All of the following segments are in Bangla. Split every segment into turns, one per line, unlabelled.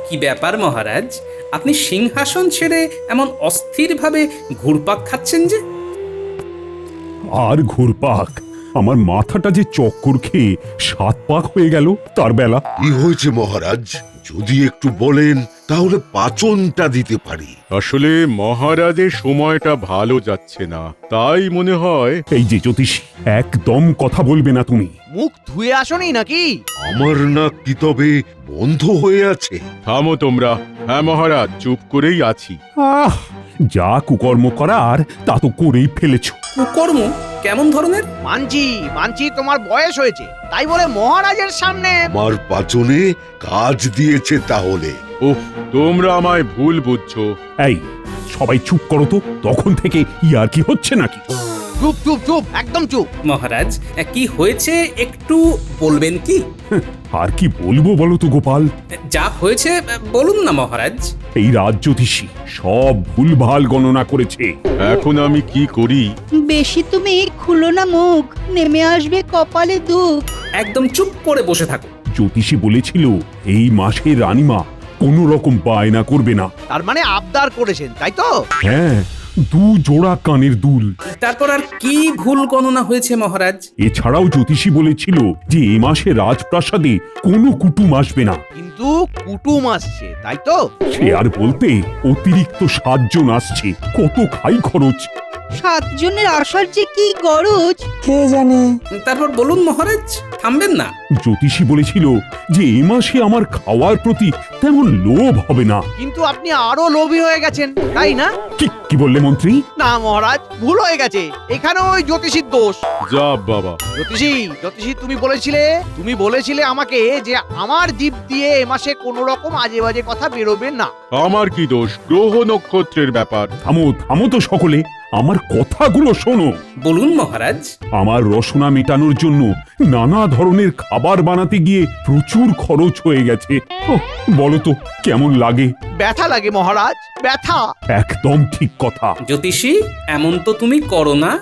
কি ব্যাপার মহারাজ, আপনি সিংহাসন ছেড়ে এমন অস্থিরভাবে ঘুরপাক খাচ্ছেন যে?
আর ঘুরপাক, আমার মাথাটা যে চক্কর খেয়ে 7 পাক হয়ে গেল তার বেলা।
কি হয়েছে মহারাজ? যদি একটু বলেন তাহলে পাচনটা দিতে পারি।
আসলে মহারাজের সময়টা ভালো যাচ্ছে না, তাই মনে হয়।
এই যে জ্যোতিষী, একদম কথা বলবে না তুমি।
মুখ ধুয়ে আসনি নাকি?
আমার নাক কি তবে বন্ধ হয়ে আছে?
থামো তোমরা। হ্যাঁ মহারাজ, চুপ করেই আছি।
আহ, যা কুকর্ম করার তা তো করেই ফেলেছ।
কুকর্ম কেমন ধরনের?
মানছি তোমার বয়স হয়েছে, তাই বলে মহারাজের সামনে।
আমার পাচনে কাজ দিয়েছে তাহলে।
ওহ, তোমরা আমায় ভুল বুঝছো।
এই, সবাই চুপ করো তো। তখন থেকে ইয়ার কি হচ্ছে নাকি?
চুপ চুপ চুপ, একদম চুপ।
মহারাজ, কি হয়েছে একটু বলবেন কি?
আর কি বলবো বলো তো গোপাল?
যা হয়েছে বলুন না মহারাজ।
এই রাজ্যোতিষী সব ভুলভাল গণনা করেছে।
এখন আমি কি করি?
বেশি তুমি খুলো না মুখ, নেমে আসবে কপালে দুঃখ।
একদম চুপ করে বসে থাকো।
জ্যোতিষী বলেছিল এই মাসে রানীমা কোনো রকম বায়না করবে না।
তার মানে আবদার করেছেন, তাই তো?
হ্যাঁ, 2 জোড়া কানের দুল।
তারপর আর কি ভুল গণনা হয়েছে মহারাজ?
এছাড়াও জ্যোতিষী বলেছিল যে এ মাসে রাজপ্রাসাদে কোনো কুটুম আসবে না।
কিন্তু কুটুম আসছে, তাই তো?
সে আর বলতে, অতিরিক্ত 7 জন আসছে। কত খাই খরচ।
7 জনের আসার যে কি গরজ।
কে জানে।
তারপর বলুন মহারাজ, থামবেন না।
জ্যোতিষী বলেছিল যে এ মাসে আমার খাওয়ার প্রতি তেমন লোভ হবে না।
কিন্তু আপনি আরো লোভী হয়ে গেছেন, তাই না?
কি বললে মন্ত্রী?
না মহারাজ, ভুল হয়ে গেছে। এখানে ওই জ্যোতিষীর দোষ।
যা বাবা।
জ্যোতিষী তুমি বলেছিলে আমাকে যে আমার জিভ দিয়ে এ মাসে কোনো রকম আজে বাজে কথা বেরোবে না।
আমার কি দোষ? গ্রহ নক্ষত্রের ব্যাপার।
থামো তো সকলে, আমার কথাগুলো শোনো।
বলুন মহারাজ।
আমার রসনা মেটানোর জন্য নানা ধরনের খাবার বানাতে গিয়ে প্রচুর খরচ হয়ে গেছে। ওহ, বলো তো কেমন লাগে?
ব্যথা লাগে মহারাজ, ব্যথা।
একদম ঠিক কথা।
জ্যোতিষী, এমন তো তুমি করো না।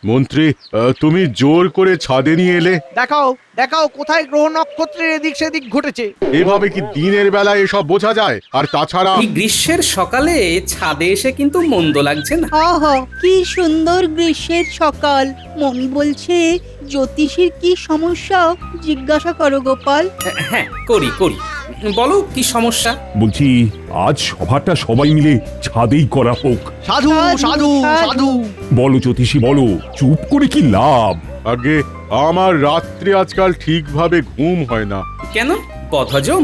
মন্ত্রী, তুমি জোর করে ছাদে নিয়ে এলে।
দেখাও কোথায় গ্রহ নক্ষত্রের এদিক সেদিক ঘটেছে।
এভাবে কি দিনের বেলা এসব বোঝা যায়? আর তাছাড়া
এই গ্রীষ্মের সকালে ছাদে এসে কিন্তু মন্দ লাগছে না।
আহা, কি সুন্দর গ্রীষ্মের সকাল। মন বলছে জ্যোতিষীর কি সমস্যা জিজ্ঞাসা করো গোপাল।
হ্যাঁ, করি। বলো কি সমস্যা?
বলছি, আজ সভাটা সবাই মিলে ছাদেই করা হোক।
সাধু সাধু সাধু।
বলো জ্যোতিষী, বলো। চুপ করে কি লাভ?
আগে আমার রাত্রে আজকাল ঠিকভাবে ঘুম হয় না।
কেন? বদহজম?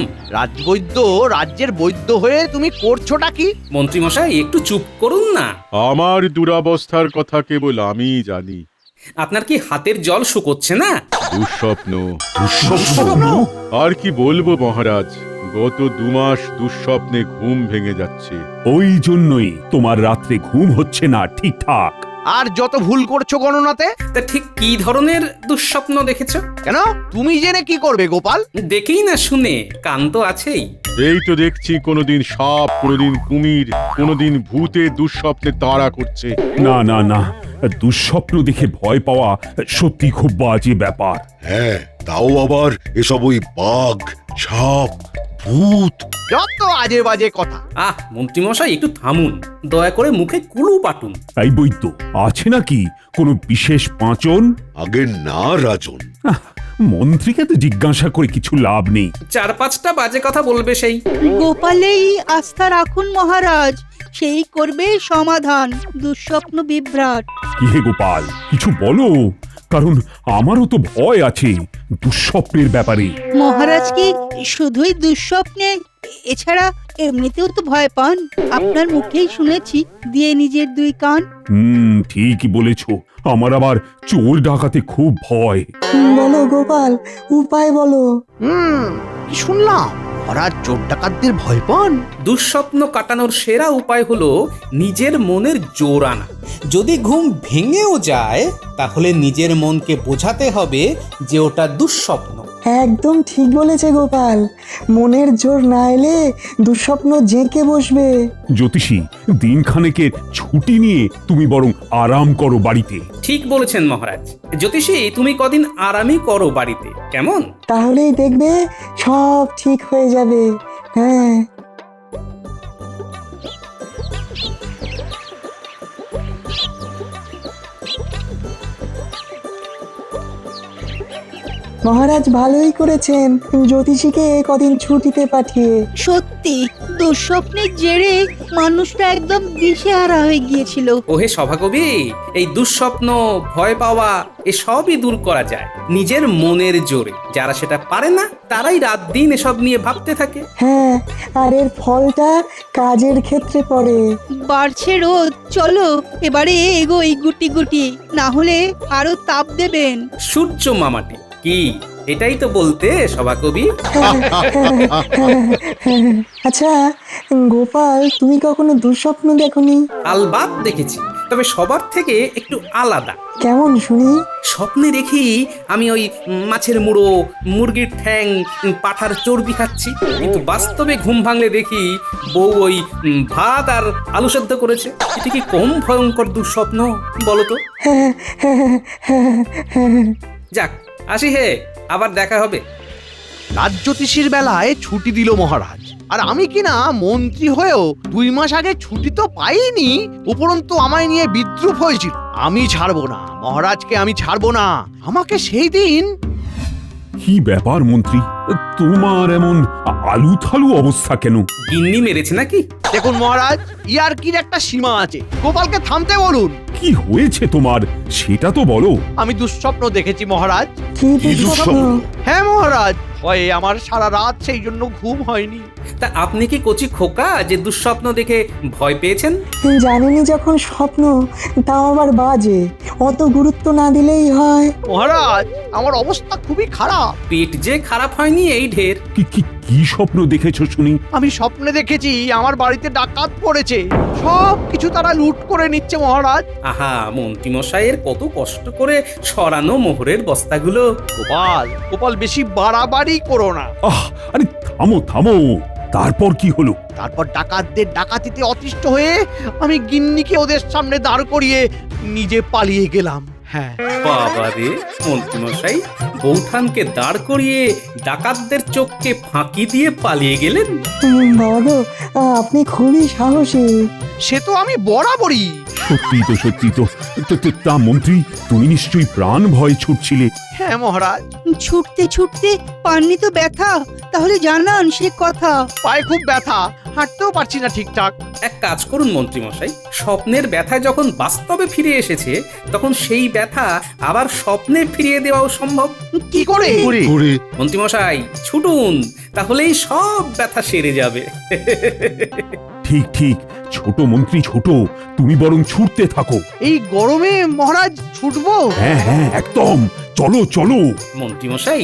রাজ্যের বৈদ্য হয়ে তুমি করছোটা কি?
মন্ত্রী মশাই, একটু চুপ করুন না।
আমার দুরাবস্থার কথা কেবল আমিই জানি।
আপনার কি হাতের জল শুকোচ্ছে না?
দুঃস্বপ্ন।
দুঃস্বপ্ন?
আর কি বলবো মহারাজ, গত 2 মাস দুঃস্বপ্নে ঘুম ভেঙে যাচ্ছে।
ওই জন্যই তোমার রাত্রে ঘুম হচ্ছে না ঠিকঠাক।
আর যত ভুল করছো গণনাতে।
তা ঠিক কি ধরনের দুঃস্বপ্ন দেখেছো?
কেন, তুমি জেনে কি করবে গোপাল?
দেখেই না শুনে কান তো আছেই।
এই তো দেখছি, কোনোদিন সাপ, কোনোদিন কুমির, কোনোদিন ভূতে দুঃস্বপ্নে তাড়া করছে।
না, দুঃস্বপ্ন দেখে ভয় পাওয়া সত্যি খুব বাজে ব্যাপার।
হ্যাঁ, তাও আবার এসব ওই বাঘ, সাপ, ভূত।
যত আজে বাজে কথা।
মন্ত্রী মশাই, একটু থামুন। দয়া করে মুখে কুলু পাটুন।
এই বৈদ্য, আছে নাকি কোনো বিশেষ পাঁচন?
আগে না রাজন।
মন্ত্রীকে তো জিজ্ঞাসা করে কিছু লাভ নেই।
4-5টা বাজে কথা বলবে সেই।
গোপালেই আস্থা রাখুন মহারাজ, সেই করবে সমাধান দুঃস্বপ্ন বিভ্রাট।
কি হে গোপাল, কিছু বলো, কারণ আমারও তো ভয় আছে দুঃস্বপ্নের ব্যাপারে।
মহারাজ কি শুধুই দুঃস্বপ্নে, এছাড়া এমনিতেও তো ভয় পান? আপনার মুখেই শুনেছি দিয়ে নিজের 2 কান।
ঠিকই বলেছ। আমার আবার চোর ডাকাতে খুব ভয়।
বলো গোপাল, উপায় বলো।
কি শুনলাম? মহারাজ চোর ডাকাতদের ভয় পান?
দুঃস্বপ্ন কাটানোর সেরা উপায় হলো নিজের মনের জোর আনা। যদি ঘুম ভেঙেও যায়, তাহলে নিজের মনকে বোঝাতে হবে যে ওটা দুঃস্বপ্ন।
একদম ঠিক বলেছে গোপাল, মনের জোর না এলে দুঃস্বপ্ন জেঁকে বসবে।
জ্যোতিষী, দিনখানেকের ছুটি নিয়ে তুমি বরং আরাম করো বাড়িতে।
ঠিক বলেছেন মহারাজ। জ্যোতিষী, তুমি কদিন আরামই করো বাড়িতে, কেমন?
তাহলেই দেখবে সব ঠিক হয়ে যাবে। হ্যাঁ, মহারাজ ভালোই করেছেন জ্যোতিষীকে কদিন ছুটিতে পাঠিয়ে।
সত্যি দুঃস্বপ্নের জেরে মানুষটা একদম দিশেহারা হয়ে গিয়েছিল।
ওহে সভাকবি, এই দুঃস্বপ্ন, ভয় পাওয়া এসবই দূর করা যায় নিজের মনের জোরে। যারা সেটা পারে না তারাই রাত দিন এসব নিয়ে ভাবতে থাকে।
হ্যাঁ, আর এর ফলটা কাজের ক্ষেত্রে পড়ে।
বাড়ছে রোদ, চলো এবারে এগোই গুটি গুটি, না হলে আরো তাপ দেবেন।
সূর্য মামাটি কি, এটাই তো বলতে সভাকবি।
আচ্ছা গোপাল, তুমি কখনো দুঃস্বপ্ন দেখোনি?
আলবাত দেখেছি, তবে সবার থেকে একটু আলাদা।
কেমন শুনি?
স্বপ্নে দেখি আমি ওই মাছের মুড়ো, মুরগির ঠ্যাং, পাঠার চর্বি খাচ্ছি, কিন্তু বাস্তবে ঘুম ভাঙলে দেখি বউ ওই ভাত আর আলু সেদ্ধ করেছে। এটা কি কম ভয়ঙ্কর দুঃস্বপ্ন বলো তো? যাক, আসি হে, আবার দেখা হবে।
রাজ্যোতিষীর বেলায় ছুটি দিল মহারাজ, আর আমি কিনা মন্ত্রী হয়েও 2 মাস আগে ছুটি তো পাইনি, উপরন্তু আমায় নিয়ে বিদ্রুপ হয়েছিল। আমি ছাড়বো না মহারাজকে, আমি ছাড়বো না। আমাকে সেই দিন
কি ব্যাপার মন্ত্রী, তোমার এমন আলু থালু অবস্থা কেন?
গিন্নি মেরেছে নাকি?
দেখুন মহারাজ, ইয়ার্কির একটা সীমা আছে। গোপালকে থামতে বলুন।
কি হয়েছে তোমার সেটা তো বলো।
আমি দুঃস্বপ্ন দেখেছি মহারাজ।
কি দুঃস্বপ্ন?
হ্যাঁ মহারাজ, ভয়ে আমার সারা রাত সেই জন্য ঘুম হয়নি।
তা আপনি কি কচি খোকা যে দুঃস্বপ্ন দেখে ভয় পেয়েছেন?
জানেনি যখন স্বপ্ন, তাও আবার বাজে, অত গুরুত্ব না দিলেই হয়।
মহারাজ, আমার অবস্থা খুবই খারাপ।
পেট যে খারাপ হয়নি এই ঢের।
কি কি কি স্বপ্ন দেখেছো শুনি?
আমি স্বপ্নে দেখেছি আমার বাড়িতে ডাকাত পড়েছে, সব কিছু তারা লুট করে নিচ্ছে মহারাজ।
আহা, মন্ত্রীমশাইয়ের কত কষ্ট করে সরানো মোহরের বস্তাগুলো।
গোপাল, গোপাল বেশি বাড়াবাড়ি করো না।
আহ, আরে থামো থামো, তারপর কি হলো?
তারপর ডাকাতদের ডাকাতিতে অতিষ্ঠ হয়ে আমি গিন্নিকে ওদের সামনে দাঁড় করিয়ে নিজে পালিয়ে গেলাম। হ্যাঁ,
বাবা রে, মন্ত্রীমশাই বৌঠানকে দাঁড় করিয়ে ডাকাতদের চোখকে ফাঁকি দিয়ে পালিয়ে গেলেন?
বাবা গো, আপনি খুবই সাহসী।
সে তো আমি বরাবরই।
সত্যি তো তা মন্ত্রী, তুমি নিশ্চয়ই প্রাণ ভয় ছুটছিলে।
হ্যাঁ মহারাজ,
ছুটতে ছুটতে পাননি তো ব্যথা? তাহলে জানান সে কথা।
পায়ে খুব ব্যথা, হাঁটতেও পারছি না ঠিকঠাক।
এক কাজ করুন মন্ত্রীমশাই, স্বপ্নের ব্যথা যখন বাস্তবে ফিরে এসেছে তখন সেই ব্যথা আবার স্বপ্নে ফিরিয়ে দেওয়াও সম্ভব।
কি করে?
করে
মন্ত্রীমশাই ছুটুন, তাহলেই সব ব্যথা সেরে যাবে।
ঠিক ঠিক, ছোট মন্ত্রী ছোট, তুমি বরং ছুটতে থাকো।
এই গরমে মহারাজ ছুটবো?
হ্যাঁ হ্যাঁ, একদম, চলো চলো।
মন্ত্রীমশাই,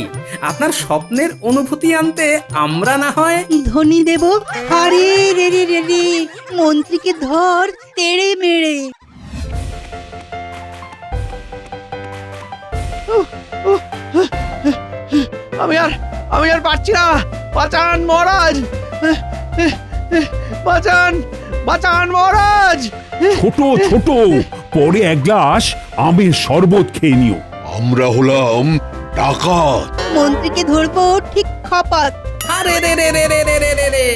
আপনার স্বপ্নের অনুভূতি আনতে আমরা না হয়
ধনী দেব। আরে রে রে রে রে, মন্ত্রীকে ধর তেড়ে মেরে।
আমি আর পারছি না। বাঁচান মহারাজ, বাঁচান, বাঁচান মহারাজ।
ছোট ছোট, পরে এক গ্লাস আমের শরবত খেয়ে নিও।
আমরা হলাম ডাকাত।
মন্ত্রীকে ধরবো ঠিক খাপাত।
আরে রে রে রে রে রে রে রে রে।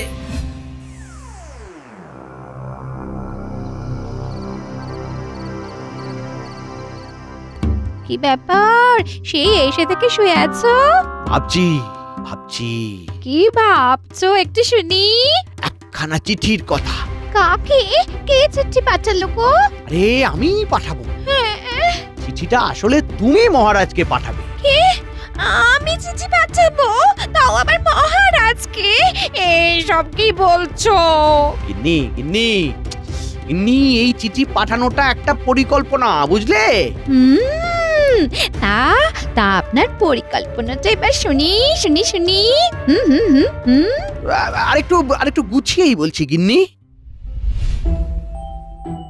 কি ব্যাপার, সেই এসে থেকে শুয়ে আছো?
ভাবছি ভাবছি
কি ভাবছো একটু শুনি।
একখানা চিঠির কথা।
কাকে? কে চিঠি পাঠালো গো?
আরে আমি পাঠাবো। চিঠিটা আসলে তুমি মহারাজকে পাঠাবে।
কে? আমি চিঠি পাঠাবো? তাও আবার মহারাজকে? এইসব কি বলছো?
গিন্নি গিন্নি গিন্নি, এই চিঠি পাঠানোটা একটা পরিকল্পনা, বুঝলে?
তা তা আপনার পরিকল্পনাটা এবার শুনি শুনি শুনি। হুম হুম হুম হুম।
আরেকটু গুছিয়েই বলছি গিন্নি।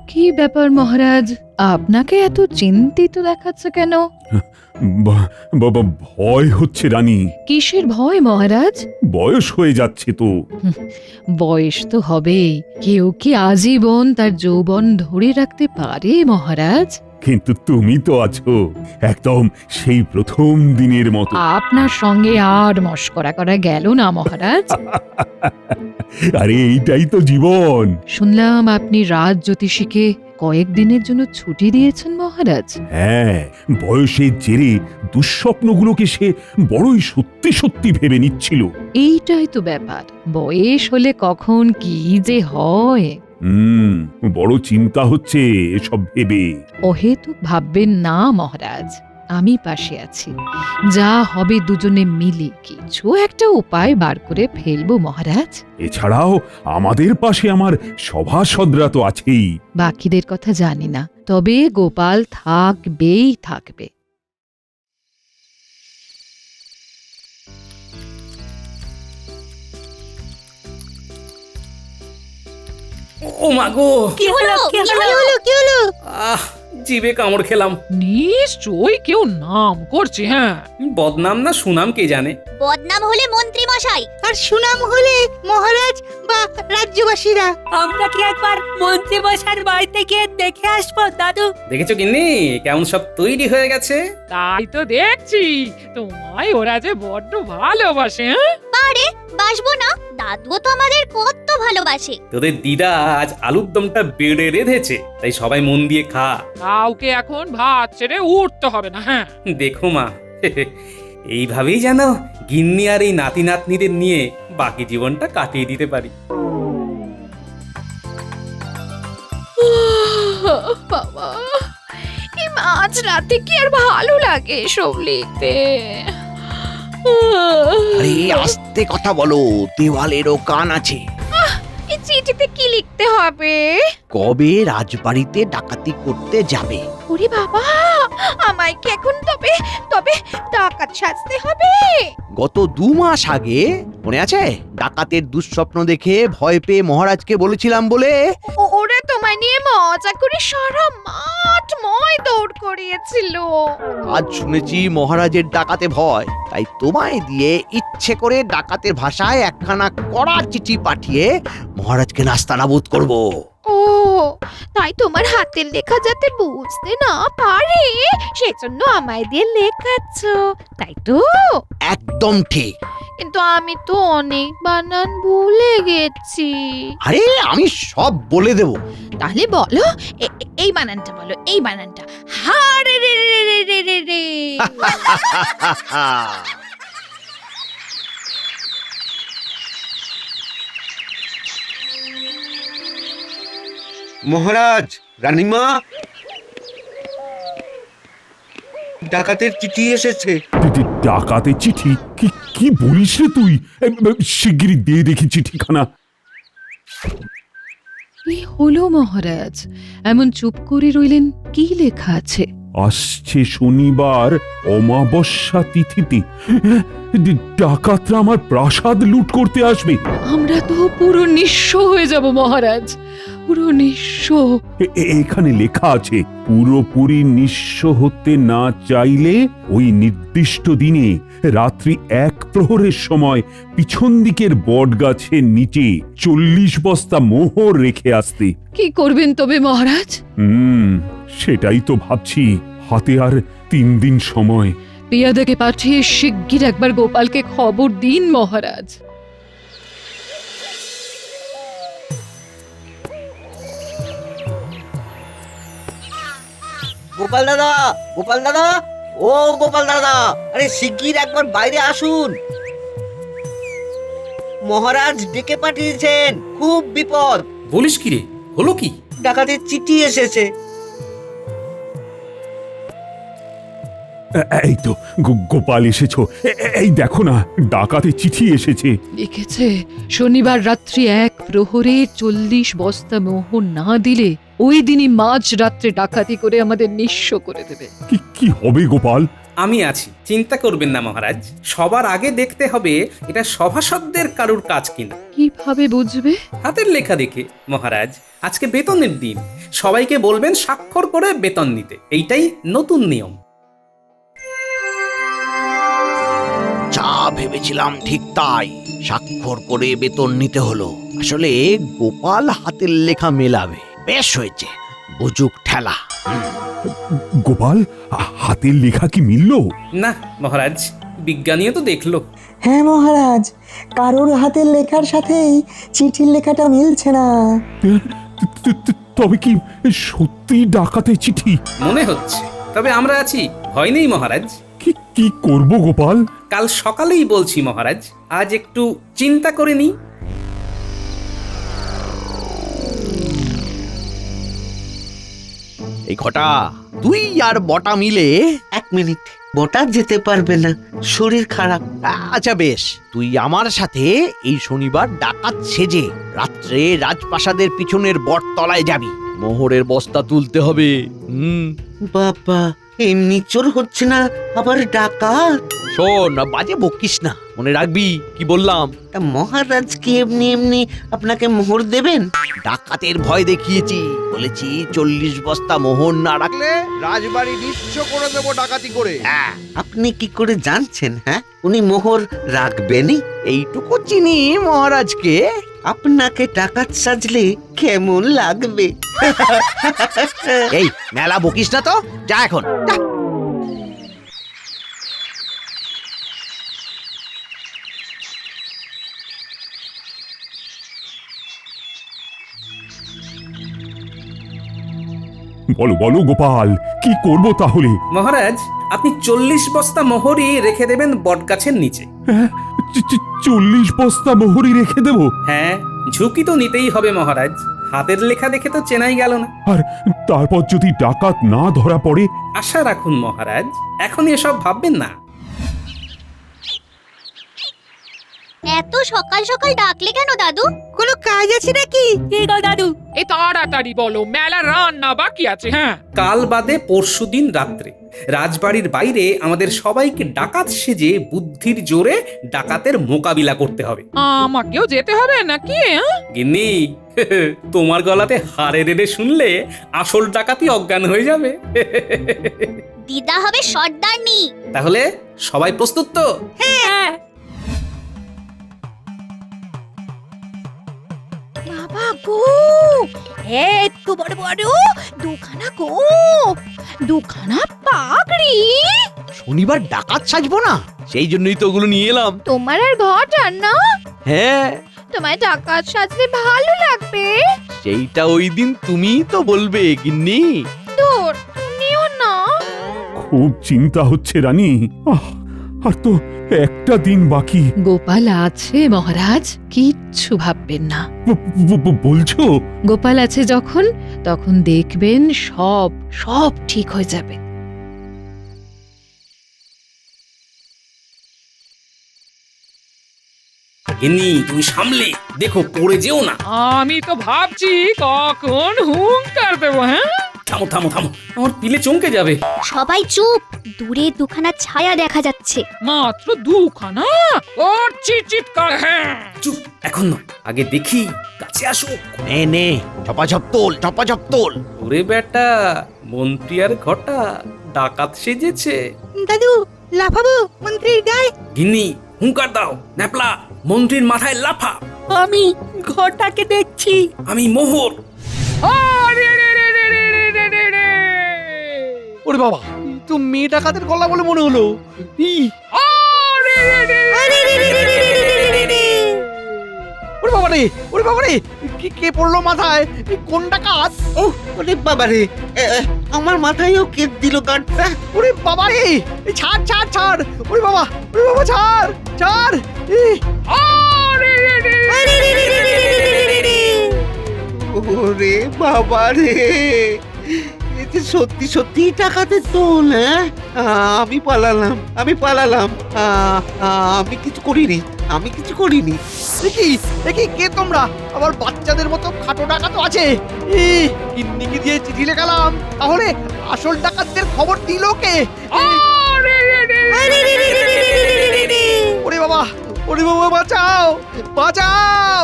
কি ব্যাপার মহারাজ, আপনাকে এত চিন্তিত দেখাচ্ছে কেন?
বাবা, ভয় হচ্ছে রানী।
কিসের ভয় মহারাজ?
বয়স হয়ে যাচ্ছে তো।
বয়স তো হবেই, কেউ কি আজীবন তার যৌবন ধরে রাখতে পারে মহারাজ?
কিন্তু তুমি তো আছো একদম সেই প্রথম দিনের মতো।
আপনার সঙ্গে আর মশকরা করা গেল না মহারাজ।
আরে এইটাই তো জীবন।
শুনলাম আপনি রাজ জ্যোতিষীকে কয়েকদিনের জন্য ছুটি দিয়েছেন মহারাজ।
হ্যাঁ, বয়সের জেরে দুঃস্বপ্নগুলোকে সে বড়ই সত্যি সত্যি ভেবে নিচ্ছিল।
এইটাই তো ব্যাপার, বয়স হলে কখন কি যে হয়।
বড় চিন্তা হচ্ছে এসব ভেবে।
অহেতুক ভাববেন না মহারাজ, আমি পাশে আছি। যা হবে দুজনে মিলে কিছু একটা উপায় বার করে ফেলবো মহারাজ।
এছাড়াও আমাদের পাশে আমার সভাসদরা তো আছেই।
বাকিদের কথা জানি না, তবে গোপাল থাকবেই থাকবে।
ও মা গো,
কি হলো
কি হলো?
আহ, জিভে কামড় খেলাম।
নিশ্চয়ই কেউ নাম করছে। হ্যাঁ,
বদনাম না সুনাম কে জানে।
বদনাম হলে মন্ত্রী মশাই,
আর সুনাম হলে মহারাজ বা রাজ্যবাসীরা।
আমরা কি একবার মন্ত্রী মশাইয়ের বাড়িতে গিয়ে দেখে আসবো দাদু?
দেখেছো গিন্নি কেমন সব তৈরি হয়ে গেছে।
তাই তো দেখছি, তোমায় ওরা যে বড্ড ভালোবাসে।
আরে বাসবো না, দাদুও তো আমাদের কত ভালোবাসে।
তোদের দিদা আজ আলুর দমটা বেড়ে রেঁধেছে, তাই সবাই মন দিয়ে খা।
কাউকে এখন ভাত ছেড়ে উঠতে হবে না। হ্যাঁ,
দেখো মা, এইভাবেই যেন গিন্নি আর এই নাতি নাতনিদের নিয়ে বাকি জীবনটা কাটিয়ে দিতে পারি।
বাবা, এই মাঝ রাতে কি আর ভালো লাগে সব লিখতে।
আরে আস্তে কথা বলো, দেওয়ালেরও কান আছে।
এই চিঠিতে কি লিখতে হবে?
কবে রাজবাড়িতে ডাকাতি করতে যাবে?
ওরে বাবা, আমায় কি এখন তবে তবে ডাকাত সাজতে হবে?
গত 2 মাস আগে মনে আছে, ডাকাতের দুঃস্বপ্ন দেখে ভয় পেয়ে মহারাজকে বলেছিলাম বলে
ওরে তোমায় নিয়ে মজা করে সারা মাঠ ময় দৌড় করিয়েছিল।
আজ শুনেছি মহারাজের ডাকাতে ভয়, তাই তোমায় দিয়ে ইচ্ছে করে ডাকাতের ভাষায় একখানা কড়া চিঠি পাঠিয়ে মহারাজকে নাস্তানাবুদ করব।
ও, তাই তোমার হাতের লেখা যাতে বুঝতে না পারে সেজন্য আমায় দিয়ে লেখাচ্ছ, তাই তো?
একদম ঠিক।
কিন্তু আমি তো অনেক বানান ভুলে গেছি।
আরে আমি সব বলে দেব।
তাহলে বলো, এই বানানটা বলো, এই বানানটা। হা রে রে রে রে রে রে রে।
মহারাজ, রানীমা, ডাকাতের চিঠি এসেছে।
ডাকাতে চিঠি? কি কি বলিস রে তুই? শিগগিরই দিয়ে দেখি চিঠিখানা।
কি হলো মহারাজ, এমন চুপ করে রইলেন? কি লেখা আছে?
আসছে শনিবার অমাবস্যা তিথিতে ডাকাতরা আমার প্রাসাদ লুট করতে আসবে।
আমরা তো পুরো নিঃস্ব হয়ে যাব মহারাজ, পুরো নিঃস্ব।
এখানে লেখা আছে, পুরোপুরি নিঃস্ব হতে না চাইলে ওই নির্দিষ্ট দিনে রাত্রি 1 প্রহরের সময় পিছন দিকের বট গাছের নিচে 40 বস্তা মোহর রেখে আসতে।
কি করবেন তবে মহারাজ?
সেটাই তো ভাবছি। হাতে আর 3 দিন সময়।
পেয়াদাকে পাঠিয়ে শিগগির একবার গোপালকে খবর দিন মহারাজ।
গোপাল দাদা, গোপাল দাদা, ও গোপাল দাদা, আরে শিগগির একবার বাইরে আসুন। মহারাজ ডেকে পাঠিয়েছেন, খুব বিপদ।
বলিস কি রে, হলো কি?
ডাকাতের চিঠি এসেছে।
এই তো গোপাল এসেছো। এই দেখো না, ডাকাতে চিঠি এসেছে।
লিখেছে, শনিবার রাত্রি 1 প্রহরে 40 বস্তা মোহর না দিলে ওই দিনই মাঝ রাত্রে ডাকাতি করে আমাদের নিঃস্ব করে দেবে।
কি হবে গোপাল?
আমি আছি, চিন্তা করবেন না মহারাজ। সবার আগে দেখতে হবে এটা সভাসদদের কারুর কাজ কিনা।
কিভাবে বুঝবে?
হাতের লেখা দেখে মহারাজ। আজকে বেতনের দিন, সবাইকে বলবেন স্বাক্ষর করে বেতন নিতে, এইটাই নতুন নিয়ম।
যা ভেবেছিলাম ঠিক তাই, স্বাক্ষর করে বেতন নিতে হলো। আসলে গোপাল হাতের লেখা মেলাবে, বেশ হয়েছে, বুঝুক ঠেলা।
গোপাল, হাতের লেখা কি মিলল?
না মহারাজ, বিজ্ঞানীও তো দেখলো।
হ্যাঁ মহারাজ, কারোর হাতের লেখার সাথেই চিঠির লেখাটা মিলছে না।
তবে কি সত্যি ডাকাতের চিঠি?
মনে হচ্ছে, তবে আমরা আছি, ভয় নেই মহারাজ।
কি করব গোপাল?
কাল সকালেই বলছি মহারাজ, আজ একটু চিন্তা করে নিই।
এই ঘটা, তুই আর বটা মিলে।
1 মিনিট, বটা যেতে পারবে না, শরীর খারাপ।
আচ্ছা বেশ, তুই আমার সাথে এই শনিবার ডাকাত সেজে রাত্রে রাজপ্রাসাদের পিছনের বটতলায় যাবি। মোহরের বস্তা তুলতে হবে।
বাবা, এমনি চোর হচ্ছে না, আবার ডাকাত।
শোন, বাজে বকিস না, মনে রাখবি কি বললাম।
তা মহারাজ কি এমনি এমনি আপনাকে মোহর দেবেন?
ডাকাতের ভয় দেখিয়েছি, বলেছি 40 বস্তা মোহর না রাখলে রাজবাড়ি নিঃস্ব করে দেবো ডাকাতি করে। হ্যাঁ,
আপনি কি করে জানছেন? হ্যাঁ, উনি মোহর রাখবেনই?
এইটুকু চিনি মহারাজকে।
আপনাকে ডাকাত সাজলে কেমন লাগবে?
এই মেলা বকিস না তো, যা এখন যা।
বলো বলো গোপাল, কি করব তাহলে?
মহারাজ, আপনি 40 বস্তা মোহরই রেখে দেবেন বটগাছের নিচে।
40 বস্তা মোহরই রেখে দেব?
হ্যাঁ, ঝুঁকি তো নিতেই হবে মহারাজ, হাতের লেখা দেখে তো চেনাই গেল না।
আর তারপর যদি ডাকাত না ধরা পড়ে?
আশা রাখুন মহারাজ, এখনই এসব ভাববেন না।
এত সকাল সকাল ডাকলে কেন দাদু?
কোনো কাজ আছে নাকি? কে গো দাদু?
এই তাড়াতাড়ি বলো, মেলা রান্না বাকি আছে। হ্যাঁ,
কাল বাদে পরশুদিন রাত্রে রাজবাড়ির বাইরে আমাদের সবাইকে ডাকাত সেজে বুদ্ধির জোরে ডাকাতের মোকাবিলা করতে হবে।
আমাকেও যেতে হবে নাকি?
গিন্নি, তোমার গলাতে হারে রেড়ে শুনলে আসল ডাকাতি অজ্ঞান হয়ে যাবে।
দিদা হবে সর্দারনি।
তাহলে সবাই প্রস্তুত তো?
হ্যাঁ।
বাবা গো, এত বড় বড় দুখানা গো, দুখানা পাগড়ি।
শনিবার ডাকাত সাজবো না, সেই জন্যই তো ওগুলো নিয়ে এলাম।
তোমার আর ঘটার না?
হ্যাঁ,
তোমায় ডাকাত সাজলে ভালো লাগবে।
সেইটা ওই দিন তুমিই তো বলবে গিন্নি।
দূর, তুমিও না।
খুব চিন্তা হচ্ছে রানী। আর তো একটা দিন বাকি।
গোপাল আছে মহারাজ, কিচ্ছু ভাববেন না।
বলছো?
গোপাল আছে যখন, তখন দেখবেন সব সব ঠিক হয়ে যাবে।
গিন্নি, তুমি সামলে দেখো, পড়ে যেও না।
আমি তো ভাবছি কখন হুঙ্কার দেবো। হ্যাঁ,
থামো থামো থামো, আমার পিলে চমকে যাবে।
সবাই চুপ, দূরে দুখানা ছায়া দেখা যাচ্ছে।
মাত্র দুখানা? ওর চিৎকার। হ্যাঁ,
চুপ, এখন না, আগে দেখি, কাছে আসো।
নে নে, ঝপাঝপ তোল, ঝপাঝপ তোল।
ওরে বেটা, মন্ত্রী আর ঘটা ডাকাত সেজেছে।
দাদু, লাফাবো মন্ত্রীর গায়ে?
গিন্নি, হুঙ্কার দাও। ন্যাপলা, মন্ত্রীর মাথায় লাফা।
আমি ঘরটাকে দেখছি।
আমি মোহর।
আরে রে রে রে রে রে রে রে রে।
ওরে বাবা, তো মেয়ে ডাকাতের গলা বলে মনে হলো।
আরে রে রে রে রে।
ওরে বাবা রে, ওরে বাবা রে, কে পড়লো মাথায়? কোন ডাকাত?
ও, ওরে বাবা রে, আমার মাথায়ও কেট দিল গাঁটটা।
ওরে বাবা রে, ছাড় ছাড় ছাড়। ওরে বাবা ছাড় ছাড়।
আরে রে রে রে।
ওরে বাবা রে, এ যে সত্যি সত্যি ডাকাতের দল। হ্যাঁ, আমি পালালাম, আমি পালালাম। আমি কিছু করিনি, আমি কিছু করিনি।
দেখি কে তোমরা? আবার বাচ্চাদের মতো খাটো ডাকাত আছে। গিন্নিকে দিয়ে চিঠি লেখালাম, তাহলে আসল ডাকাতদের খবর দিল কে?
আরে
ওরে বাবা, ওরে বাবা, বাঁচাও, বাঁচাও!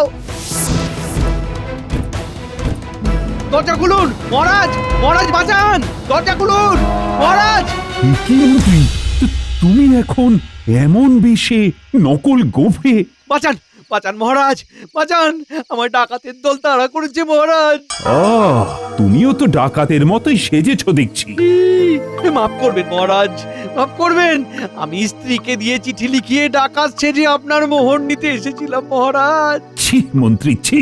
দরজা খুলুন মহারাজ, মহারাজ বাঁচান, দরজা খুলুন মহারাজ।
কি মন্ত্রী, তুমি এখন এমন বেশে নকল গোফে?
বাঁচান, বাঁচান মহারাজ, বাঁচান! আমার ডাকাতের দল তাড়া করেছে মহারাজ।
তুমিও তো ডাকাতের মতোই সেজেছো দেখছি।
মাফ করবেন মহারাজ, মাফ করবেন। আমি স্ত্রীকে দিয়ে চিঠি লিখিয়ে ডাকাত সেজে আপনার মোহর নিতে এসেছিলাম মহারাজ।
ছি মন্ত্রী, ছি!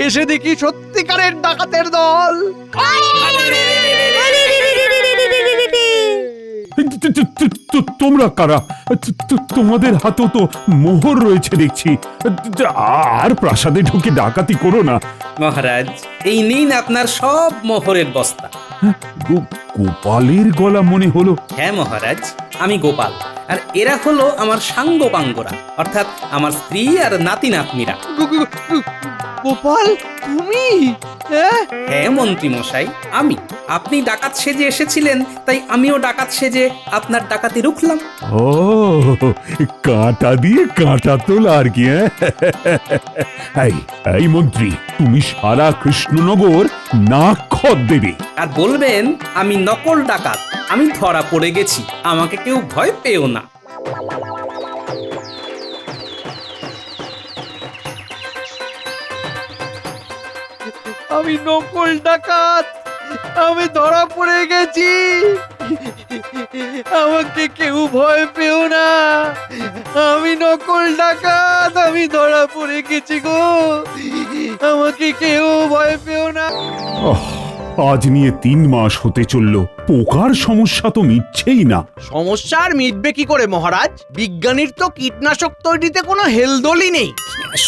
এসে দেখি সত্যিকারের ডাকাতের দল।
তোমরা কারা? তোমাদের হাতেও তো মোহর রয়েছে দেখছি। আর প্রাসাদে ঢুকে ডাকাতি করো না।
মহারাজ, এই নিন আপনার সব মোহরের বস্তা।
গোপালের গলা মনে হলো।
হ্যাঁ মহারাজ, আমি গোপাল, আর এরা হলো আমার সাঙ্গ পাঙ্গরা, অর্থাৎ আমার স্ত্রী আর নাতি নাতনিরা।
গোপাল, তুমি?
হ্যাঁ মন্ত্রী মশাই, আমি। আপনি ডাকাত সেজে এসেছিলেন, তাই আমিও ডাকাত সেজে আপনার ডাকাতি রুখলাম।
ও, কাঁটা দিয়ে কাঁটা তোলা আর কি। এই মন্ত্রী, তুমি সারা কৃষ্ণনগর নাক দেবে
আর বলবেন আমি নকল ডাকাত, আমি ধরা পড়ে গেছি, আমাকে কেউ ভয় পেও না।
আমি নকল ডাকাত, আমি ধরা পড়ে গেছি, আমাকে কেউ ভয় পেও না। আমি নকল ডাকাত, আমি ধরা পড়ে গেছি গো, আমাকে কেউ ভয় পেও না।
আজ নিয়ে 3 মাস হতে চলল, পোকার সমস্যা তো মিটছেই না।
সমস্যা আর মিটবে কি করে মহারাজ? বিজ্ঞানীর তো কীটনাশক তৈরিতে কোনো হেলদোলই নেই।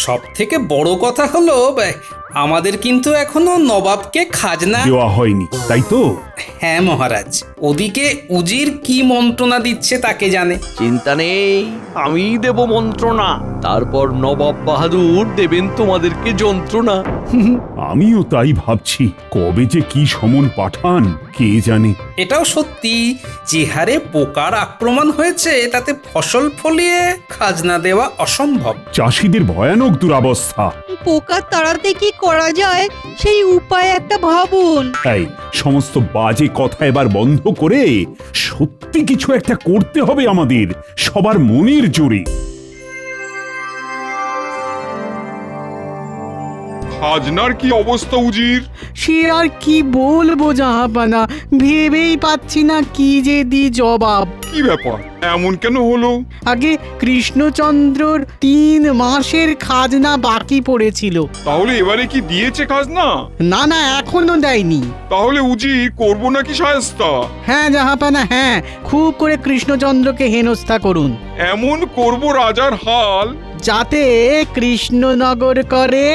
সব থেকে বড় কথা হলো আমাদের কিন্তু এখনো নবাবকে খাজনা
দেওয়া হয়নি, তাই তো?
হ্যাঁ মহারাজ, ওদিকে উজির কি মন্ত্রণা দিচ্ছে তাকে জানে।
চিন্তা নেই, আমি দেব মন্ত্রণা, তারপর নবাব বাহাদুর দেবেন তোমাদেরকে যন্ত্রণা।
আমিও তাই ভাবছি, কবে যে কি সমন পাঠান কে জানে।
এটাও সত্যি, যে হারে পোকার আক্রমণ হয়েছে তাতে ফসল ফলিয়ে খাজনা দেওয়া অসম্ভব।
চাষিদের ভয়ানক দুরবস্থা।
পোকা তাড়াতে কি করা যায় সেই উপায় একটা ভাবুন।
এই সমস্ত বাজে কথা এবার বন্ধ করে সত্যি কিছু একটা করতে হবে আমাদের, সবার মনের জোরে।
খাজনার কি অবস্থা উজির?
সে আর কি বলবো জাহাপানা, ভেবেই পাচ্ছি না কি যে দি জবাব।
কি ব্যাপার, এমন কেন হলো?
আগে কৃষ্ণচন্দ্রর 3 মাসের খাজনা বাকি পড়েছিল।
তাহলে এবারে কি দিয়েছে খাজনা?
না না, এখনো দেয়নি।
তাহলে উজির করব নাকি শায়েস্তা?
হ্যাঁ জাহাপানা, হ্যাঁ, খুব করে কৃষ্ণচন্দ্রকে হেনস্থা করুন।
এমন করব রাজার হাল
যাতে কৃষ্ণনগর করে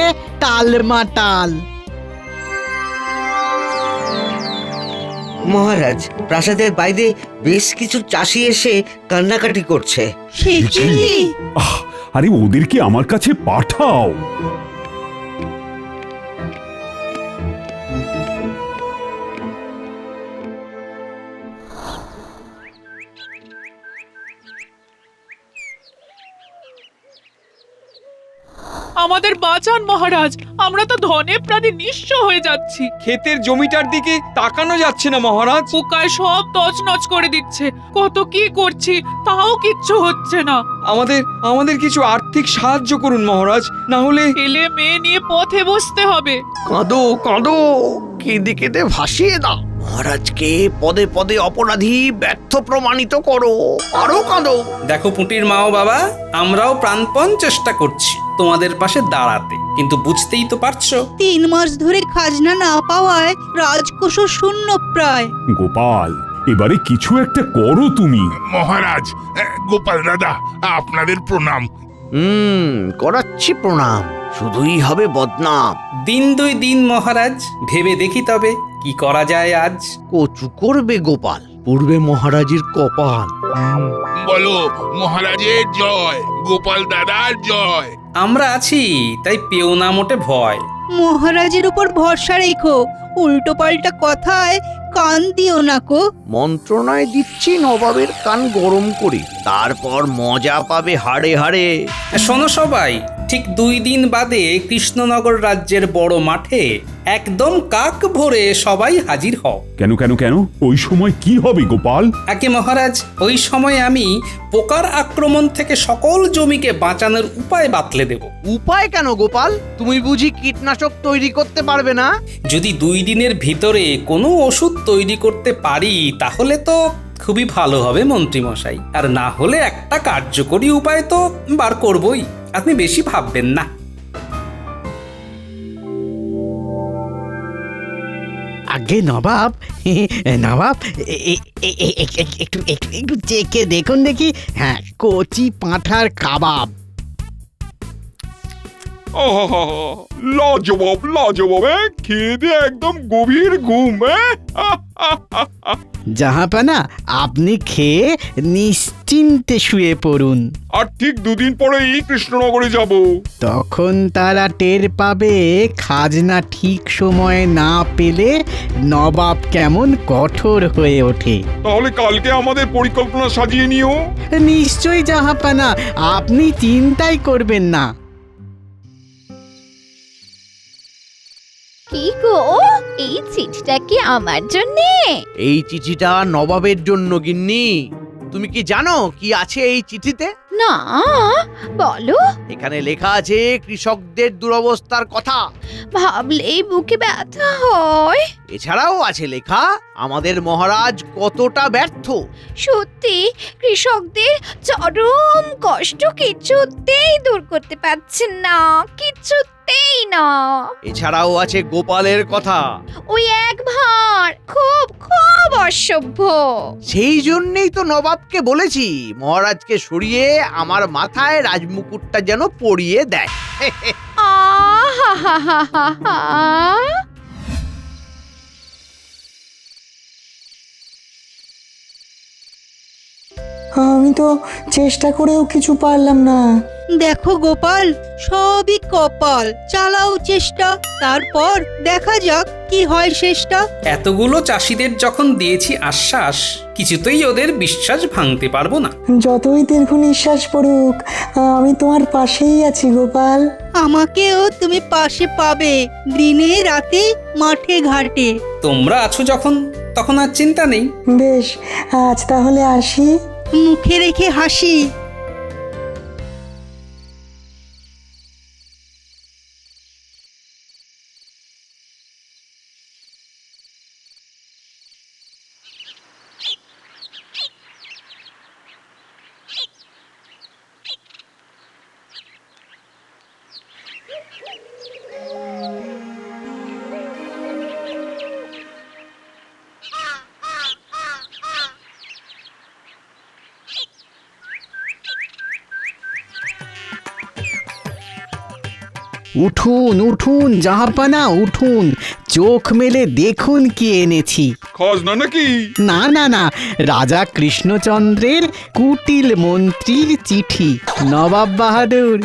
টালমাটাল।
মহারাজ, প্রাসাদের বাইরে বেশ কিছু চাষি এসে কান্নাকাটি করছে।
সে কি?
আরে ওদেরকে আমার কাছে পাঠাও।
আমাদের বাঁচান মহারাজ, আমরা তো ধনে প্রাণে নিঃস্ব হয়ে যাচ্ছি।
ক্ষেতের জমিটার দিকে তাকানো যাচ্ছে না মহারাজ।
পোকায় সব তছনছ করে দিচ্ছে, কত কি করছি তাও কিচ্ছু হচ্ছে না।
আমাদের কিছু আর্থিক সাহায্য করুন মহারাজ, না হলে
ছেলে মেয়ে নিয়ে পথে বসতে হবে।
কাঁদো কাঁদো, কেঁদে কেঁদে ভাসিয়ে দাও মহারাজকে, পদে পদে অপরাধী ব্যর্থ প্রমাণিত করো, আরো কাঁদো।
দেখো পুঁটির মা ও বাবা, আমরাও প্রাণপণ চেষ্টা করছি তোমাদের পাশে দাঁড়াতে, কিন্তু বুঝতেই তো পারছো
3 মাস ধরে খাজনা না পাওয়ায় রাজকোষ শূন্য প্রায়।
গোপাল, এবারে কিছু একটা করো তুমি।
মহারাজ, গোপাল দাদা, আপনাদের প্রণাম।
করাচ্ছি প্রণাম, শুধুই হবে বদনাম।
দিন 2 দিন মহারাজ, ভেবে দেখি তবে কি করা যায় আজ।
কচু করবে গোপাল, পূর্বে মহারাজের কপাল।
বলো মহারাজের জয়, গোপাল দাদার জয়।
আমরা আছি, তাই পেও না মোটে ভয়।
মহারাজের উপর ভরসা রেখো, উল্টো পাল্টা কথায় কান দিও না কো।
মন্ত্রণায় দিচ্ছি নবাবের কান গরম করে, তারপর মজা পাবে হাড়ে হাড়ে।
শোনো সবাই, ঠিক 2 দিন বাদে কৃষ্ণনগর রাজ্যের বড় মাঠে একদম কাক ভরে সবাই হাজির হও।
কেন কেন কেন ওই সময় কি হবে গোপাল?
আগে মহারাজ, ওই সময় আমি পোকার আক্রমণ থেকে সকল জমিকে বাঁচানোর উপায় বাতলে দেব।
উপায় কেন গোপাল? তুমি বুঝি কীটনাশক তৈরি করতে পারবে না?
যদি 2 দিনের ভিতরে কোনো ওষুধ তৈরি করতে পারি তাহলে তো খুবই ভালো হবে মন্ত্রীমশাই, আর না হলে একটা কার্যকরী উপায় তো বার করবই, আপনি বেশি ভাববেন না।
আগে নবাব, নবাব একটু একটু একটু চেখে দেখুন দেখি। হ্যাঁ, কচি পাঁঠার কাবাব।
লাজবাব লাজবাব, খেয়ে দিয়ে একদম গভীর ঘুম।
জাহাপানা, আপনি খেয়ে নিশ্চিন্তে শুয়ে পড়ুন।
আর ঠিক 2 দিন পরেই কৃষ্ণনগরে যাব।
তখন তারা টের পাবে খাজনা ঠিক সময়ে না পেলে নবাব কেমন কঠোর হয়ে ওঠে।
তাহলে কালকে আমাদের পরিকল্পনা সাজিয়ে নিও।
নিশ্চয়ই জাহাপানা, আপনি চিন্তাই করবেন না।
কি গো, এই চিঠিটা কি আমার জন্যে?
এই চিঠিটা নবাবের জন্য গিন্নি। তুমি কি জানো কি আছে এই চিঠিতে?
না, বলো।
এখানে লেখা আছে কৃষকদের দুরবস্থার কথা।
ভাবলেই বুকে ব্যথা হয়।
এছাড়াও আছে লেখা আমাদের মহারাজ কতটা ব্যর্থ।
সত্যি, কৃষকদের চরম কষ্ট কিছুতেই দূর করতে পারছেন না, কিছুতেই না।
এছাড়াও আছে গোপালের কথা।
ওই এক ভাঁড় খুব খুব অসভ্য।
সেই জন্যই তো নবাবকে বলেছি মহারাজকে সরিয়ে আমার মাথায় রাজমুকুটটা যেন পরিয়ে দেয়।
আহা,
আমি তো চেষ্টা করেও কিছু পারলাম না।
দেখো গোপাল, সবই কপাল। চালাও চেষ্টা, তারপর দেখা যাক কি হয় শেষটা।
এতগুলো চাষিদের যখন দিয়েছি আশ্বাস, কিছুতেই ওদের বিশ্বাস ভাঙতে পারবো না।
যতই দীর্ঘ নিঃশ্বাস পড়ুক, আমি তোমার পাশেই আছি গোপাল।
আমাকেও তুমি পাশে পাবে, দিনে রাতে মাঠে ঘাটে।
তোমরা আছো যখন, তখন আর চিন্তা নেই।
বেশ, আজ তাহলে আসি।
মুখে রেখে হাসি।
উঠুন উঠুন জাহাপানা, উঠুন, চোখ মেলে দেখুন কি এনেছি।
খাজনা নাকি?
না না না, রাজা কৃষ্ণচন্দ্রের কুটিল মন্ত্রীর চিঠি। নবাব বাহাদুর,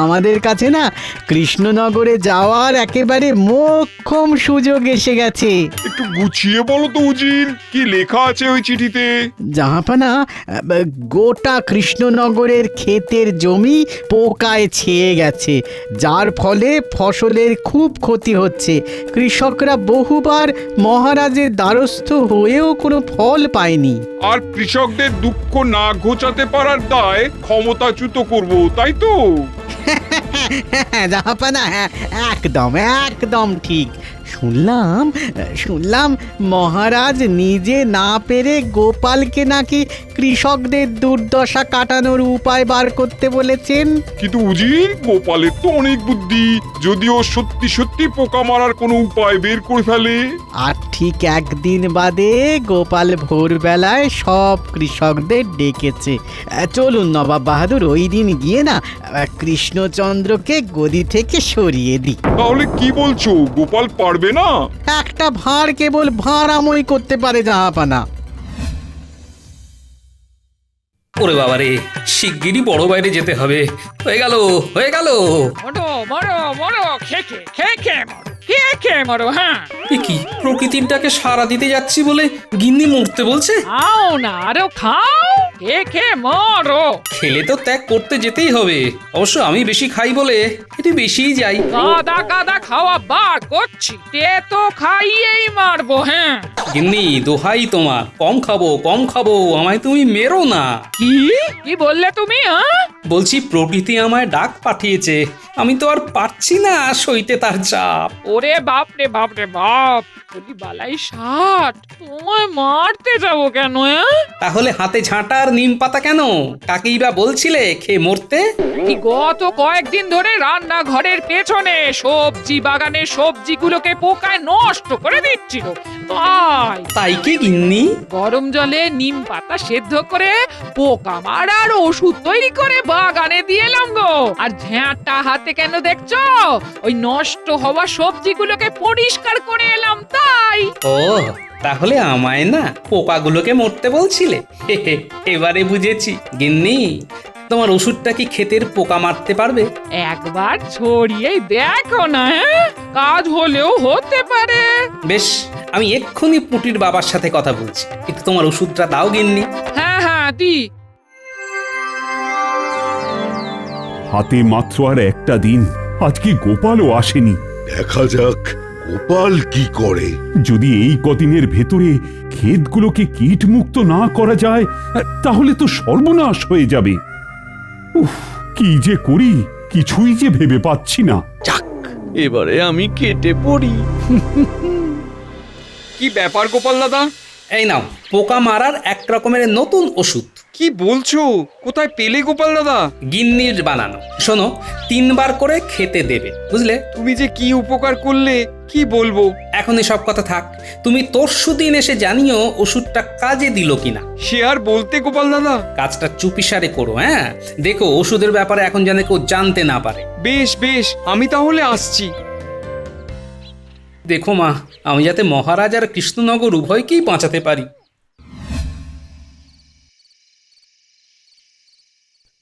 আমাদের কাছে না কৃষ্ণনগরে যাওয়ার একেবারে মোক্ষম সুযোগ এসে গেছে।
একটু গুছিয়ে বলো তো উজির, কি লেখা আছে ওই চিঠিতে?
জাহাপানা, গোটা কৃষ্ণনগরের ক্ষেতের জমি পোকায় ছেয়ে গেছে, যার ফলে ফসলের খুব ক্ষতি হচ্ছে। কৃষকরা বহুবার মহারাজের দ্বারস্থ হয়েও কোনো ফল পায়নি।
আর কৃষকদের দুঃখ না ঘোচাতে পারার দায় ক্ষমতাচ্যুত করব, তাই তো?
জাহাপানা, হ্যাঁ, একদম একদম ঠিক। শুনলাম মহারাজ নিজে না পেরে গোপালকে নাকি কৃষকদের দুর্দশা কাটানোর উপায় বার করতে বলেছেন।
কিন্তু উজির, গোপালের তো অনেক বুদ্ধি, যদিও সত্যি সত্যি পোকা মারার কোনো উপায় বের করে ফেলে।
আর ঠিক একদিন বাদে গোপাল ভোরবেলায় সব কৃষকদের ডেকেছে। চলুন নবাব বাহাদুর, ওই দিন গিয়ে না কৃষ্ণচন্দ্রকে গদি থেকে সরিয়ে দিই।
তাহলে কি বলছো, গোপাল পারবে না?
একটা ভাঁড় কেবল ভাঁড়াময় করতে পারে জাহাপানা।
ওরে বাবা রে, শিগগিরই বড় বাইরে যেতে হবে। হয়ে গেল, হয়ে গেল।
মরো মরো মরো, খেয়ে খেয়ে মরো। খেয়ে মরো। হ্যাঁ,
এ কি প্রকৃতির ডাকে সাড়া দিতে যাচ্ছি বলে গিন্নি মরতে বলছে?
খাও না, আরো খাও, খেয়ে মরো।
খেলে তো ত্যাগ করতে যেতেই হবে। অবশ্য আমি বেশি খাই বলে একটু বেশিই যাই।
কাদা খাওয়া বার করছি, তো খাইয়েই মারবো। হ্যাঁ,
গিন্নি দোহাই তোমার, কম খাবো, আমায় তুমি মেরো না।
কি বললে তুমি? হ্যাঁ,
বলছি প্রকৃতি আমায় ডাক পাঠিয়েছে, আমি তো আর পারছি না সইতে তার চাপ।
ওরে বাপ রে বাপ, বলি বালাই ষাট, তোমায় মারতে যাবো কেন?
তাহলে হাতে ঝাঁটা আর নিম পাতা কেন? কাকেই বা বলছিলে খেয়ে মরতে?
কি গত কয়েকদিন ধরে রান্নাঘরের পেছনে সবজি বাগানের সবজিগুলোকে পোকায় নষ্ট করে দিচ্ছিল,
তাই কি গিন্নি?
গরম জলে নিম পাতা সেদ্ধ করে পোকা মারার ওষুধ তৈরি করে বাগানে দিয়ে এলাম গো। আর ঝ্যাঁটা হাতে কেন দেখছো? ওই নষ্ট হওয়া সবজিগুলোকে পরিষ্কার করে এলাম তাই।
ও তাহলে আমায় না পোকাগুলোকে মরতে বলছিলে? এবারে বুঝেছি। গিন্নি তোমার ওষুধটা কি ক্ষেতের পোকা মারতে পারবে?
একবার ছড়িয়ে দেখো না, কাজ হলেও হতে পারে।
বেশ, আমি এক্ষুনি পুটির বাবার সাথে কথা বলছি। একটু তোমার ওষুধটা দাও গিন্নি।
হ্যাঁ দি।
হাতে মাত্র আর একটা দিন, আজকে গোপালও আসেনি।
দেখা যাক গোপাল কি করে।
যদি এই কদিনের ভেতরে ক্ষেতগুলোকে কীটমুক্ত না করা যায়, তাহলে তো সর্বনাশ হয়ে যাবে। উফ, কি যে করি কিছুই যে ভেবে পাচ্ছি না।
এবারে আমি কেটে পড়ি। কি ব্যাপার গোপাল দাদা?
এই নাও পোকা মারার এক রকমের নতুন ওষুধ।
কি বলছো? কোথায় পেলে গোপাল দাদা?
গিন্নির বানানো। শোনো, 3 বার করে খেতে দেবে, বুঝলে?
তুমি যে কি উপকার করলে কি বলবো।
এখনই সব কথা থাক, তুমি তরশুদিন এসে জানিও ওষুধটা কাজে দিল কিনা।
সে আর বলতে গোপাল দাদা।
কাজটা চুপিসারে করো। হ্যাঁ, দেখো ওষুধের ব্যাপারে এখন যেন কেউ জানতে না পারে।
বেশ আমি তাহলে আসছি।
দেখো মা, আমি যাতে মহারাজ আর কৃষ্ণনগর উভয়কেই বাঁচাতে পারি।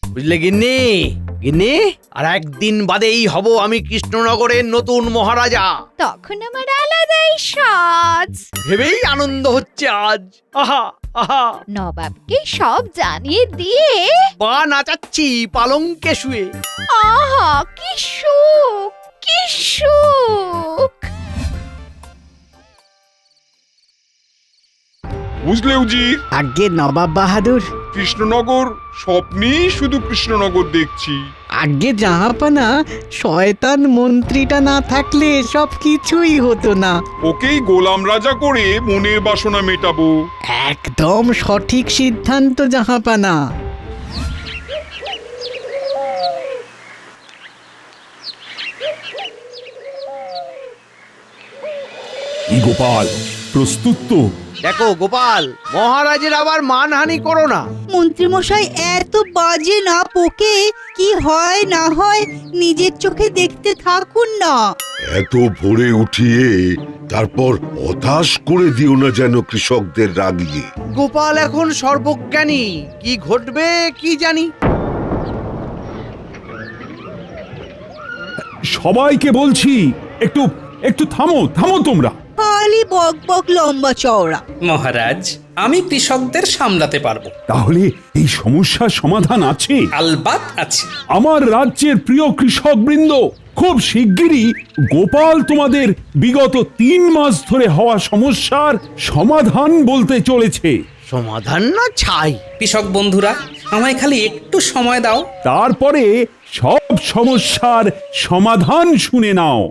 বুঝলে গিন্নি, আর একদিন বাদেই হব আমি কৃষ্ণনগরের নতুন মহারাজা।
তখন আমার আলাদাই সাজ।
ভেবেই আনন্দ হচ্ছে আজ। আহা
নবাবকে সব জানিয়ে দিয়ে
পা নাচাচ্ছি পালঙ্কে শুয়ে।
আহা কি সুখ, কি সুখ।
বুঝলে উজির?
আগে নবাব বাহাদুর।
কৃষ্ণনগর স্বপ্নেই শুধু কৃষ্ণনগর দেখছি।
আগে জাহাপানা, শয়তান মন্ত্রীটা না থাকলে সব কিছুই হতো না।
ওকেই গোলাম রাজা করে মনের বাসনা মেটাবো।
একদম সঠিক সিদ্ধান্ত জাহাপানা।
কি গোপাল, প্রস্তুত তো?
দেখো গোপাল, মহারাজের আবার মানহানি করো না।
মন্ত্রীমশাই এত বাজে না পোকে, কি হয় না হয় নিজের চোখে দেখতে থাকুন না।
এত ভোরে উঠিয়ে তারপর হতাশ করে দিও না যেন কৃষকদের রাগিয়ে।
গোপাল এখন সর্বজ্ঞানী, কি ঘটবে কি জানি।
সবাইকে বলছি, একটু একটু থামো তোমরা।
খালি বক বক লম্বা চওড়া।
মহারাজ, আমি কৃষকদের সামলাতে পারবো।
তাহলে এই সমস্যার সমাধান আছে?
আলবাত আছে।
আমার রাজ্যের প্রিয় কৃষকবৃন্দ, খুব শিগগিরই গোপাল তোমাদের বিগত 3 মাস ধরে হওয়া সমস্যার সমাধান বলতে চলেছে।
সমাধান না ছাই।
কৃষক বন্ধুরা, আমায় খালি একটু সময় দাও।
তারপরে সব সমস্যার সমাধান শুনে নাও।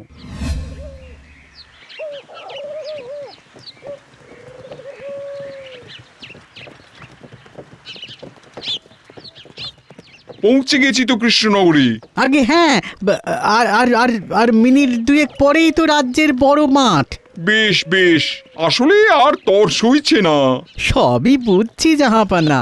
পৌঁছে গেছি তো কৃষ্ণনগরে।
আগে হ্যাঁ, আর মিনিট 2 পরেই তো রাজ্যের বড় মাঠ।
বেশ আসলে আর তর সইছে না।
সবই বুঝছি জাহাপানা।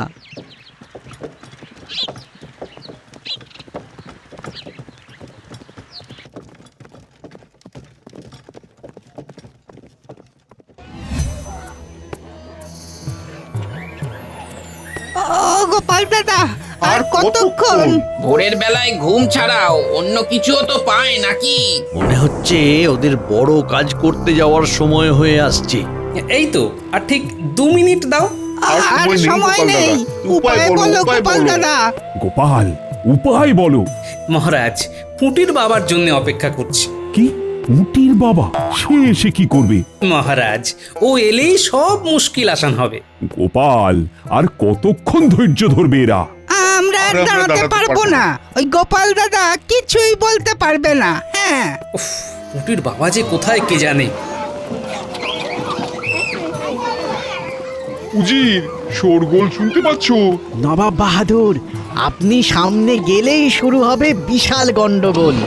ও গোপাল দাদা, আর কতক্ষণ?
ভোরের বেলায় ঘুম ছাড়াও অন্য কিছুও তো পায় নাকি?
মনে হচ্ছে ওদের বড় কাজ করতে যাওয়ার সময় হয়ে আসছে।
এই তো আর ঠিক 2 মিনিট দাও।
আর সময় নেই, উপায় বলো গোপাল দাদা।
গোপাল, উপায় বলো।
মহারাজ, পুঁটির বাবার জন্য অপেক্ষা করছি।
কি? পুঁটির বাবা? সে এসে কি করবে?
মহারাজ, ও এলেই সব মুশকিল আসান হবে।
গোপাল, আর কতক্ষণ ধৈর্য ধরবে এরা?
আমরা আর দাঁড়াতে পারবো না। ওই গোপাল দাদা কিছুই বলতে পারবে না। হ্যাঁ,
উফ, পুঁটির বাবা যে কোথায় কে জানে।
উজির, শোরগোল শুনতে পাচ্ছো?
নবাব বাহাদুর, আপনি সামনে গেলেই শুরু হবে বিশাল গন্ডগোল।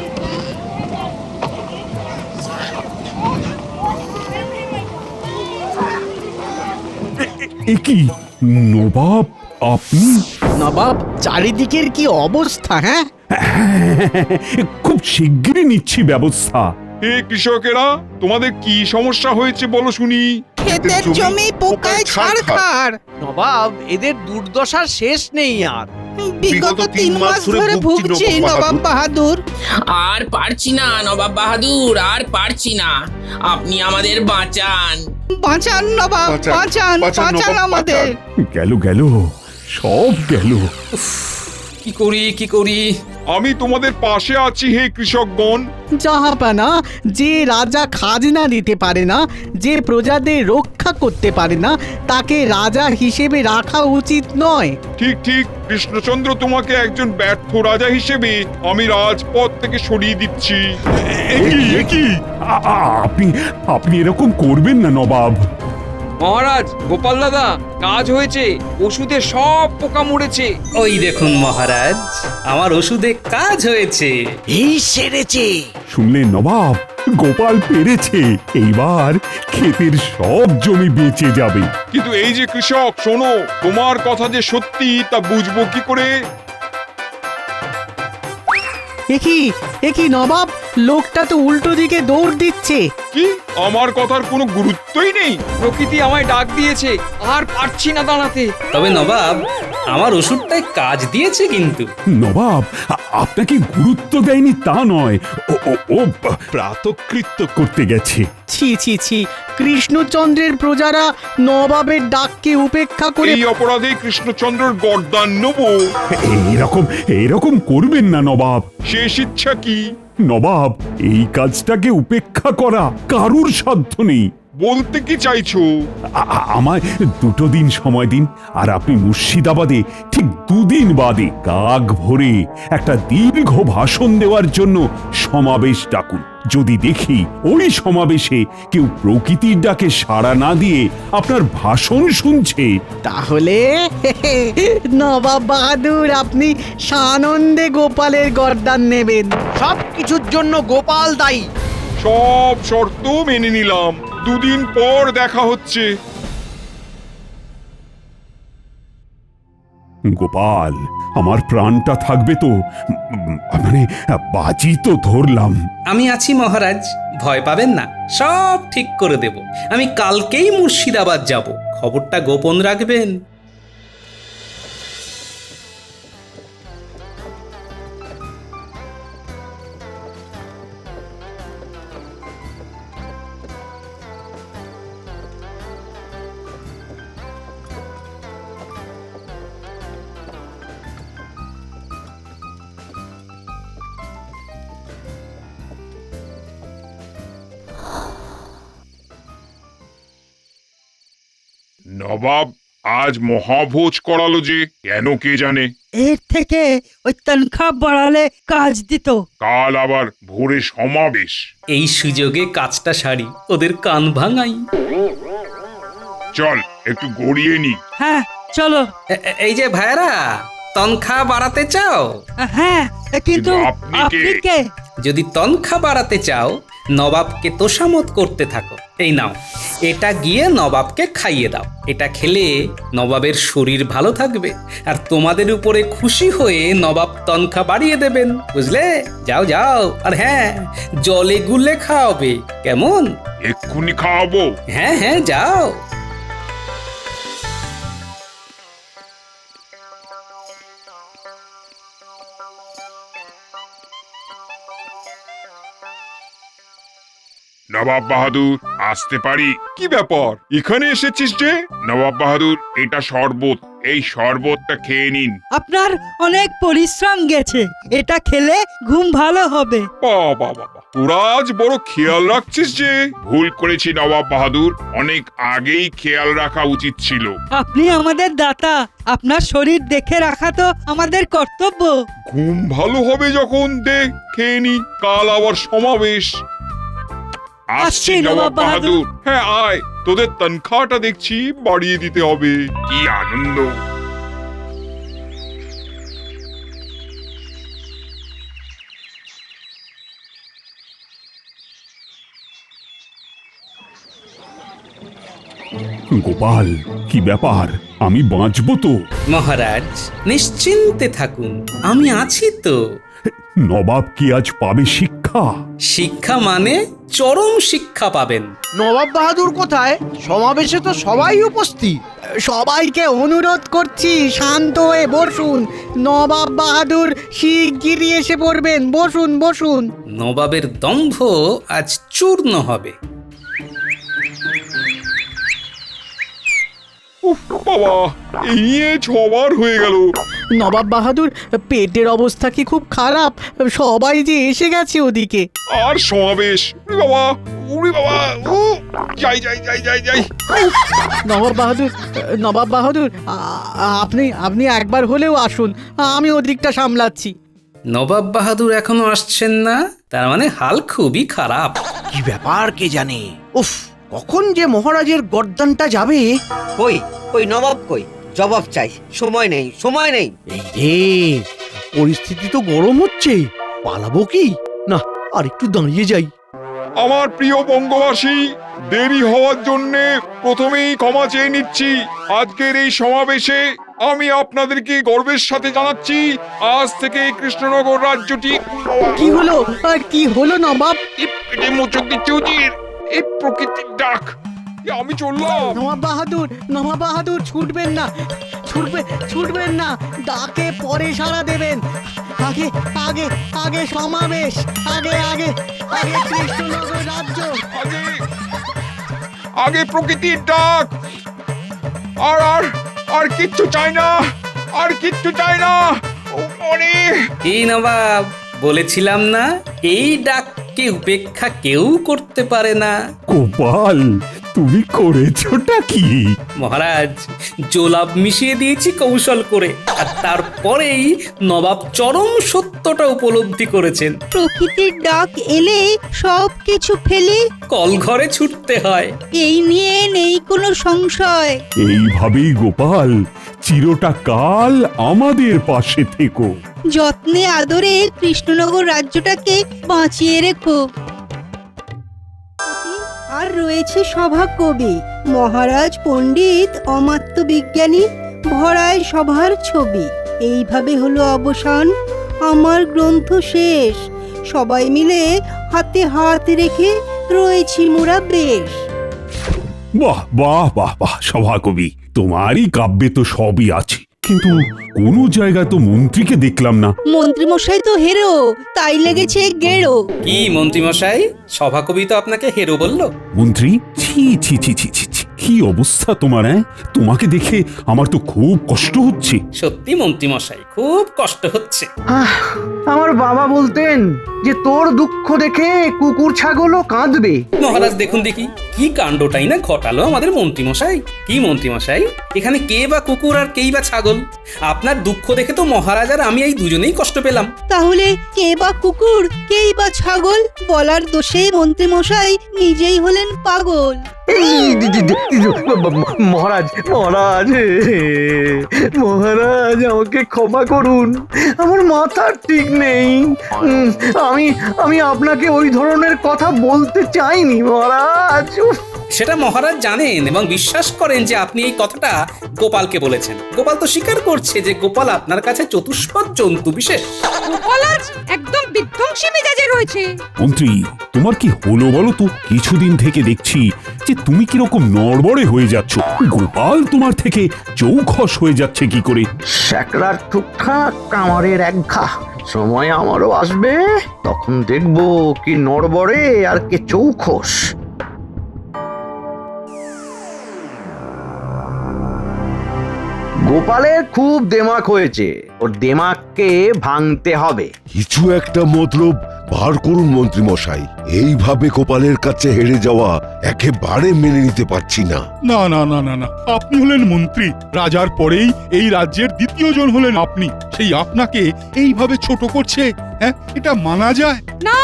এ কি নবাব, আপনি?
নবাব, চারিদিকের কি অবস্থা? হ্যাঁ,
খুব শিগগিরই নিচ্ছি ব্যবস্থা।
হে কৃষকেরা, তোমাদের কি সমস্যা হয়েছে বলো শুনি।
ক্ষেতের জমি পোকায় ছারখার।
নবাব, এদের দুর্দশার শেষ নেই আর।
বিগত 3 মাস ধরে ভুগছি নবাব বাহাদুর।
আর পারছি না নবাব বাহাদুর, আর পারছি না। আপনি আমাদের বাঁচান।
বাঁচান নবাব, বাঁচান, বাঁচান আমাদের।
গেল গেল, সব গেল।
কি করি?
আমি তোমাদের পাশে আছি হে কৃষকগণ।
জাহাপানা, যে রাজা খাজনা দিতে পারে না, যে প্রজাদের রক্ষা করতে পারে না, তাকে রাজা হিসেবে রাখা উচিত নয়।
ঠিক ঠিক, কৃষ্ণচন্দ্র তোমাকে একজন ব্যর্থ রাজা হিসেবে আমি রাজপথ থেকে সরিয়ে দিচ্ছি।
আপনি এরকম করবেন না নবাব।
মহারাজ, গোপাল দাদা, কাজ হয়েছে। ওষুধে সব পোকা মরেছে।
ওই দেখুন মহারাজ, আমার ওষুধে কাজ হয়েছে।
এই সেরেছে।
শুনলেন নবাব, গোপাল পেরেছে। এইবার ক্ষেতের সব জমি বেঁচে যাবে।
কিন্তু এই যে কৃষক, শোনো, তোমার কথা যে সত্যি তা বুঝবো কি করে?
একই নবাব, লোকটা তো উল্টো দিকে দৌড় দিচ্ছে।
কি? আমার কথার কোনো গুরুত্বই নেই?
প্রকৃতি আমায় ডাক দিয়েছে, আর পারছি না দাঁড়াতে।
তবে নবাব, আমার ওষুধটায় কাজ দিয়েছে কিন্তু।
নবাব, আপনাকে গুরুত্ব দেয়নি তা নয়, ও প্রাতকৃত্য করতে গেছে।
ছি, কৃষ্ণচন্দ্রের প্রজারা নবাবের ডাককে উপেক্ষা করে
এই অপরাধে কৃষ্ণচন্দ্রের গর্দান নেব।
এরকম করবেন না নবাব।
শেষ ইচ্ছা কি?
নবাব, এই কাজটাকে উপেক্ষা করা কারুর সাধ্য নেই।
বলতে কি চাইছো?
আমায় 2 দিন সময় দিন, আর আপনি মুর্শিদাবাদে ঠিক 2 দিন বাদে কাক ভরে একটা দীর্ঘ ভাষণ দেওয়ার জন্য সমাবেশ ডাকুন। যদি দেখি ওই সমাবেশে কেউ প্রকৃতির ডাকে সাড়া না দিয়ে আপনার ভাষণ শুনছে,
তাহলে নবাব বাহাদুর, আপনি সানন্দে গোপালের গর্দান নেবেন।
সব কিছুর জন্য গোপাল দায়ী।
সব শর্ত মেনে নিলাম। 2 দিন পর দেখা হচ্ছে।
গোপাল, আমার প্রাণটা থাকবে তো? মানে বাজি তো ধরলাম।
আমি আছি মহারাজ, ভয় পাবেন না, সব ঠিক করে দেব। আমি কালকেই মুর্শিদাবাদ যাব, খবরটা গোপন রাখবেন।
নবাব আজ মহাভোজ করালো যে, কেন কে জানে?
এর থেকে ওই তনখা বাড়ালে কাজ দিত।
কাল আবার ভোরে সমাবেশ।
এই সুযোগে কাজটা সারি, ওদের কান ভাঙাই।
চল একটু গড়িয়ে নি।
হ্যাঁ চলো।
এই যে ভাইরা, তনখা বাড়াতে চাও?
হ্যাঁ, কিন্তু
আপনি
কে?
যদি তনখা বাড়াতে চাও, নবাবকে তোষামত করতে থাকো। এই নাও, এটা গিয়ে নবাবকে খাইয়ে দাও। এটা খেলে নবাবের শরীর ভালো থাকবে, আর তোমাদের উপরে খুশি হয়ে নবাব তনখা বাড়িয়ে দেবেন, বুঝলে? যাও যাও, আর হ্যাঁ, জলে গুলে খাওয়াবে, কেমন?
এক্ষুনি খাওয়াবো।
হ্যাঁ হ্যাঁ, যাও।
নবাব বাহাদুর আসতে পারি? কি ব্যাপার, এখানে এসেছিস যে? নবাব বাহাদুর, এটা শরবত, এই শরবতটা খেয়ে নিন।
আপনার অনেক পরিশ্রম গেছে, এটা খেলে ঘুম ভালো হবে।
বাবা বাবা, তোরা আজ বড় খেয়াল রাখছিস যে। ভুল করেছি নবাব বাহাদুর, অনেক আগেই খেয়াল রাখা উচিত ছিল।
আপনি আমাদের দাতা, আপনার শরীর দেখে রাখা তো আমাদের কর্তব্য।
ঘুম ভালো হবে যখন দে খেয়ে নি, কাল আবার সমাবেশ। আসছি নবাব বাহাদুর। হ্যাঁ আয়, তোদের তনখাটা দেখছি বাড়িয়ে দিতে হবে। কি আনন্দ!
গোপাল, কি ব্যাপার? আমি বাঁচবো তো?
মহারাজ নিশ্চিন্তে থাকুন, আমি আছি তো।
নবাব কি আজ পাবে শিক্ষা?
শিক্ষা মানে চরম শিক্ষা পাবেন।
নবাব বাহাদুর কোথায়? সমাবেশে তো সবাই উপস্থিত।
সবাইকে অনুরোধ করছি শান্ত হয়ে বসুন। নবাব বাহাদুর শিগগিরই এসে পড়বেন। বসুন বসুন।
নবাবের দম্ভ আজ চূর্ণ হবে।
উফ বাবা, এই নিয়ে 6 বার হয়ে গেল।
নবাব বাহাদুর, পেটের অবস্থা কি খুব খারাপ? সবাই যে এসে গেছে ওদিকে।
আর সমাবেশ, উরি বাবা, উরি বাবা, ও যাই যাই যাই যাই যাই।
নবাব বাহাদুর, আপনি আপনি একবার হলেও আসুন, আমি ওদিকটা সামলাচ্ছি।
নবাব বাহাদুর এখনো আসছেন না, তার মানে হাল খুবই খারাপ।
কি ব্যাপার কে জানে? উফ, কখন যে মহারাজের গর্দানটা যাবে।
কই কই নবাব কই? জবাব চাই, সময় নেই, সময় নেই।
এই পরিস্থিতি তো গরম হচ্ছে, পালাবো কি না, আর একটু দাঁড়িয়ে যাই।
আমার প্রিয় বঙ্গবাসী, দেরি হওয়ার জন্য প্রথমেই ক্ষমা চেয়ে নিচ্ছি। আজকের এই সমাবেশে আমি আপনাদেরকে গর্বের সাথে জানাচ্ছি, আজ থেকে কৃষ্ণনগর রাজ্যটি
কি হলো? কি হলো নবাব?
পেটে মোচক দিচ্ছে উজির, এই প্রকৃতির ডাক। আমি চললাম।
নবাব বাহাদুর ছুটবেন না, ছুটবেন না, ডাকে পরে সাড়া দেবেন। আগে আগে আগে সমাবেশ, আগে আগে আগে কৃষ্ণনগর রাজ্য,
আগে প্রকৃতির ডাক। আর আর আর কিচ্ছু চাই না, আর কিচ্ছু চাই না।
এই নবাব, বলেছিলাম না, এই ডাককে উপেক্ষা কেউ করতে পারে না।
গোপাল, তুমি করেছোটা কি?
মহারাজ, জোলাপ মিশিয়ে দিয়েছি কৌশল করে, আর তারপরেই নবাব চরম সত্যটা উপলব্ধি করেছেন।
প্রকৃতির ডাক এলে সব কিছু ফেলে
কল ঘরে ছুটতে হয়।
এই নিয়ে নেই কোনো সংশয়।
এইভাবেই গোপাল চিরটা কাল আমাদের পাশে থেকো।
যত্নে আদরে কৃষ্ণনগর রাজ্যটাকে বাঁচিয়ে রেখো। আর রয়েছে সভা কবি, মহারাজ পণ্ডিত, অমাত্য বিজ্ঞানী, ভরায় সভার ছবি। এইভাবে হলো অবসান, আমার গ্রন্থ শেষ। সবাই মিলে হাতে হাত রেখে রয়েছি মোরা বেশ।
বাহ বাহ বাহ বাহ, সভাকবি, তোমারই কাব্যে তো সবই আছে, কিন্তু কোনো জায়গায় তো মন্ত্রীকে দেখলাম না।
মন্ত্রী মশাই তো হেরো, তাই লেগেছে গেরো।
কি মন্ত্রী মশাই, সভাকবি তো আপনাকে হেরো বললো?
মন্ত্রী, ছি ছি ছি ছি ছি ছি, কি অবস্থা তোমার! তোমাকে দেখে আমার তো খুব কষ্ট হচ্ছে।
সত্যি মন্ত্রী মশাই, খুব কষ্ট হচ্ছে।
আমার বাবা বলতেন যে তোর দুঃখ দেখে কুকুর ছাগলও কাঁদবে।
মহারাজ দেখুন দেখি, কি কাণ্ডটাই না ঘটালো আমাদের মন্ত্রী মশাই। কি মন্ত্রী মশাই, এখানে কে বা কুকুর আর কেই বা ছাগল? আপনার দুঃখ দেখে তো মহারাজ আর আমি এই দুজনেই কষ্ট পেলাম।
তাহলে কে বা কুকুর, কেই বা ছাগল? বলার দোষেই মন্ত্রী মশাই নিজেই হলেন পাগল।
মহারাজ মহারাজ মহারাজ, আমাকে ক্ষমা করুন, আমার মাথা ঠিক নেই। আমি আপনাকে ওই ধরনের কথা বলতে চাইনি মহারাজ।
সেটা মহারাজ জানেন এবং বিশ্বাস করেন যে আপনি এই কথাটা গোপালকে বলেছেন। গোপাল তো স্বীকার করছে যে গোপাল আপনার কাছে চতুষ্পদ জন্তু বিশেষ।
গোপাল আজ একদম বিধ্বংসী মেজাজে রয়েছে।
মন্ত্রী, তোমার কি হলো বলো তো? কিছুদিন থেকে দেখছি যে তুমি কিরকম নড়বড়ে হয়ে যাচ্ছ। গোপাল তোমার থেকে চৌখস হয়ে যাচ্ছে কি করে?
স্যাকরার ঠুকঠাক কামারের এক ঘা। সময় আমারও আসবে, তখন দেখবো কি নড়বড়ে আর কে চৌখস। গোপালের খুব দেমাক হয়েছে, ওর দেমাককে ভাঙতে হবে।
কিছু একটা মতলব বার করুন মন্ত্রী মশাই। এইভাবে গোপালের কাছে হেরে যাওয়া একেবারে মেনে নিতে পারছি না।
না না না না না, আপনি হলেন মন্ত্রী, রাজার পরেই এই রাজ্যের দ্বিতীয় জন হলেন আপনি। সেই আপনাকে এইভাবে ছোট করছে, হ্যাঁ, এটা মানা যায়
না,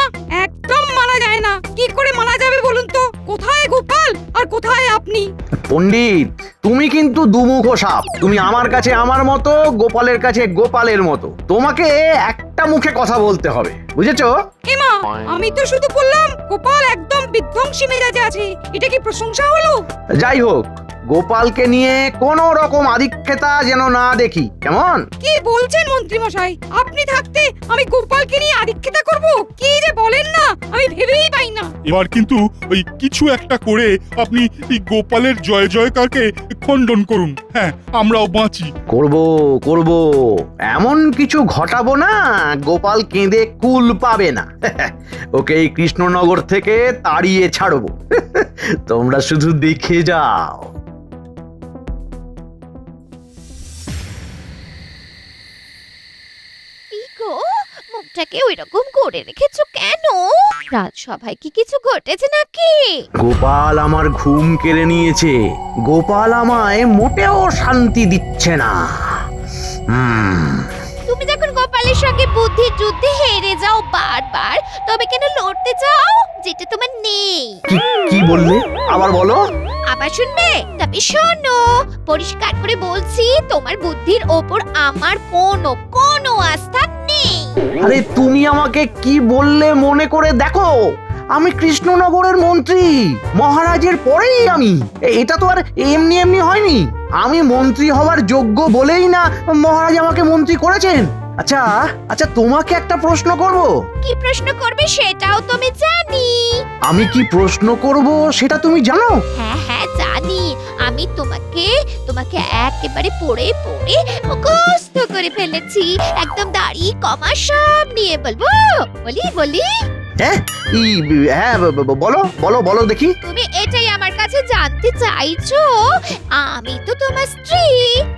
একদম মানা যায় না। কি করে মানা যাবে বলুন তো? কোথায় গোপাল আর কোথায় আপনি?
পণ্ডিত, তুমি কিন্তু দুমুখ সাপ। তুমি আমার কাছে আমার মতো, গোপালের কাছে গোপালের মতো। তোমাকে একটা মুখে কথা বলতে হবে, বুঝেছো?
এমা, আমি তো শুধু বললাম গোপাল একদম বিধ্বংসী মেজাজে আছে। এটা কি প্রশংসা হলো?
যাই হোক, গোপালকে নিয়ে কোনো রকম আধিক্যতা যেন না দেখি, কেমন?
কি বলছেন মন্ত্রী মশাই? আপনি থাকতে আমি গোপালকে নিয়ে আদিক্ষেতা করব? কি যে বলেন না, আমি ভেবেই পাই না।
এবার কিন্তু ওই কিছু একটা করে আপনি এই গোপালের জয় জয়কারকে খণ্ডন করুন। হ্যাঁ, আমরাও বাঁচি।
করব করব, এমন কিছু ঘটাবো না গোপাল কেঁদে কুল পাবে না। ওকে এই কৃষ্ণনগর থেকে তাড়িয়ে ছাড়বো। তোমরা শুধু দেখে যাও।
গো, মুখটাকে ওই রকম করে রেখেছো কেন? রাজসভায় কি কিছু ঘটেছে নাকি?
গোপাল আমার ঘুম কেড়ে নিয়েছে। গোপাল আমায় মোটেও শান্তি দিচ্ছে না।
তুমি যখন গোপালের সঙ্গে বুদ্ধির যুদ্ধে হেরে যাও বারবার, তবে কেন লড়তে চাও যেটা তোমার নেই?
কি বললে? আবার বলো।
আবার শুনবে? তবে শোনো, পরিষ্কার করে বলছি, তোমার বুদ্ধির ওপর আমার কোনো আস্থা নেই।
আরে তুমি আমাকে কি বললে মনে করে দেখো। আমি কৃষ্ণনগরের মন্ত্রী, মহারাজের পরেই আমি। এটা তো আর এমনি এমনি হয়নি। আমি মন্ত্রী হওয়ার যোগ্য বলেই না মহারাজ আমাকে মন্ত্রী করেছেন। আচ্ছা আচ্ছা, তোমাকে একটা প্রশ্ন করব।
কি প্রশ্ন করবে সেটাও তুমি জানি।
আমি কি প্রশ্ন করব সেটা তুমি জানো?
হ্যাঁ হ্যাঁ জানি। আমি তোমাকে একেবারে পড়ে মুখস্থ করে ফেলেছি। একদম দাড়ি কমা সব নিয়ে বলবো। বলি
হ্যাঁ, বলো বলো বলো দেখি।
তুমি এটাই আমার কাছে জানতে চাইছো? আমি তো তোমার স্ত্রী,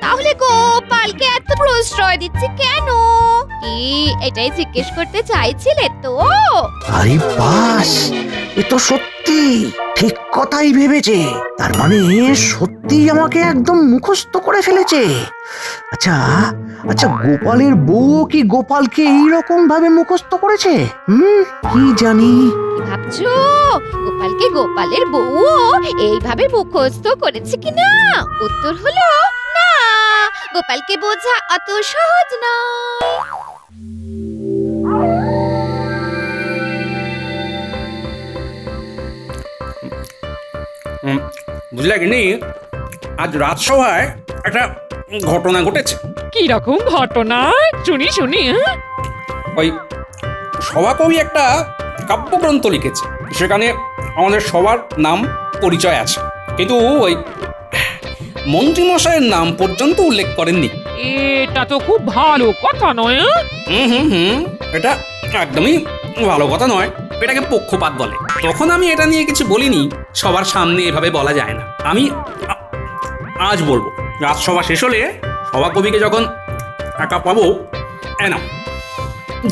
তাহলে গোপালকে এত প্রশ্রয় দিচ্ছি কেন? কি এটাই জিজ্ঞেস করতে চাইছিলে তো?
আরে বাস, এ তো সত্যি ঠিক কথাই ভেবেছে। তার মানে সত্যি আমাকে একদম মুখস্থ করে ফেলেছে। আচ্ছা আচ্ছা, গোপালের বউ কি গোপালকে এইরকম ভাবে মুখস্থ করেছে? কি জানি।
কি ভাবছো? গোপালকে গোপালের বউ এইভাবে মুখস্থ করেছে কিনা? উত্তর হলো না। গোপালকে বোঝা অত সহজ নয়।
বুঝলে কি নি, আজ রাজসভায় একটা ঘটনা ঘটেছে।
কি রকম ঘটনা? শুনি।
ওই সভাকবি একটা কাব্যগ্রন্থ লিখেছে, সেখানে আমাদের সবার নাম পরিচয় আছে, কিন্তু ওই মন্ত্রীমশাইয়ের নাম পর্যন্ত উল্লেখ করেননি।
এটা তো খুব ভালো কথা নয়।
এটা একদমই ভালো কথা নয়, এটাকে পক্ষপাত বলে। তখন আমি এটা নিয়ে কিছু বলিনি, সবার সামনে এভাবে বলা যায় না। আমি আজ বলবো। রাজসভা শেষ হলে সভাকবিকে যখন একা পাবো, নাও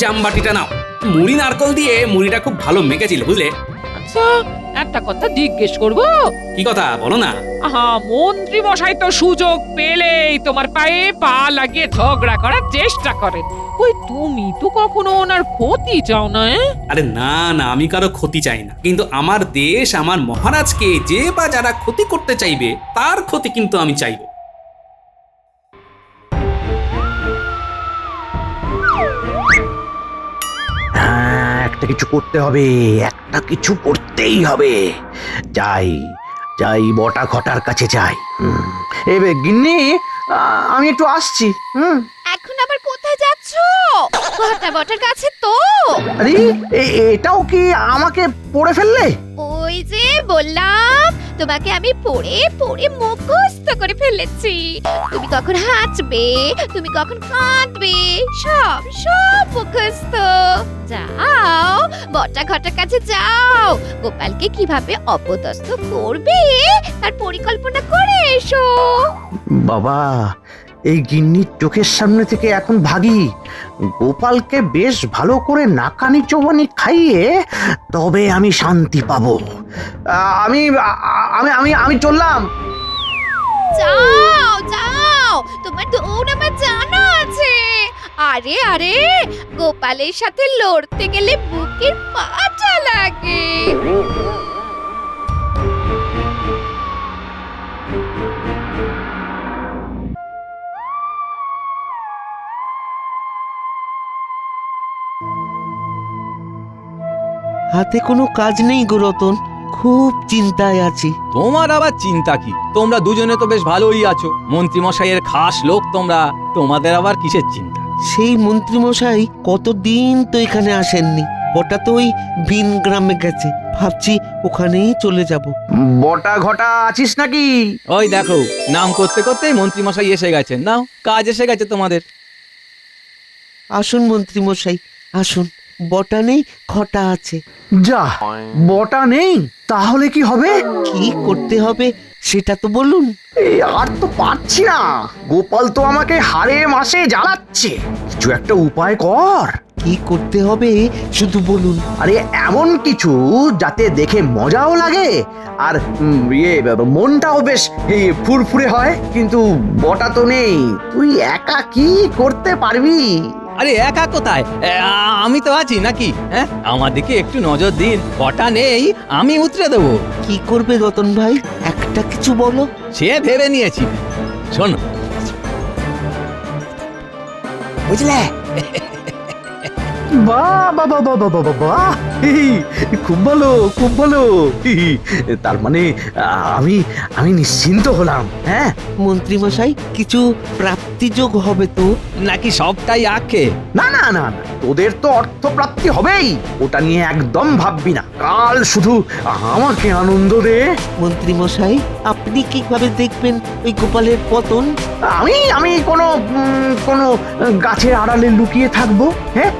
জামবাটিটা নাও। মুড়ি নারকল দিয়ে মুড়িটা খুব ভালো মেখেছিল, বুঝলে?
আচ্ছা, একটা কথা জিজ্ঞেস করবো?
কি কথা বলো না?
মন্ত্রী মশাই তো সুযোগ পেলেই তোমার পায়ে পা লাগিয়ে ঝগড়া করার চেষ্টা করেন। ওই তুমি তো কখনো ওনার ক্ষতি চাও না?
আরে না না, আমি কারো ক্ষতি চাই না, কিন্তু আমার দেশ, আমার মহারাজকে যে বা যারা ক্ষতি করতে চাইবে তার ক্ষতি কিন্তু আমি চাইবো।
একটা কিছু করতে হবে, একটা কিছু করতেই হবে। যাই
যাই বটা ঘটার কাছে যাই। এবে গিন্নি, আমি একটু আসছি।
এখন আবার কোথায় যাচ্ছ? ঘটা বটার কাছে তো।
আরে এটাও কি আমাকে পড়ে ফেললে?
ওই যে বললাম তোমাকে আমি পড়ে পড়ে মুখস্থ করে ফেলেছি। তুমি কখন হাঁচবে, তুমি কখন কাঁদবে, সব সব মুখস্থ। যাও বটা ঘটার কাছে যাও, গোপালকে কিভাবে অপদস্থ করবে তার পরিকল্পনা করে এসো।
বাবা, এই গিন্নির চোখের সামনে থেকে এখন ভাগি। গোপালকে বেশ ভালো করে নাকানি চৌবানি খাইয়ে তবে আমি শান্তি পাবো। আমি আমি আমি আমি চললাম।
যাও যাও, তোমার দৌড় আমার জানা আছে। আরে আরে, গোপালের সাথে লড়তে গেলে বুকের পাটা লাগে।
হাতে কোনো কাজ নেই গো রতন, খুব চিন্তায় আছি।
তোমার আবার চিন্তা কি? তোমরা দুজনে তো বেশ ভালোই আছো, মন্ত্রী মশাইয়ের খাস লোক তোমরা, তোমাদের আবার কিসের চিন্তা?
সেই মন্ত্রী মশাই কতদিন তো এখানে আসেননি। বটা তো ওই ভিন গ্রামে গেছে, ভাবছি ওখানেই চলে যাব। বটা ঘটা আছিস নাকি?
ওই দেখো, নাম করতে করতে মন্ত্রী মশাই এসে গেছেন। নাও, কাজ এসে গেছে তোমাদের।
আসুন মন্ত্রী মশাই আসুন, বটা নেই ঘটা আছে। যা, বটা নেই, তাহলে কি হবে? কি করতে হবে সেটা তো বলুন। আর তো পারছি না, গোপাল তো আমাকে হারে মাসে জ্বালাচ্ছে। কিছু একটা উপায় কর। কি করতে হবে শুধু বলুন। আরে এমন কিছু যাতে দেখে মজাও লাগে আর মনটাও বেশ ফুরফুরে হয়। কিন্তু বটা তো নেই, তুই একা কি করতে পারবি?
আরে একা কোথায়, আমি তো আছি নাকি? হ্যাঁ, আমার দিকে একটু নজর দিন। বটা নেই, আমি উতরে দেবো।
কি করবে রতন ভাই, একটা কিছু বলো।
সে ভেবে নিয়েছি, শোনো। বুঝলে?
বাহ বাহ বাহ বাহ বাহ বাহ বাহ, খুব ভালো খুব ভালো। তার মানে আমি আমি নিশ্চিন্ত হলাম। হ্যাঁ মন্ত্রী মশাই, কিছু প্রাপ্তিযোগ হবে তো
নাকি সবটাই আঁকে?
না না না না, তোদের তো অর্থ প্রাপ্তি হবেই, ওটা নিয়ে একদম ভাববি না। কাল শুধু আমাকে আনন্দ দে। মন্ত্রী মশাই, আপনি কিভাবে দেখবেন ওই গোপালের পতন? আমি আমি কোনো কোনো গাছের আড়ালে লুকিয়ে থাকবো। হ্যাঁ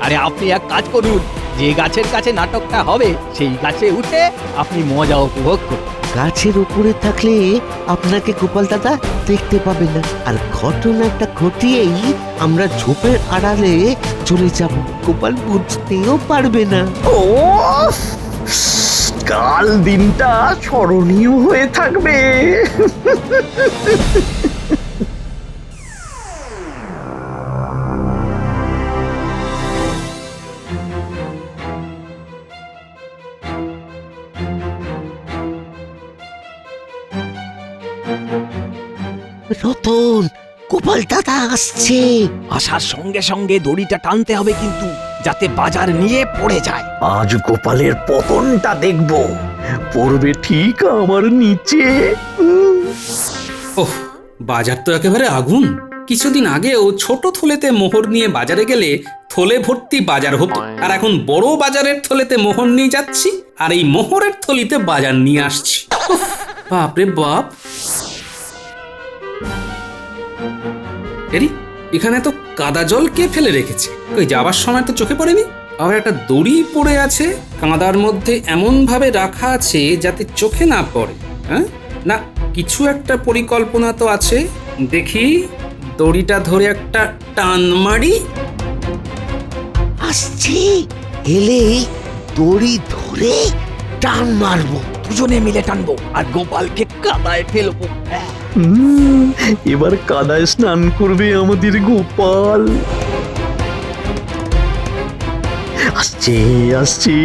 আরে আপনি এক কাজ করুন, যে গাছের কাছে নাটকটা হবে সেই গাছে উঠে আপনি মজা উপভোগ করুন।
গাছের উপরে থাকলে আপনাকে গোপাল দাদা দেখতে পাবে না, আর ঘটনাটা ঘটিয়েই আমরা ঝোপের আড়ালে চলে যাব, গোপাল বুঝতেও পারবে না। ও কাল দিনটা স্মরণীয় হয়ে থাকবে। রতন, গোপাল দাদা আসছে।
আসার সঙ্গে সঙ্গে দড়িটা টানতে হবে কিন্তু, যাতে বাজার নিয়ে পড়ে যায়।
আজ গোপালের পতনটা দেখব, পড়বে ঠিক আমার নিচে।
ওহ, বাজার তো একেবারে আগুন। কিছুদিন আগেও ছোট থলেতে মোহর নিয়ে বাজারে গেলে থলে ভর্তি বাজার হতো, আর এখন বড় বাজারের থলেতে মোহর নিয়ে যাচ্ছি আর এই মোহরের থলিতে বাজার নিয়ে আসছি। উফ, বাপরে বাপ। এরি, এখানে তো কাদা জল কে ফেলে রেখেছে? ওই যাবার সময় তো চোখে পড়েনি। আবার একটা দড়ি পড়ে আছে, কাঁদার মধ্যে এমন ভাবে রাখা আছে যাতে চোখে না পড়ে। হ্যাঁ, না কিছু একটা পরিকল্পনা তো আছে। দেখি, দড়িটা ধরে একটা টান মারি।
আসছি, এলে দড়ি ধরে টান মারবো।
দুজনে মিলে টানবো আর গোপালকে কাদায় ফেলবো।
এবার কাদায় স্নান করবে আমাদের গোপাল। আসছে আসছে,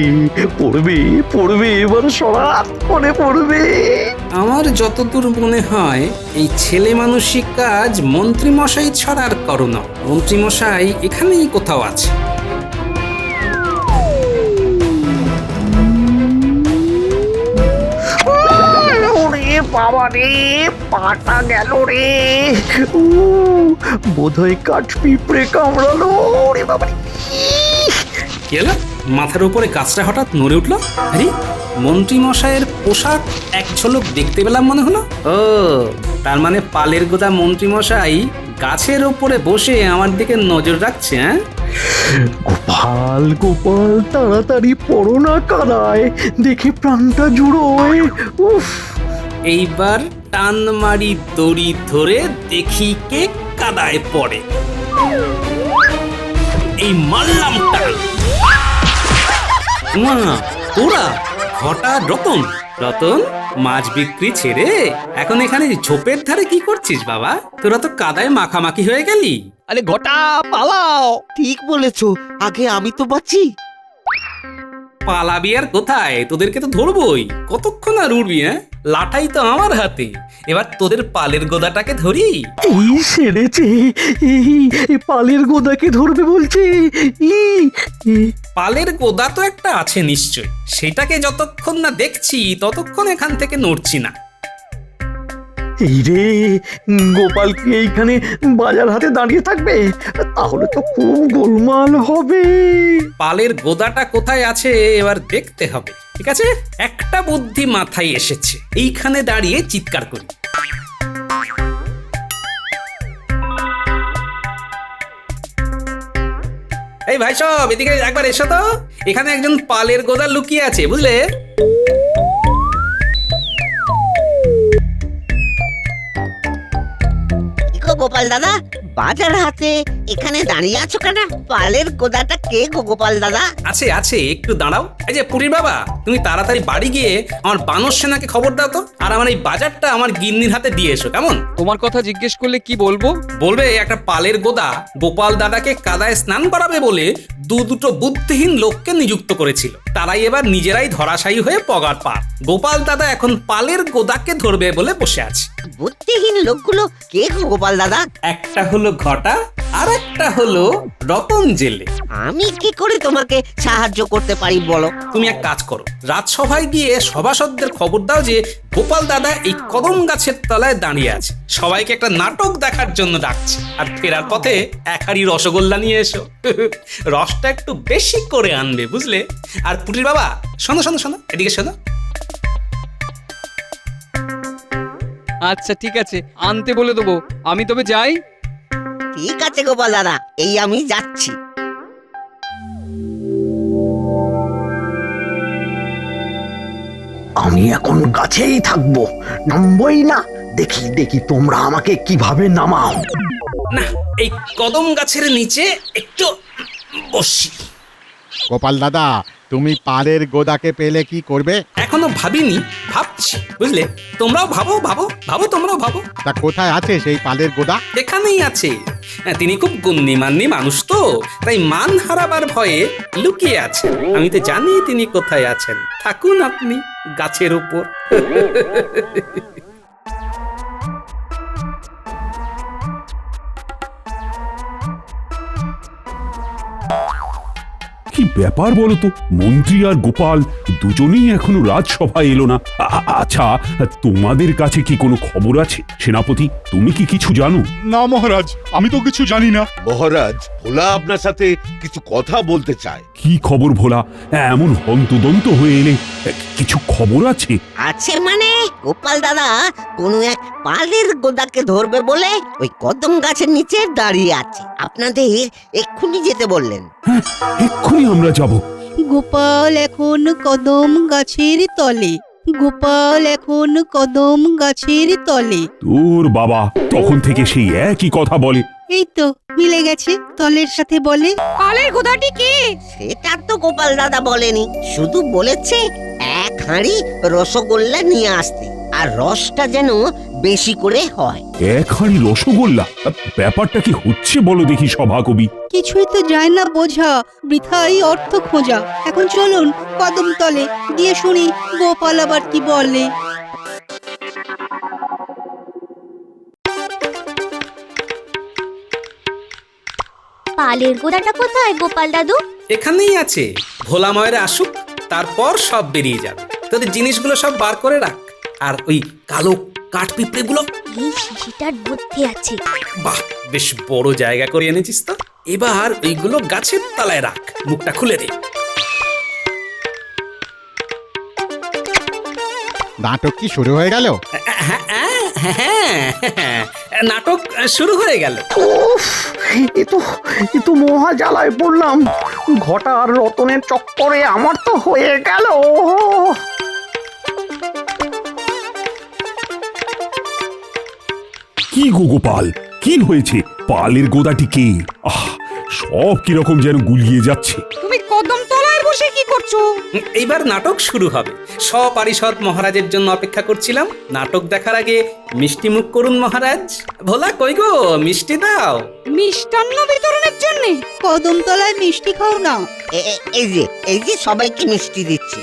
পড়বে পড়বে, এবার সরাত করে পড়বে।
আমার যতদূর মনে হয় এই ছেলে মানুষিক কাজ মন্ত্রী মশাই ছাড়ার করো না। মন্ত্রী মশাই এখানেই কোথাও আছে।
বাবা রে, পাটা গেল রে। বোধহয় কাঠ পিঁপড়ে কামড়ালো রে বাবা রে।
কি হলো? মাথার উপরে গাছটা হঠাৎ নড়ে উঠলো। আরে মন্ত্রী মশাইয়ের পোশাক এক ঝলক দেখতে পেলাম মনে হলো। ও তার মানে পালের গোদা মন্ত্রী মশাই গাছের উপরে বসে আমার দিকে নজর রাখছে। হ্যাঁ
গোপাল গোপাল, তাড়াতাড়ি পড়ো না কাদায়, দেখে প্রাণটা জুড়োয়। উফ,
এইবার টান মারি দড়ি ধরে দেখি কে কাদায় পড়ে। এই মারলাম টান। মা তোরা ঘটা রতন, রতন মাছ বিক্রি ছেড়ে এখন এখানে ঝোপের ধারে কি করছিস বাবা? তোরা তো কাদায় মাখামাখি হয়ে গেলি।
আরে ঘটা পালাও।
ঠিক বলেছো, আগে আমি তো বাঁচি।
পালাবি আর কোথায়? তোদেরকে তো ধরবই। কতক্ষণ আর উড়বি? হ্যাঁ লাঠাই তো আমার হাতে। এবার তোদের পালের গোদাটাকে ধরি।
এই সেরেছে, এই পালের গোদাকে ধরবে বলছে।
পালের গোদা তো একটা আছে নিশ্চয়, সেটাকে যতক্ষণ না দেখছি ততক্ষণ এখান থেকে নড়ছি না।
এই রে, গোপাল কি এইখানে বাজার হাতে দাঁড়িয়ে থাকবে? তাহলে তো খুব গোলমাল হবে।
পালের গোদাটা কোথায় আছে এবার দেখতে হবে। ঠিক আছে, একটা বুদ্ধি মাথায় এসেছে। এইখানে দাঁড়িয়ে চিৎকার করি। এই ভাই সব এদিকে একবার এসো তো। এখানে একজন পালের গোদা লুকিয়ে আছে, বুঝলে?
গোপাল দাদা, বাজার হাতে এখানে দাঁড়িয়ে আছো কেন? পালের গোদাটা কে গো গোপাল দাদা?
আছে আছে, একটু দাঁড়াও। এই যে পুরীর বাবা, তুমি তাড়াতাড়ি বাড়ি গিয়ে আমার বানর সেনাকে খবর দাও তো, আর আমার এই বাজারটা আমার গিন্নির হাতে দিয়ে এসো, কেমন?
তোমার কথা জিজ্ঞেস করলে কি বলবো?
বলবে একটা পালের গোদা গোপাল দাদাকে কাদায় স্নান করাবে বলে দুটো বুদ্ধিহীন লোককে নিযুক্ত করেছিল। তারাই এবার নিজেরাই ধরাশায়ী হয়ে পগার পার। গোপাল দাদা এখন পালের গোদাকে ধরবে বলে বসে আছে।
বুদ্ধিহীন লোকগুলো কে গো গোপাল দাদা?
একটা হলো ঘটা, আর একটা হলো রতন জেলে।
আমি কি করে তোমাকে সাহায্য করতে পারি বলো?
তুমি এক কাজ করো, রাজসভায় গিয়ে সভাসদদের খবর দাও যে গোপাল দাদা এই কদম গাছের তলায় দাঁড়িয়ে আছে, সবাইকে একটা নাটক দেখার জন্য ডাকছে। আর ফেরার পথে এক হাঁড়ি রসগোল্লা নিয়ে এসো। রসটা একটু বেশি করে আনবে, বুঝলে? আর পুটির বাবা, শোনো শোনো শোনো, এদিকে শোনো।
আচ্ছা ঠিক আছে, আনতে বলে দেবো। আমি তবে যাই।
ঠিক আছে গোপাল দাদা, এই আমি যাচ্ছি।
আমি এখন গাছেই থাকবো, নামবই না। দেখি দেখি তোমরা আমাকে কিভাবে নামাও।
না, এই কদম গাছের নিচে একটু বসি।
গোপাল দাদা, তুমি পালের গোদাকে পেলে কি করবে?
এখনো ভাবিনি, ভাবছি, বুঝলে? তোমরাও ভাবো ভাবো ভাবো, তোমরাও ভাবো।
তা কোথায় আছে সেই পালের গোদা?
এখানেই আছে। তিনি খুব গণ্যমান্য মানুষ তো, তাই মান হারাবার ভয়ে লুকিয়ে আছেন। আমি তো জানি তিনি কোথায় আছেন। থাকুন আপনি গাছের উপর।
কি ব্যাপার বলো তো? মন্ত্রী আর গোপাল দুজনেই এখনো রাজসভায় এলো না। আচ্ছা, তোমাদের কাছে কি কোনো খবর আছে? সেনাপতি, তুমি কি কিছু জানো?
না মহারাজ, আমি তো কিছু জানি না। মহারাজ, ভোলা আপনার সাথে কিছু কথা বলতে চায়।
কি খবর ভোলা? এমন হন্তদন্ত হয়ে এলে, কিছু খবর আছে?
আছে মানে, গোপাল দাদা কোনো এক পালের গোদাকে ধরবে বলে ওই কদম গাছের নিচে দাঁড়িয়ে আছে। আপনাদের এক্ষুনি যেতে বললেন।
হ্যাঁ, এক্ষুনি আমরা যাব।
গোপাল এখন কদম গাছের তলে, গোপাল এখন কদম গাছের তলে।
তোর বাবা তখন থেকে সেই একই কথা বলে।
এই তো মিলে গেছে, তলের সাথে বলে।
পালের গোদাটি কি?
সেটা তো গোপাল দাদা বলেনি, শুধু বলেছে এক হাঁড়ি রসগোল্লা নিয়ে আসতে, আর রসটা যেন বেশি করে হয়।
এক হাঁড়ি রসগোল্লা? ব্যাপারটা কি হচ্ছে বলো দেখি সভাকবি।
কিছুই তো যায় না বোঝা, বৃথাই অর্থ খোঁজা। এখন চলুন কদম তলে গিয়ে শুনি গোপাল আবার কি বলে।
পালের গোদাটা কোথায় গোপাল দাদু?
এখানেই আছে। ভোলা ময়রা আসুক, তারপর সব বেরিয়ে যাবে। তোদের জিনিসগুলো সব বার করে রাখ। আর ওই কালো কাঠ পিঁপড়েগুলো
এই শিশিটার মধ্যে আছে।
বাহ, বেশ বড় জায়গা করে এনেছিস তো। এবার ওইগুলো গাছের তলায় রাখ, মুখটা খুলে দে।
নাটক কি শুরু হয়ে গেল?
হ্যাঁ, নাটক শুরু হয়ে গেল।
এ তো মহা জ্বালায় পড়লাম। ঘটা আর রতনের চক্করে আমার তো হয়ে গেল।
কি গো গোপাল, কি হয়েছে? পালের গোদাটি কে? আহ, সব কিরকম যেন গুলিয়ে যাচ্ছে।
তুমি কদম তলায় বসে কি করছো?
এইবার নাটক শুরু হবে। সপারিষদ মহারাজের জন্য অপেক্ষা করছিলাম। নাটক দেখার আগে মিষ্টি মুখ করুন মহারাজ। ভোলা কই গো, মিষ্টি দাও।
মিষ্টান্ন বিতরণের জন্য
কদমতলায় মিষ্টি খাও না।
এই যে সবাইকে মিষ্টি দিচ্ছি।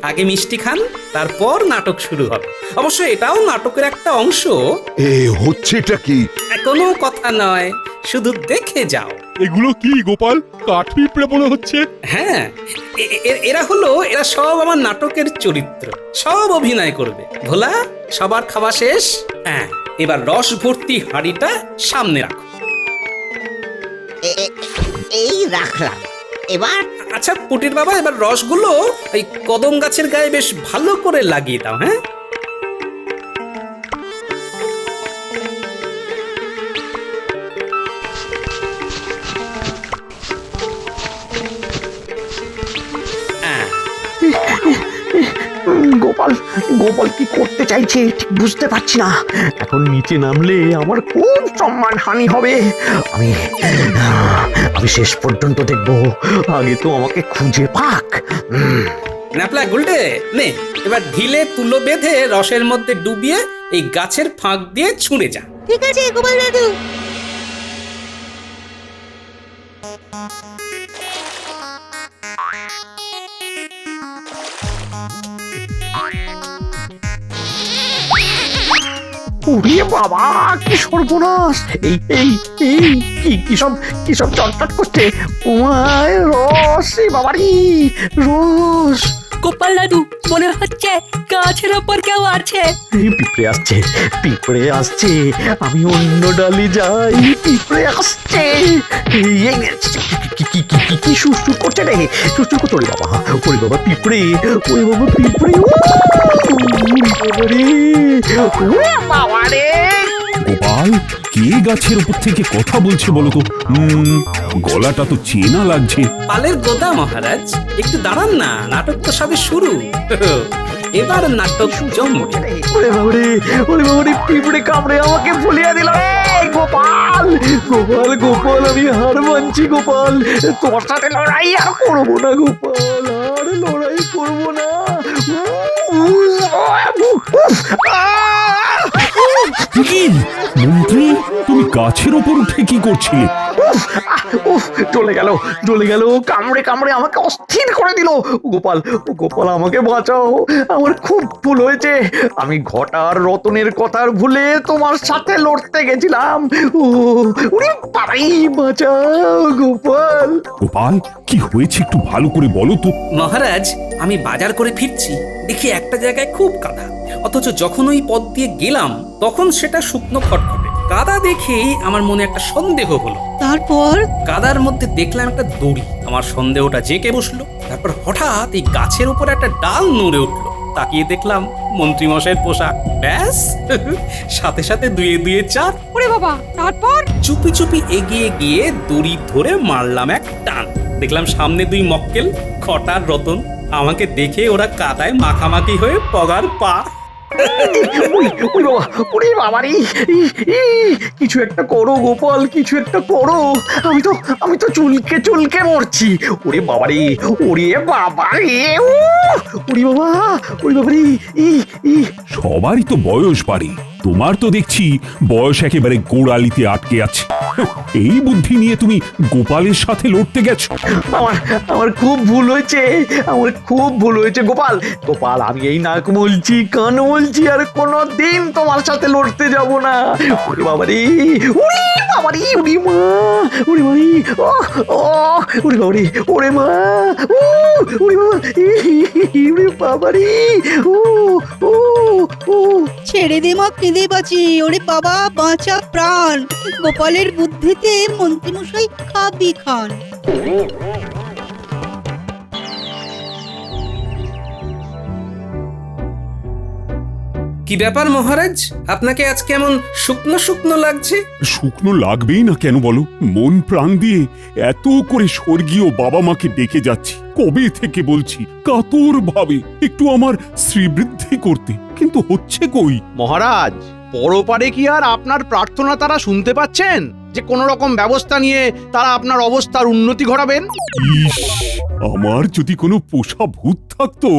আগে মিষ্টি খান, তারপর নাটক শুরু হবে। অবশ্য এটাও নাটকের একটা অংশ।
হচ্ছেটা কি?
কোনো কথা নয়, শুধু দেখে যাও।
এগুলো কি গোপাল? কাঠ পিঁপড়ে মনে হচ্ছে।
হ্যাঁ, এরা সব আমার নাটকের চরিত্র, সব অভিনয় করবে। ভোলা, সবার খাওয়া শেষ? হ্যাঁ, এবার রস ভর্তি হাঁড়িটা সামনে রাখো।
এই রাখলাম। এবার
আচ্ছা পুটির বাবা, এবার রসগুলো এই কদম গাছের গায়ে বেশ ভালো করে লাগিয়ে দাও। হ্যাঁ,
গোপাল কি করতে চাইছে ঠিক বুঝতে পারছি না। এখন নিচে নামলে আমার খুব সম্মান হানি হবে। আমি শেষ পর্যন্ত দেখবো। আগে তো আমাকে খুঁজে পাক।
ন্যাপলা গুলটে নে, এবার ঢিলে তুলো বেঁধে রসের মধ্যে ডুবিয়ে এই গাছের ফাঁক দিয়ে ছুঁড়ে যা।
ঠিক আছে গোপাল দাদু।
ওরে বাবা, কি সর্বনাশ! কি সব চটচট করছে। ওমায় রস, বাবারি রস।
গোপাল দাদু, মনে হচ্ছে গাছের ওপর কেউ আছে।
পিঁপড়ে আসছে। আমি অন্য ডালে যাই। পিঁপড়ে আসছে। কি সুর করছে রে? সুর করছে। ওরে বাবা পিঁপড়ে।
গোপাল, কে গাছের উপর থেকে কথা বলছে বলো তো? গলাটা তো চেনা লাগছে।
পালের গোদা মহারাজ, একটু দাঁড়ান না, নাটক তো সবে শুরু। এবার নাটক জমবে।
ওরে বাবারে, পিঁপড়ে কামড়ে আমাকে ফুলিয়ে দিল। গোপাল, আমি হার মানছি গোপাল। তোমার সাথে লড়াই আর করবো না গোপাল, আর লড়াই করবো না।
কি মন্ত্রী, তুমি গাছের ওপর উঠে কি করছিলে?
জ্বলে গেল। কামড়ে আমাকে অস্থির করে দিল। গোপাল আমাকে বাঁচাও। আমার খুব ভুল হয়েছে। আমি ঘটার রতনের কথা ভুলে তোমার সাথে লড়তে গেছিলাম। ওরে বাবাই, বাঁচাও গোপাল।
গোপাল, কি হয়েছে একটু ভালো করে বলো তো।
মহারাজ, আমি বাজার করে ফিরছি, দেখি একটা জায়গায় খুব কাদা। অথচ যখন ওই পথ দিয়ে গেলাম তখন সেটা শুকনো খটখটে। কাদা দেখেই আমার মনে একটা সন্দেহ হলো।
তারপর
কাদার মধ্যে দেখলাম একটা দড়ি। আমার সন্দেহটা জেঁকে বসলো। তারপর হঠাৎ এই গাছের উপর একটা ডাল নড়ে উঠলো। তাকিয়ে দেখলাম মন্ত্রী মশাইয়ের পোশাক। ব্যাস, সাথে সাথে দুয়ে চার।
ওরে বাবা, তারপর
চুপি এগিয়ে গিয়ে দড়ি ধরে মারলাম এক টান। দেখলাম সামনে দুই মক্কেল, ঘটার রতন। আমাকে দেখে ওরা কাদায় মাখামাখি হয়ে পগার পা।
কিছু একটা করো গোপাল, কিছু একটা করো। আমি তো চুলকে মরছি। ওরে বাবারে।
সবারই তো বয়স বাড়ে, তোমার তো দেখছি বয়স একেবারে গোড়ালিতে আটকে আছে। এই বুদ্ধি নিয়ে তুমি গোপালের সাথে লড়তে গেছো?
আমার আমার খুব ভুল হয়েছে, আমার খুব ভুল হয়েছে গোপাল। গোপাল, আমি এই নাক বলছি, কান বলছি, আর কোনোদিন তোমার সাথে লড়তে যাব না। ওরে বাবারে, ওরে বাবারে, ওরে মা, ওরে মারি, ও ও, ওরে বাবারে, ওরে মা, ও ওরে বাবা, ওরে বাবারে, ও ও ও।
ছেড়ে দে মা, কেঁদে বাঁচি। ওরে বাবা, বাঁচা প্রাণ। গোপালের বুদ্ধিতে মন্ত্রীমশাই খাবি খান।
কি ব্যাপার মহারাজ, আপনাকে আজ কেমন শুকনো শুকনো লাগছে?
শুকনো লাগবেই না কেন বলো? মন প্রাণ দিয়ে এত করে স্বর্গীয় বাবা মাকে ডেকে যাচ্ছি, কবে থেকে বলছি কাতর ভাবে একটু আমার শ্রীবৃদ্ধি করতে, কিন্তু হচ্ছে কই?
মহারাজ, পরপারে কি আর আপনার প্রার্থনা তারা শুনতে পাচ্ছেন যে কোন রকম ব্যবস্থা নিয়ে তারা আপনার অবস্থার উন্নতি ঘটাবেন?
ইস, আমার যদি কোনো পোষা ভূত থাকতো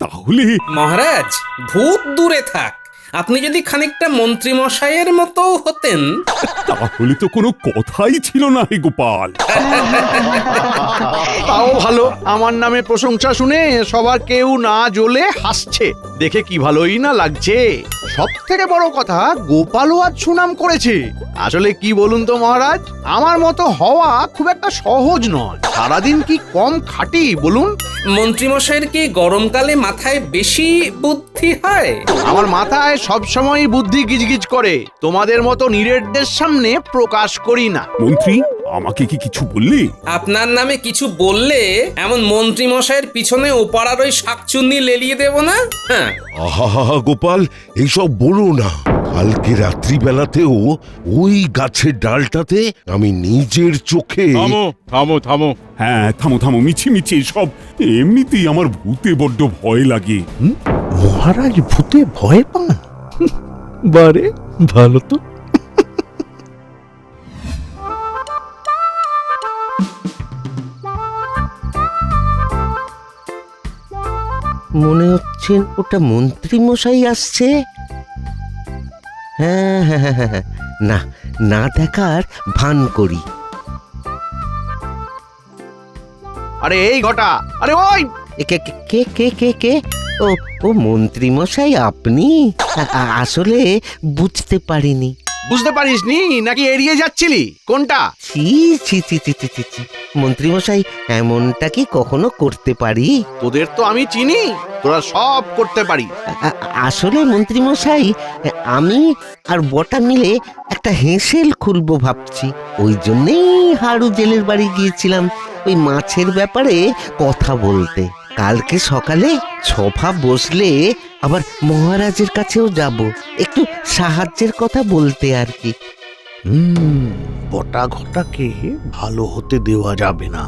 তাহলে।
মহারাজ, ভূত দূরে থাক, আপনি যদি খানিকটা মন্ত্রী মশাইয়ের মতো হতেন
তাহলে তো কোনো কথাই ছিল না হে গোপাল।
তাও ভালো, আমার নামে প্রশংসা শুনে সবার কেউ না জ্বলে হাসছে, দেখে কি ভালোই না লাগছে। সব থেকে বড় কথা, গোপালও আজ সুনাম করেছে। আসলে কি বলুন তো মহারাজ, আমার মতো হওয়া খুব একটা সহজ নয়। সারাদিন কি কম খাটি বলুন?
মন্ত্রী মশাইয়ের কি গরমকালে মাথায় বেশি বুদ্ধি হয়?
আমার মাথায় সবসময় বুদ্ধি গিজগিজ করে, তোমাদের মতো নিরেটদের সামনে প্রকাশ করি না।
মন্ত্রী, আমাকে কি কিছু বললি?
আপনার নামে কিছু বললে এমন মন্ত্রী মশাইয়ের পিছনে ওপাড়ার ওই শাকচুন্নি লেলিয়ে দেব না। হ্যাঁ,
আহা গোপাল, এইসব বলো না। কালকে রাত্রিবেলাতেও ওই গাছের ডালটাতে আমি নিজের চোখে।
থামো থামো থামো।
হ্যাঁ, থামো থামো, মিছি মিছি সব। এমনিতেই আমার ভূতে বড্ড ভয় লাগে।
মহারাজ ভূতে ভয় পান? বারে, ভালো তো।
মনে হচ্ছে ওটা মন্ত্রী মশাই আসছে। হ্যাঁ হ্যাঁ হ্যাঁ হ্যাঁ, না না দেখার ভান করি।
আরে এই ঘটা, আরে ওই
কে কে কে কে কে কে? ও ও মন্ত্রী মশাই, আপনি? আসলে বুঝতে পারিনি।
বুঝতে পারিসনি নাকি এড়িয়ে যাচ্ছিলি? কোনটা?
ছি ছি ছি ছি ছি ছি ছি, মন্ত্রী মশাই এমনটা কি কখনো করতে পারি?
তোদের তো আমি চিনি, তোরা সব করতে পারি।
আসলে মন্ত্রী মশাই, আমি আর বটা মিলে একটা হেঁসেল খুলবো ভাবছি। ওই জন্যেই হাড়ু জেলের বাড়ি গিয়েছিলাম ওই মাছের ব্যাপারে কথা বলতে। কালকে সকালে সভা বসলে আবার মহারাজের কাছেও যাব, একটু সাহায্যের কথা বলতে আর কি।
বটা ঘটাকে ভালো হতে দেওয়া যাবে না,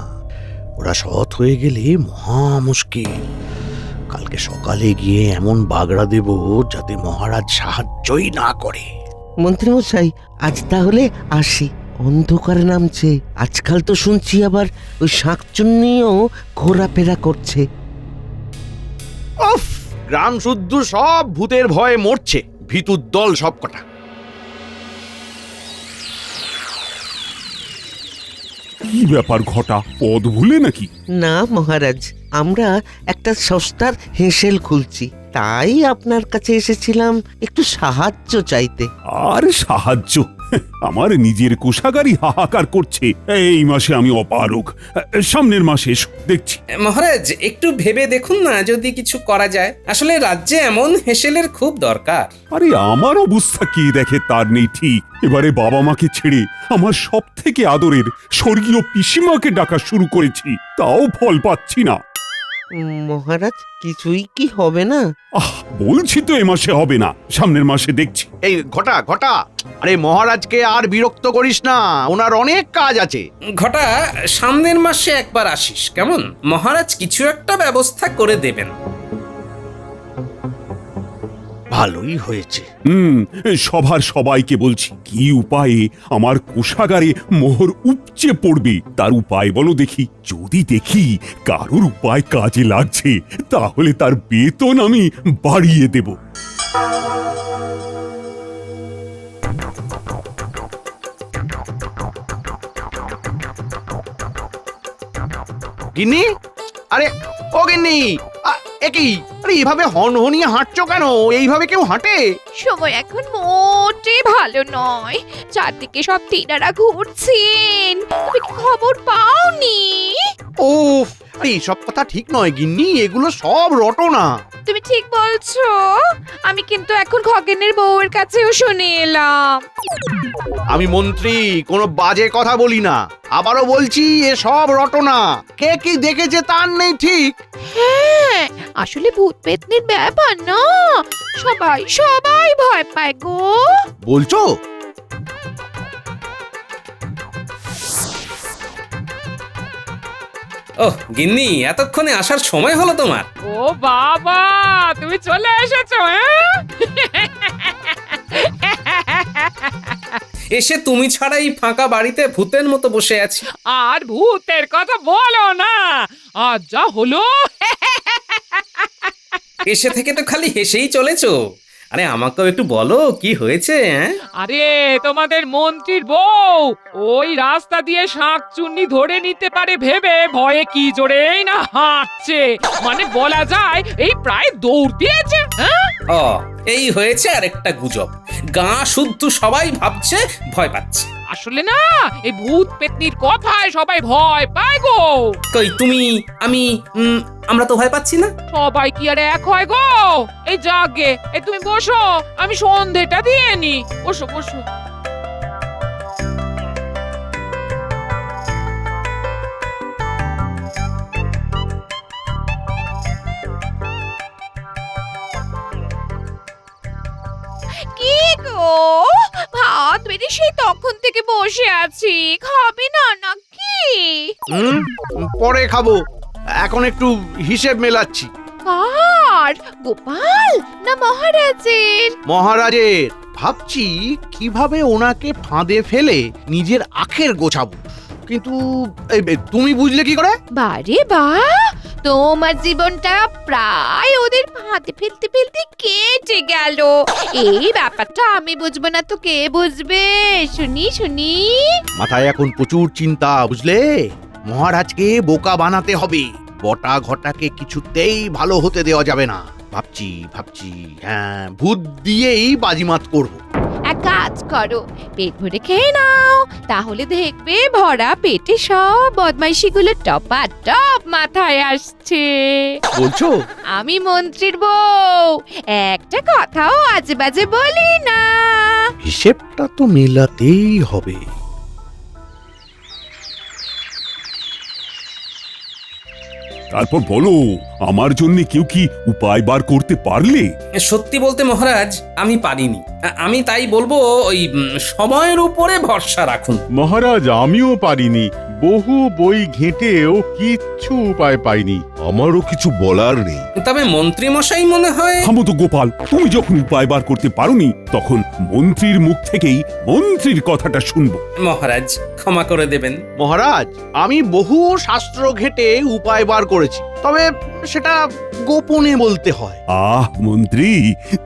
ওরা সৎ হয়ে গেলে মহা মুশকিল। কালকে সকালে গিয়ে এমন বাগড়া দেব যাতে মহারাজ সাহায্যই না করে।
মন্ত্রী মশাই, আজ তাহলে আসি, অন্ধকার নামছে। আজকাল তো শুনছি আবার ওই শাকচুন্নিও ঘোরাফেরা করছে।
উফ, গ্রাম শুদ্ধ সব ভূতের ভয়ে মরছে, ভীতুর দল সব কটা।
কি ব্যাপার ঘটা, পদ ভুলে নাকি?
না মহারাজ, আমরা একটা সস্তার হেঁসেল খুলছি, তাই আপনার কাছে এসেছিলাম একটু সাহায্য চাইতে।
আর সাহায্য? আমার নিজের কোষাগারই হাহাকার করছে। এই মাসে আমি অপারগ, সামনের মাসে এসো, দেখছি।
মহারাজ, একটু ভেবে দেখুন না যদি কিছু করা যায়। আসলে রাজ্যে এমন হেঁসেলের খুব দরকার।
আরে আমার অবস্থা কি দেখে তার নেই ঠিক। এবারে বাবা মাকে ছেড়ে আমার সব থেকে আদরের স্বর্গীয় পিসিমাকে ডাকা শুরু করেছি, তাও ফল পাচ্ছি না।
মহারাজ, কিছুই কি হবে না?
বলছি তো এ মাসে হবে না, সামনের মাসে দেখছি।
এই ঘটা ঘটা, আরে মহারাজকে আর বিরক্ত করিস না, ওনার অনেক কাজ আছে।
ঘটা, সামনের মাসে একবার আসিস কেমন? মহারাজ কিছু একটা ব্যবস্থা করে দেবেন।
ভালোই হয়েছে।
সভার সবাইকে বলছি, কি উপায়ে আমার কোষাগারে মোহর উপচে পড়বে তার উপায় বলো দেখি। যদি দেখি কারোর উপায় কাজে লাগছে, তাহলে তার বেতন আমি বাড়িয়ে দেব।
গিন্নি, আরে ও গিন্নি, একই, আরে এইভাবে হনহনিয়ে হাঁটছো কেন? এইভাবে কেউ হাঁটে?
সময় এখন মোটে ভালো নয়, চারদিকে সব তিনারা ঘুরছেন, তুমি কি খবর পাওনি?
উফ, আরে সব কথা ঠিক নয় গিন্নি, এগুলো সব রটনা।
তুমি ঠিক বলছো, আমি কিন্তু এখন খগেনের বউয়ের কাছেও শুনে এলাম।
আমি মন্ত্রী, কোনো বাজে কথা বলি না, আবারও বলছি এ সব রটনা। কে কি দেখেছে তার নেই ঠিক।
হ্যাঁ, আসলে ভূত পেতনির ব্যাপার না, সবাই সবাই ভয় পায় গো।
বলছো?
ওহ গিন্নি, এতক্ষণে আসার সময় হলো তোমার?
ও বাবা, তুমি চলে এসেছো?
এসে তুমি ছাড়া এই ফাঁকা বাড়িতে ভূতের মতো বসে আছি।
আর ভূতের কথা বলো না, আজ যা হলো।
এসে থেকে তো খালি হেসেই চলেছো। আরে আমাকেও একটু বলো কি হয়েছে?
আরে তোমাদের মন্ত্রীর বউ ওই রাস্তা দিয়ে শাঁকচুন্নি ধরে নিতে পারে ভেবে ভয়ে কি জোরেই না হাঁটছে, মানে বলা যায় এই প্রায় দৌড় দিয়েছে।
ও, এই হয়েছে আরেকটা গুজব। গা শুদ্ধ সবাই ভাবছে ভয় পাচ্ছে।
আসলে না, এই ভূত পেতনির কথায় সবাই ভয় পায় গো।
কই তুমি, আমি, আমরা তো ভয় পাচ্ছি না।
সবাই কি আর এক হয় গো? এই জাগে, এই তুমি বসো, আমি সন্ধেটা দিয়ে নি। বসো বসো।
কি গো, ভাত বেড়ে সেই তখন থেকে বসে আছি, খাবে না নাকি?
পরে খাবো, এখন একটু হিসেব মেলাচ্ছি।
কার, গোপাল না মহারাজের?
মহারাজের। ভাবছি কিভাবে ওনাকে ফাঁদে ফেলে নিজের আখের গোছাবো, কিন্তু তুমি বুঝলে কি করে?
বারে বা, তোমার জীবনটা প্রায় ওদের ফাঁদে ফেলতে ফেলতে কেটে গেল। এই ব্যাপারটা আমি বুঝবো না তো কে বুঝবে? শুনি শুনি।
মাথায় এখন প্রচুর চিন্তা, বুঝলে? মহারাজকে বোকা বানাতে হবে, বটা ঘটাকে কিছুতেই ভালো হতে দেওয়া যাবে না। ভাবছি হ্যাঁ, ভূত দিয়েই বাজিমাত করবো।
এক কাজ করো, পেট ভরে খেয়ে নাও, তাহলে দেখবে ভরা পেটে সব বদমাইশিগুলো টপা টপ মাথায় আসছে।
বলছো?
আমি মন্ত্রীর বউ, একটা কথাও আজে বাজে বলি না।
হিসেবটা তো মেলাতেই হবে।
তারপর বলো, আমার জন্য কেউ কি উপায় বার করতে পারলে?
সত্যি বলতে মহারাজ, আমি পারিনি। আমি তাই বলবো, ওই সময়ের উপরে ভরসা রাখুন।
মহারাজ, আমিও পারিনি, বহু বই ঘেঁটেও কিচ্ছু উপায় পাইনি।
আমারও কিছু বলার নেই।
তবে মন্ত্রী মশাই মনে হয়।
থামো তো গোপাল, তুমি যখন উপায় বার করতে পারোনি, তখন মন্ত্রীর মুখ থেকেই মন্ত্রীর কথাটা শুনবো।
মহারাজ ক্ষমা করে দেবেন।
মহারাজ, আমি বহু শাস্ত্র ঘেঁটে উপায় বার করেছি, তবে সেটা গোপনে বলতে হয়।
আহ মন্ত্রী,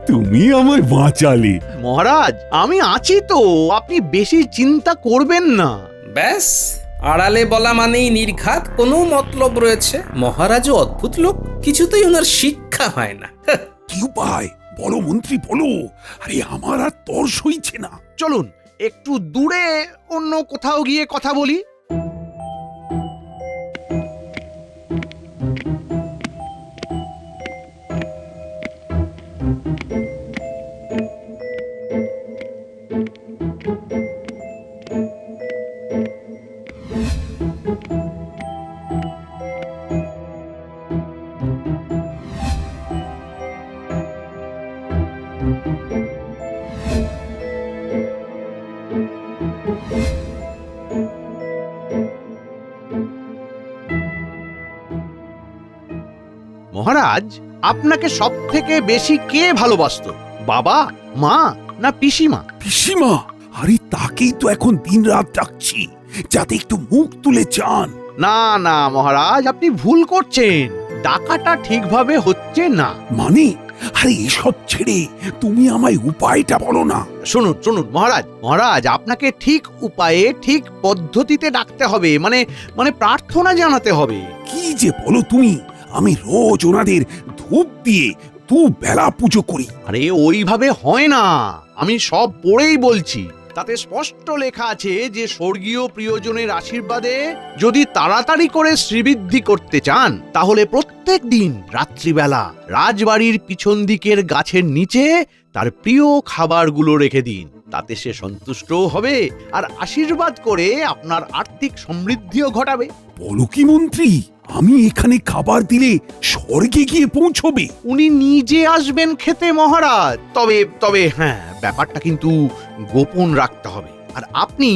তুমি আমায় বাঁচালে।
মহারাজ, আমি আছি তো, আপনি বেশি চিন্তা করবেন না।
ব্যাস, আড়ালে বলা মানেই নির্ঘাত কোনো মতলব রয়েছে। মহারাজও অদ্ভুত লোক, কিছুতেই ওনার শিক্ষা হয় না।
কি উপায় বলো মন্ত্রী, বলো। আরে আমার আর তর সইছে না।
চলুন একটু দূরে অন্য কোথাও গিয়ে কথা বলি। মহারাজ, আপনাকে সব থেকে বেশি কে ভালোবাসতো, বাবা, মা না পিসিমা?
পিসিমা? আরে তাকেই তো এখন দিনরাত ডাকছি, যাতে একটু মুখ তুলে চান।
না না মহারাজ, আপনি ভুল করছেন, ডাকাটা ঠিকভাবে হচ্ছে না।
মানে? আরে এসব ছেড়ে তুমি আমায় উপায়টা বলো না।
শুনুন শুনুন মহারাজ, আপনাকে ঠিক উপায়ে ঠিক পদ্ধতিতে ডাকতে হবে, মানে প্রার্থনা জানাতে হবে।
যে বলো তুমি? আমি রোজ ওনাদের ধূপ দিয়ে বেলা পুজো করি।
আরে ওইভাবে হয় না, আমি সব পড়েই বলছি। তাতে স্পষ্ট লেখা আছে যে স্বর্গীয় প্রিয়জনের আশীর্বাদে যদি তাড়াতাড়ি করে শ্রীবৃদ্ধি করতে চান তাহলে প্রত্যেক দিন রাত্রিবেলা রাজবাড়ির পিছন দিকের গাছের নিচে তার প্রিয় খাবারগুলো রেখে দিন। তাতে সে সন্তুষ্টও হবে আর আশীর্বাদ করে আপনার আর্থিক সমৃদ্ধিও ঘটাবে।
বলো কি মন্ত্রী, আমি এখানে খাবার দিলে স্বর্গে গিয়ে পৌঁছবে?
উনি নিজে আসবেন খেতে মহারাজ। তবে হ্যাঁ, ব্যাপারটা কিন্তু গোপন রাখতে হবে। আর আপনি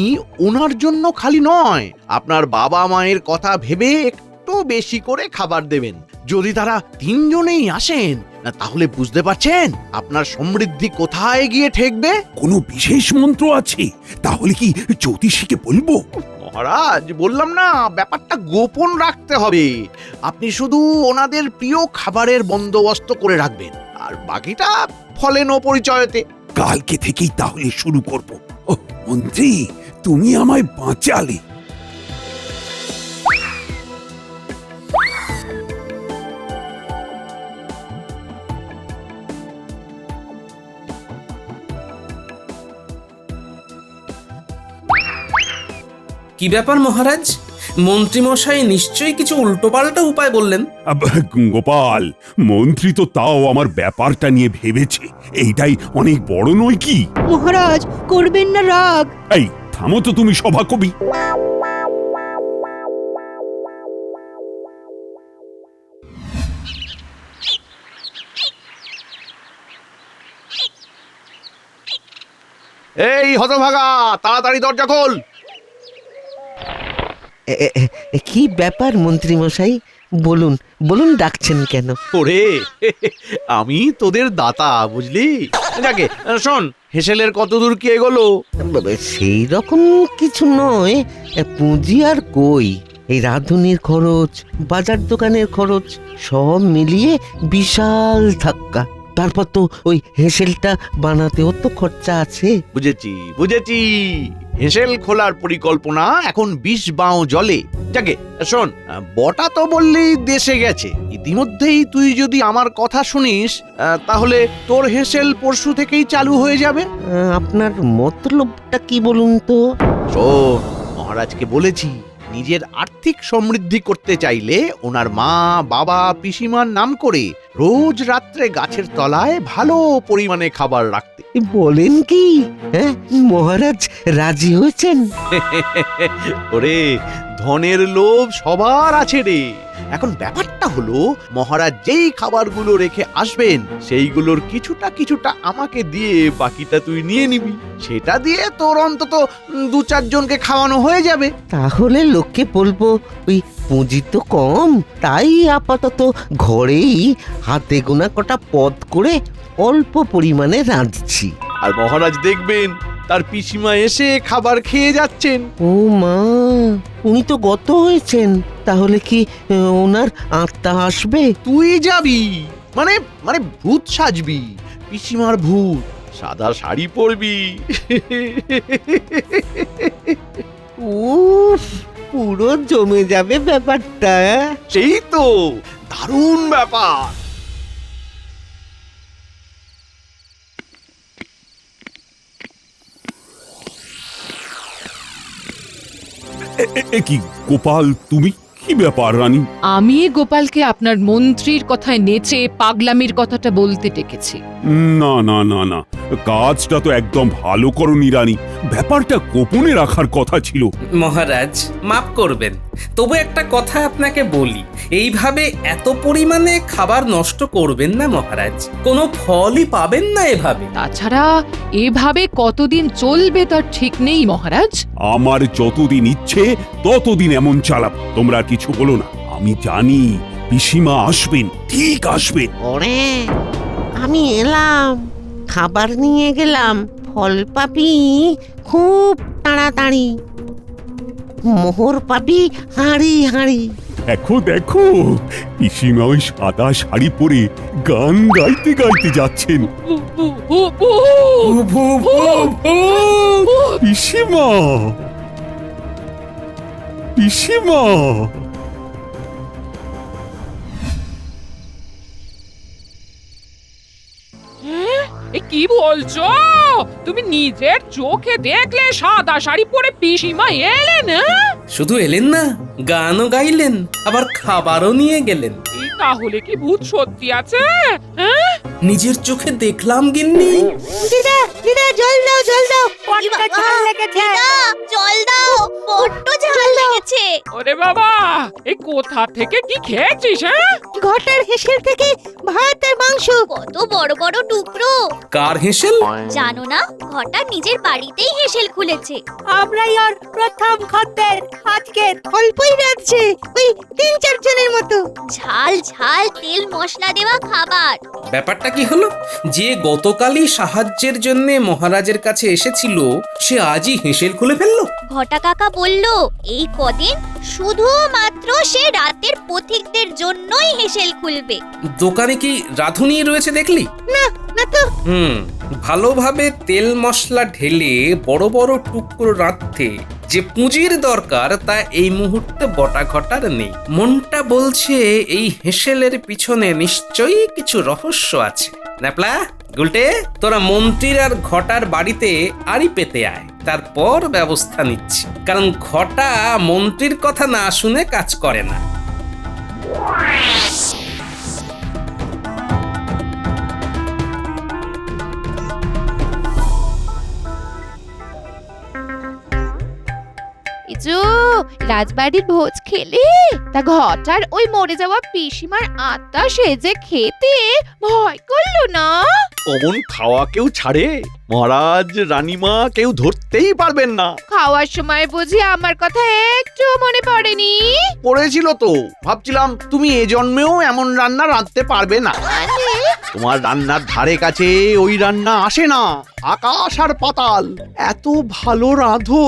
ওনার জন্য খালি নয়, আপনার বাবা মায়ের কথা ভেবে একটু বেশি করে খাবার দেবেন। যদি তারা তিনজনেই আসেন না, তাহলে বুঝতে পারছেন আপনার সমৃদ্ধি কোথায় গিয়ে ঠেকবে।
কোনো বিশেষ মন্ত্র আছে? তাহলে কি জ্যোতিষীকে বলবো?
মহারাজ, বললাম না, ব্যাপারটা গোপন রাখতে হবে। আপনি শুধু ওনাদের প্রিয় খাবারের বন্দোবস্ত করে রাখবেন, আর বাকিটা ফলেন ও পরিচয়তে।
কালকে থেকেই তাহলে শুরু করব। ও মন্ত্রী, তুমি আমায় বাঁচালে।
কি ব্যাপার মহারাজ? মন্ত্রীমশাই নিশ্চয়ই কিছু উল্টোপাল্টা উপায় বললেন।
গোপাল, মন্ত্রী তো তাও আমার ব্যাপারটা নিয়ে ভেবেছে। এইটাই অনেক বড় নয় কি?
মহারাজ, করবেন না রাগ।
এই থামো তো তুমি, সভাকবি।
এই হতভাগা, তাড়াতাড়ি দরজা খোল।
কি ব্যাপার মন্ত্রী মশাই? বলুন বলুন, ডাকছেন কেন?
ওরে, আমি তোদের দাতা, বুঝলি? যাকে শোন, হেসেলের কত দূর কি এগোলো?
সেই রকম কিছু নয়, পুঁজি আর কই। এই রাঁধুনির খরচ, বাজার দোকানের খরচ সব মিলিয়ে বিশাল ধাক্কা। তারপর তো ওই হেসেলটা বানাতেও তো খরচা আছে।
বুঝেছি। হেসেল খোলার পরিকল্পনা এখন 20 বাও জলে। যাকে শোন, বটা তো বললি দেশে গেছে। ইতিমধ্যেই তুই যদি আমার কথা শুনিস, তাহলে তোর হেসেল পরশু থেকেই চালু হয়ে যাবে।
আপনার মতলবটা কি বলুন তো?
শোন, মহারাজকে বলেছি, নিজের আর্থিক সমৃদ্ধি করতে চাইলে ওনার মা, বাবা, পিসিমার নাম করে রোজ রাত্রে গাছের তলায় ভালো পরিমাণে খাবার রাখতে।
বলেন কি? হ্যাঁ, মহারাজ রাজি হয়েছেন?
ওরে, ধনের লোভ সবার আছে রে। এখন ব্যাপারটা হলো, মহারাজ যেই খাবারগুলো রেখে আসবেন সেইগুলোর কিছুটা আমাকে দিয়ে বাকিটা তুই নিয়ে নিবি। সেটা দিয়ে তোর অন্তত 2-4 জনকে খাওয়ানো হয়ে যাবে।
তাহলে লোককে বলবো ওই পুঁজি তো কম, তাই আপাতত ঘরেই হাতে গোনা কটা পদ করে অল্প পরিমাণে রাঁধছি।
আর মহারাজ দেখবেন তার পিসিমা এসে খাবার খেয়ে যাচ্ছেন।
ও মা, উনি তো গত হয়েছেন, তাহলে কি ওনার আত্মা আসবে?
তুই যাবি মানে ভূত সাজবি, পিসিমার ভূত। সাদা শাড়ি পরবি।
উফ, পুরো জমে যাবে ব্যাপারটা।
সেই তো, দারুণ ব্যাপার।
কি গোপাল, তুমি? কি ব্যাপার রানী?
আমি গোপালকে আপনার মন্ত্রীর কথায় নেচে পাগলামির কথাটা বলতে ডেকেছি।
না না না না, কাজটা তো একদম ভালো করনি রানী। ব্যাপারটা গোপনে রাখার কথা ছিল।
মহারাজ মাফ করবেন, তবু একটা কথা আপনাকে বলি, এইভাবে এত পরিমাণে খাবার নষ্ট করবেন না মহারাজ, কোনো ফলই পাবেন না এভাবে।
তাছাড়া এভাবে কতদিন চলবে তার ঠিক নেই মহারাজ।
আমার যতদিন ইচ্ছে ততদিন এমন চালাব। তোমরা কিছু বলো না, আমি জানি পিসিমা আসবেন, ঠিক আসবেন।
ওরে, আমি এলাম, খাবার নিয়ে গেলাম, ফল পাবি খুব তাড়াতাড়ি, মোহর পাবি হাঁড়ি হাঁড়ি।
দেখো দেখো, পিসিমা ওই সাদা শাড়ি পরে গান গাইতে গাইতে যাচ্ছেন। পিসিমা, পিসিমা।
কি বলছো? তুমি নিজের চোখে দেখলে সাদা শাড়ি পরে পিসিমা এলেন?
শুধু এলেন না, গানও গাইলেন, আবার খাবারও নিয়ে গেলেন।
এই তাহলে কি ভূত সত্যি আছে? হ্যাঁ,
নিজের চোখে দেখলাম গিন্নি।
দিদা দিদা জল দাও জল দাও, বড্ড ঝাল লেগেছে।
জল দাও, বড্ড ঝাল লেগেছে।
ওরে বাবা, এই কোথা থেকে কি খেয়েছিস? হ্যাঁ,
ঘটার হেসেল থেকে ভাত আর মাংস।
কত বড় বড় টুকরো।
কার হেসেল?
জানো না, ঘটা নিজের বাড়িতেই হেসেল খুলেছে।
আমরাই ওর প্রথম খদ্দের, আজকে অল্পই রাখছে, ওই 3-4 জনের মতো।
ঝাল ঝাল তেল মশলা দেওয়া খাবার।
ব্যাপারটা কি হলো? যে গতকালই সাহায্যের জন্য মহারাজের কাছে এসেছিল, সে আজই হেসেল খুলে ফেললো।
ঘটা কাকা বলল এই কদিন শুধুমাত্র সে রাতের পথিকদের জন্যই হেসেল খুলবে।
দোকানে কি রাঁধুনি রয়েছে দেখলি?
না না তো।
ভালোভাবে তেল মশলা ঢেলে বড় বড় টুকরো রাঁধতে যে পুঁজির দরকার তা এই মুহূর্তে বটা ঘটার নেই। মনটা বলছে এই হেসেলের পিছনে নিশ্চয়ই কিছু রহস্য আছে। ন্যাপলা, গুলটে, তোরা মন্ত্রীর আর ঘটার বাড়িতে আড়ি পেতে আয়, তারপর ব্যবস্থা নিচ্ছি। কারণ ঘটা মন্ত্রীর কথা না শুনে কাজ করে না।
রাজবাড়ির ভোজ খেলে তা ঘটার ওই মরে যাওয়া পিসিমার আত্মা সেজে খেতে ভয় করলো না?
অমন খাওয়া কেউ ছাড়ে? মহারাজ রানীমা কেউ ধরতেই পারবেন না।
খাওয়ার সময় বুঝি আমার কথা একটু মনে পড়েনি?
পড়েছিল তো, ভাবছিলাম তুমি এ জন্মেও এমন রান্না রাঁধতে পারবে না। তোমার রান্নার ধারে কাছে ওই রান্না আসে না। আকাশ আর পাতাল, এত ভালো রাঁধো।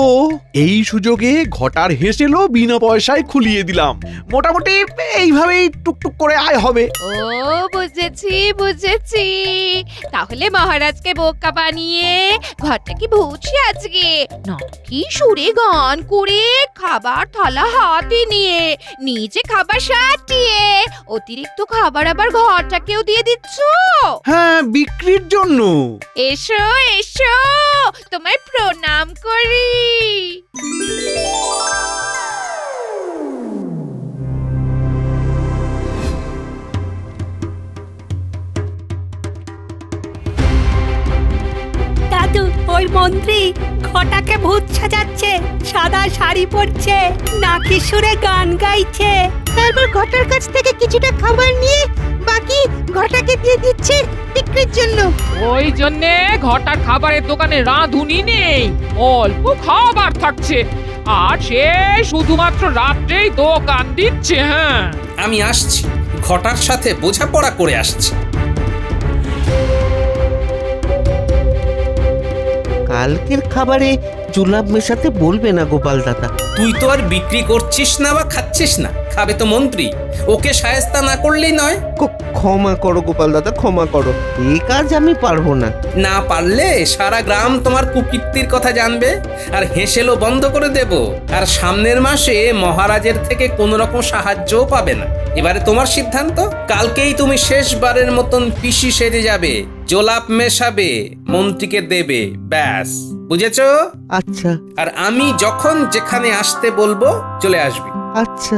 এই সুযোগে ঘটার হেসেলও বিনা পয়সায় খুলিয়ে দিলাম। মোটামুটি এইভাবেই টুকটুক করে আয় হবে।
ও বুঝেছি বুঝেছি, তাহলে মহারাজকে বোকা বানিয়ে ঘরটা কি ভুলছি আজকে নাকি সুরে গান করে খাবার থালা হাতে নিয়ে নিজে খাবার সাটিয়ে অতিরিক্ত খাবার আবার ঘরটাকেও দিয়ে দিচ্ছ?
হ্যাঁ, বিক্রির জন্য।
এসো এসো, তোমায় প্রণাম করি।
দাদু, ওই মন্ত্রী ঘটাকে ভূত সাজাচ্ছে, সাদা শাড়ি পরছে, নাকি সুরে গান গাইছে। তারপর ঘটার কাছ থেকে কিছুটা খাবার নিয়ে বাকি ঘটাকে দিয়ে দিচ্ছে বিক্রির জন্য।
ওই জন্যে ঘটার খাবারের দোকানে রাঁধুনি নেই, অল্প খাবার থাকছে, আর সে শুধুমাত্র রাত্রেই দোকান দিচ্ছে। হ্যাঁ,
আমি আসছি, ঘটার সাথে বোঝাপড়া করে আসছি।
কালকের খাবারে জুলাপ মেশাতে বলবে না গোপাল দাদা।
তুই তো আর বিক্রি করছিস না বা খাচ্ছিস না, খাবে তো মন্ত্রী। ওকে শায়েস্তা না করলেই নয়।
ক্ষমা করো গোপাল দাদা, ক্ষমা করো, এই কাজ আমি পারবো না।
না পারলে সারা গ্রাম তোমার কুকীর্তির কথা জানবে, আর হেসেলও বন্ধ করে দেব। আর সামনের মাসে মহারাজের থেকে কোনো রকম সাহায্যও পাবে না। এবারে তোমার সিদ্ধান্ত। কালকেই তুমি শেষবারের মতন পিসি সেজে যাবে, জোলাপ মেশাবে, মন্ত্রীকে দেবে, ব্যাস। বুঝেছো?
আচ্ছা।
আর আমি যখন যেখানে আসতে বলবো চলে আসবি।
আচ্ছা।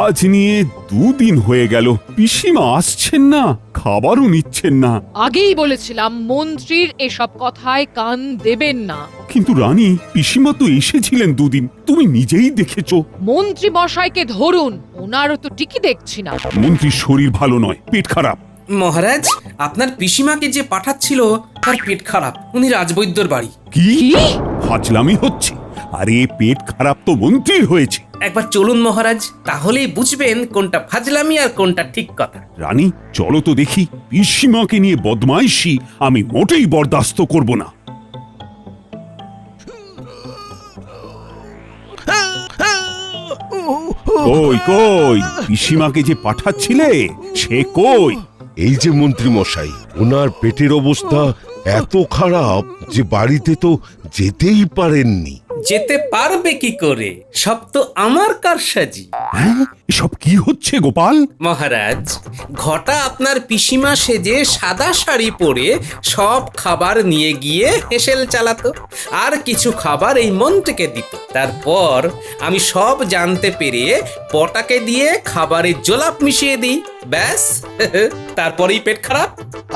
আজ নিয়ে 2 দিন হয়ে গেল, পিসিমা আসছেন না, খাবারও নিচ্ছেন না।
আগেই বলেছিলাম মন্ত্রীর এসব কথায় কান দেবেন না।
কিন্তু রানী, পিসিমা তো এসেছিলেন 2 দিন, তুমি নিজেই দেখেছো।
মন্ত্রী মশাইকে ধরুন, ওনারও তো ঠিকই দেখছি না।
মন্ত্রীর শরীর ভালো নয়, পেট খারাপ।
মহারাজ, আপনার পিসিমাকে যে পাঠাচ্ছিল তার পেট খারাপ, উনি রাজবৈদ্যর বাড়ি।
কি ফাজলামি হচ্ছে? আরে পেট খারাপ তো মন্ত্রীর হয়েছে।
একবার চলুন মহারাজ, তাহলেই বুঝবেন কোনটা ফাজলামি আর কোনটা ঠিক কথা।
রানী, চলো তো দেখি। পিসিমাকে নিয়ে বদমাইশি আমি মোটেই বরদাস্ত করব না। কই কই পিসিমাকে যে পাঠাচ্ছিলে, সে কই?
এই যে মন্ত্রী মশাই, ওনার পেটের অবস্থা এত খারাপ যে বাড়িতে তো যেতেই পারেননি।
যেতে পারবে কি করে? সব তো আমার কারসাজি।
হ্যাঁ, এসব কি হচ্ছে গোপাল?
মহারাজ, ঘটা আপনার পিসিমা সেজে সাদা শাড়ি পরে সব খাবার নিয়ে গিয়ে হেসেল চালাতো, আর কিছু খাবার এই মন্ত্রীকে দিত। তারপর আমি সব জানতে পেরে পটাকে দিয়ে খাবারে জোলাপ মিশিয়ে দিই, ব্যাস। তারপরেই পেট খারাপ।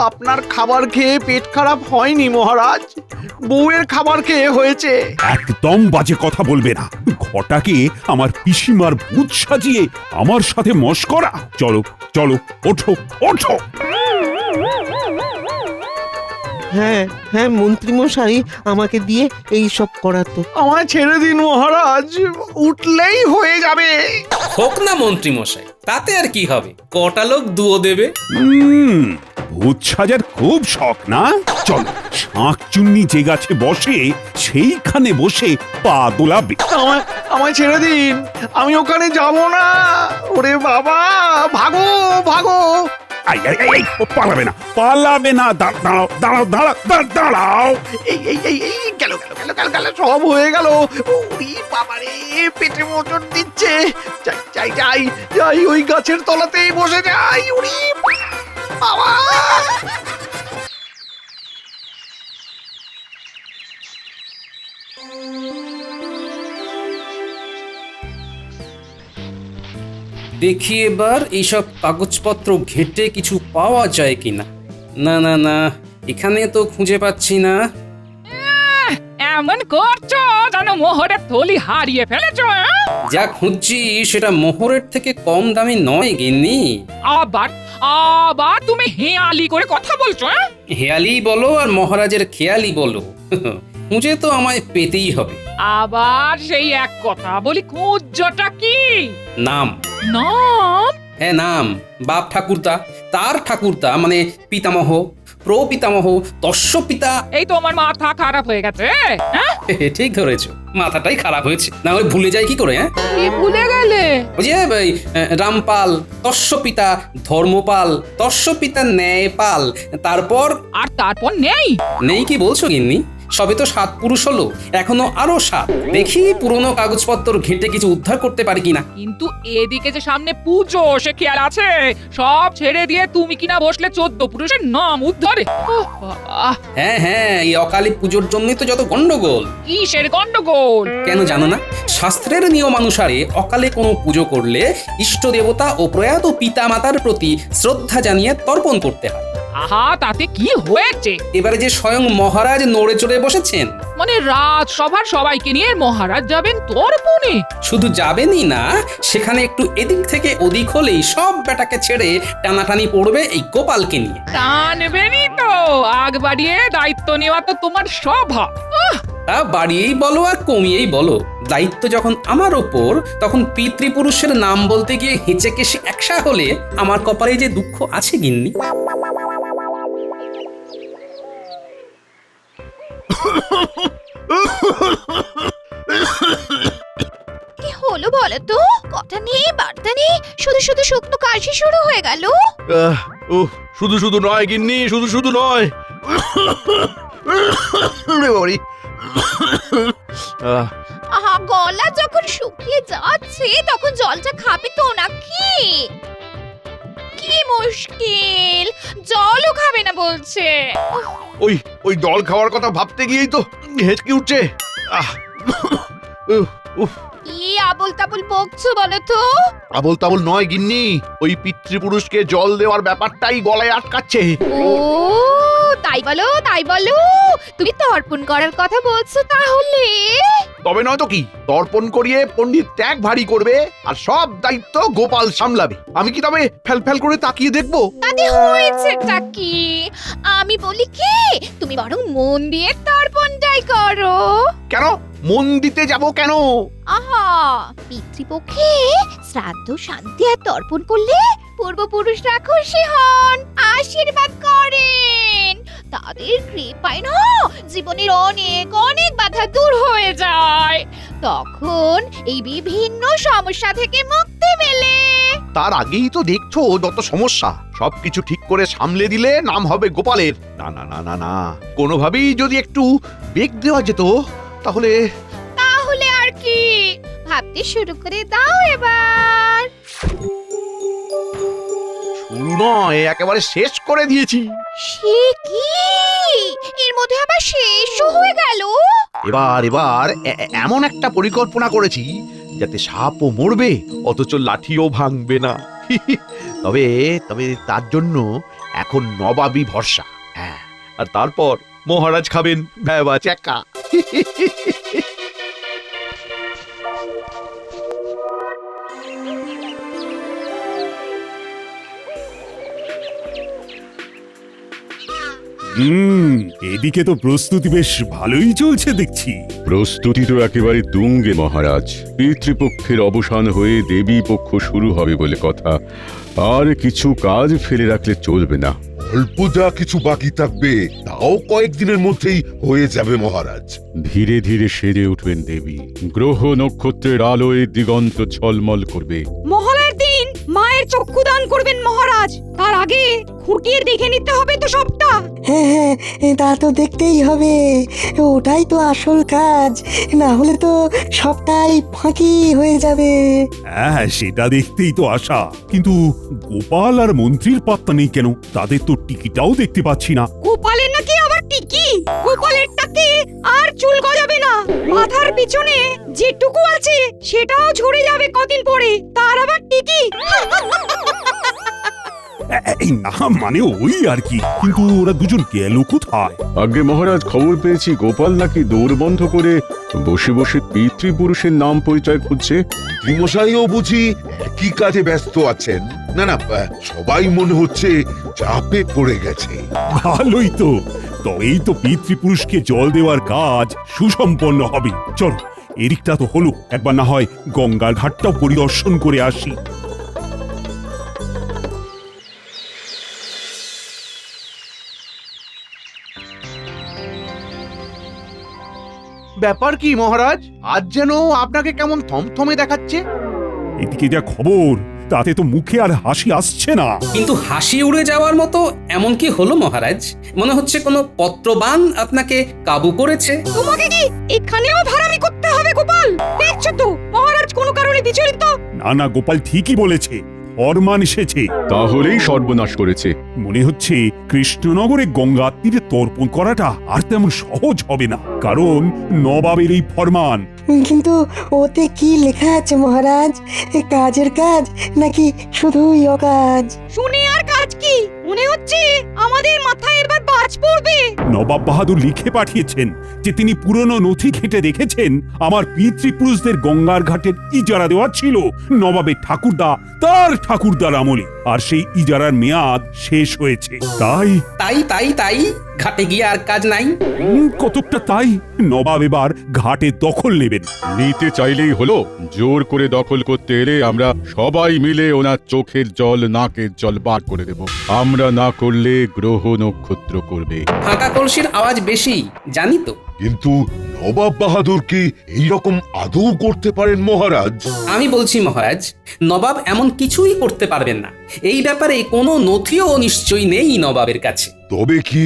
আপনার খাবার খেয়ে পেট খারাপ হয়নি মহারাজ, বউয়ের খাবার খেয়ে হয়েছে।
একদম বাজে কথা বলবে না। ঘটাকে আমার পিসিমার ভূত সাজিয়ে আমার সাথে মশকরা। চলো চলো, ওঠো ওঠো।
হ্যাঁ হ্যাঁ, মন্ত্রী মশাই আমাকে দিয়ে এই সব করাতো।
আমায় ছেড়ে দিন মহারাজ, উঠলেই হয়ে যাবে।
হোক না মন্ত্রী মশাই, তাতে আর কি হবে? কটা লোক দুও দেবে।
ভূত সাজার খুব শখ না? চলো, শাঁখ চুন্নি যে গাছে বসে সেইখানে বসে পা দোলাবে।
আমায় ছেড়ে দিন, আমি ওখানে যাব না। ওরে বাবা, ভাগো ভাগো।
পালাবে না, পালাবে না। দাঁড়াও দাঁড়াও দাঁড়াও দাঁড়াও।
এই গেল সব হয়ে গেল। ওরে বাবা রে, পেটে মোচড় দিচ্ছে। যাই যাই যাই যাই, ওই গাছের তলাতেই বসে যাই। ওরে বাবা।
দেখি এবার এইসব কাগজপত্র ঘেটে কিছু পাওয়া যায় কিনা। না না না, এখানে তো খুঁজে পাচ্ছি না।
এমন করছো যেন মোহরের থলি হারিয়ে ফেলেছো।
যা খুঁজছি সেটা মোহরের থেকে কম দামি নয় গিন্নি।
আবার আবার তুমি হেয়ালি করে কথা বলছো।
হেয়ালি বলো আর মহারাজের খেয়ালি বলো, খুঁজে তো আমায় পেতেই হবে।
আবার সেই এক কথা বলি, খুঁজটা কি?
নাম।
নাম?
হ্যাঁ নাম। বাপ ঠাকুরদা, তার ঠাকুরদা মানে পিতামহ, প্রপিতামহ, তস্য পিতা।
এই তো আমার মাথা খারাপ হয়ে গেছে।
ঠিক ধরেছো, মাথাটাই খারাপ হয়েছে, না হলে ভুলে যাই কি করে? হ্যাঁ,
কি ভুলে গেলে?
ওই যে রামপাল, তস্য পিতা ধর্মপাল, তস্য পিতা ন্যায়পাল, তারপর
তারপর নেই।
নেই কি বলছো গিন্নি? সবে তো 7 পুরুষ হলো, এখনো আরো 7। দেখি পুরনো কাগজপত্র ঘেটে কিছু উদ্ধার করতে পারি কিনা।
কিন্তু এদিকে যে সামনে পুজো, সে খেয়াল আছে? সব ছেড়ে দিয়ে তুমি কিনা বসলে 14 পুরুষের নাম উদ্ধারে।
হ্যাঁ হ্যাঁ, এই অকালী পুজোর জন্যই তো যত গন্ডগোল।
কিসের গন্ডগোল?
কেন জানো না? শাস্ত্রের নিয়মানুসারে অকালে কোনো পুজো করলে ইষ্ট দেবতা ও প্রয়াত পিতা মাতার প্রতি শ্রদ্ধা জানিয়ে তর্পণ করতে হয়।
আহা, তাতে কি হয়েছে?
এবারে যে স্বয়ং মহারাজ নড়ে চড়ে বসেছেন,
মানে রাজসভার সবাইকে নিয়ে মহারাজ যাবেন তর্পণে?
শুধু যাবেনই না, সেখানে একটু এদিক থেকে ওদিক হলেই সব বেটাকে ছেড়ে টানাটানি পড়বে এই গোপালকে নিয়ে।
টানবেনই তো, আগ বাড়িয়ে দায়িত্ব নেওয়া তো তোমার স্বভাব।
তা বাড়িয়েই বলো আর কমিয়েই বলো, দায়িত্ব যখন আমার ওপর, তখন পিতৃপুরুষের নাম বলতে গিয়ে হেঁচে কেসে একসা হলে আমার কপালে যে দুঃখ আছে গিন্নি।
কি হলো বলো তো? কথা নেই বার্তা নেই, শুধু শুধু শুকনো কাশি শুরু হয়ে গেল।
শুধু শুধু নয় গিন্নি, শুধু শুধু নয়।
আহা, গলা যখন শুকিয়ে যাচ্ছে তখন জলটা খাবে তো নাকি? কি মুশকিল, জলও খাবে না বলছে।
ওই জল খাওয়ার কথা ভাবতে গিয়েই তো হেঁচকি উঠছে।
কি আবল তাবল বকছো বলো তো?
আবল তাবল নয় গিন্নি, ওই পিতৃপুরুষকে জল দেওয়ার ব্যাপারটাই গলায় আটকাচ্ছে।
ও তাই বলো, তাই বলো, তুমি তর্পণ করার কথা বলছো তাহলে?
তবে নয় তো কি, তর্পণ করিয়ে পণ্ডিত ত্যাগ ভারী করবে আর সব দায়িত্ব গোপাল সামলাবে। আমি কি তবে ফেল করে তাকিয়ে দেখবো?
তাতে হয়েছেটা কি? আমি বলি কি, তুমি বরং মন দিয়ে তর্পণটাই করো।
কেন মন দিতে যাব কেন?
আহা, পিতৃপক্ষে শ্রাদ্ধ শান্তি আর তর্পণ করলে পূর্বপুরুষরা খুশি হন, আশীর্বাদ করেন। তাদের কৃপায় না জীবনের অনেক অনেক বাধা দূর হয়ে যায়। তখন এই বিভিন্ন সমস্যা থেকে মুক্তি মেলে।
তার আগেই তো দেখছো যত সমস্যা, সবকিছু ঠিক করে সামলে দিলে নাম হবে গোপালের। না না না না না, কোনোভাবেই যদি একটু বেগ দেওয়া যেত তাহলে।
ভাবতে শুরু করে দাও এবার।
শুরু নয়, একেবারে শেষ করে দিয়েছি।
সে কি, এর মধ্যে আবার শেষও হয়ে গেল?
এবার এমন একটা পরিকল্পনা করেছি যাতে সাপও মরবে অথচ লাঠিও ভাঙবে না। তবে তবে তার জন্য এখন নবাবী ভরসা। হ্যাঁ, আর তারপর মহারাজ খাবেন ভ্যাবা চ্যাকা।
এদিকে তো প্রস্তুতি বেশ ভালোই চলছে দেখছি।
প্রস্তুতি তো একেবারে তুঙ্গে মহারাজ। পিতৃপক্ষের অবসান হয়ে দেবী পক্ষ শুরু হবে বলে কথা। আর কিছু কাজ ফেলে রাখলে চলবে না।
অল্প যা কিছু বাকি থাকবে তাও কয়েকদিনের মধ্যেই হয়ে যাবে মহারাজ।
ধীরে ধীরে সেরে উঠবেন দেবী। গ্রহ নক্ষত্রের আলোয় দিগন্ত ঝলমল করবে।
মহালয়ার দিন মায়ের চক্ষুদান করবেন মহারাজ। তার আগে খুঁটিয়ে দেখে নিতে হবে তো সবটা।
হ্যাঁ, তা তো দেখতেই হবে, ওটাই তো আসল কাজ, না হলে তো সবটাই ফাঁকি হয়ে যাবে।
হ্যাঁ, সেটা দেখতেই তো আশা, কিন্তু গোপাল আর মন্ত্রীর পাত্তা নেই কেন? তাদের তো টিকিটাও দেখতে পাচ্ছি না।
গোপালের নাকি আবার টিকি? গোপালের টাকে আর চুল গজাবে না, মাথার পিছনে যেটুকু আছে সেটাও ঝরে যাবে কদিন পরে, তার আবার টিকি?
এই না, মানে ওই আর কি, কিন্তু ওরা দুজন গেল কোথায়?
আগে মহারাজ, খবর পেয়েছি গোপাল নাকি দৌড় বন্ধ করে বসে বসে পিতৃপুরুষের নাম পরিচয় খুঁজছে।
মশাইও বুঝি কি কাজে ব্যস্ত আছেন? না না, সবাই মনে হচ্ছে চাপে পড়ে গেছে।
ভালোই তো, তবেই তো পিতৃপুরুষকে জল দেওয়ার কাজ সুসম্পন্ন হবে। চল, এদিকটা তো হলো, একবার না হয় গঙ্গার ঘাটটাও পরিদর্শন করে আসি।
ব্যাপার কি মহারাজ, আজ যেন আপনাকে কেমন থমথমে দেখাচ্ছে?
এদিকে যা খবর, তাতে তো মুখে আর হাসি আসছে না।
কিন্তু হাসি উড়ে যাওয়ার মতো এমন কি হলো মহারাজ? মনে হচ্ছে কোনো পত্রবান আপনাকে কাবু করেছে।
তোমাকে কি এখানেও ভাড়ামি করতে হবে গোপাল? দেখছো তো মহারাজ কোনো কারণে বিচলিত।
না না, গোপাল ঠিকই বলেছে, ফরমান এসেছে।
তাহলেই সর্বনাশ করেছে।
মনে হচ্ছে কৃষ্ণনগরে গঙ্গা তীরে তর্পণ করাটা আর তেমন সহজ হবে না, কারণ নবাবের এই ফরমান।
কিন্তু ওতে কি লেখা আছে মহারাজ? কাজের কাজ নাকি শুধুই অকাজ?
শুনে আর কাজ কি? মনে হচ্ছে আমাদের মাথায় এবার বাজ পড়বে।
নবাব বাহাদুর লিখে পাঠিয়েছেন যে তিনি পুরনো নথি ঘেঁটে দেখেছেন আমার পিতৃপুরুষদের গঙ্গার ঘাটের ইজারা দেওয়া ছিল নবাবের ঠাকুরদা তার ঠাকুরদার আমলে, আর সেই ইজারার মেয়াদ শেষ হয়েছে। তাই
তাই তাই তাই ঘাটে গিয়ে আর কাজ নাই।
কতকটা তাই, নবাব এবার ঘাটে দখল নেবেন।
নিতে চাইলেই হলো, জোর করে দখল করতে এলে আমরা সবাই মিলে ওনার চোখের জল নাকের জল বার করে দেব। আমরা না করলে গ্রহ নক্ষত্র করবে।
ফাঁকা কলসির আওয়াজ বেশি, জানি তো।
কিন্তু নবাব বাহাদুর কি এইরকম আদৌ করতে পারেন মহারাজ?
আমি বলছি মহারাজ, নবাব এমন কিছুই করতে পারবেন না। এই ব্যাপারে কোনো নথিও নিশ্চয়ই নেই নবাবের কাছে।
তবে কি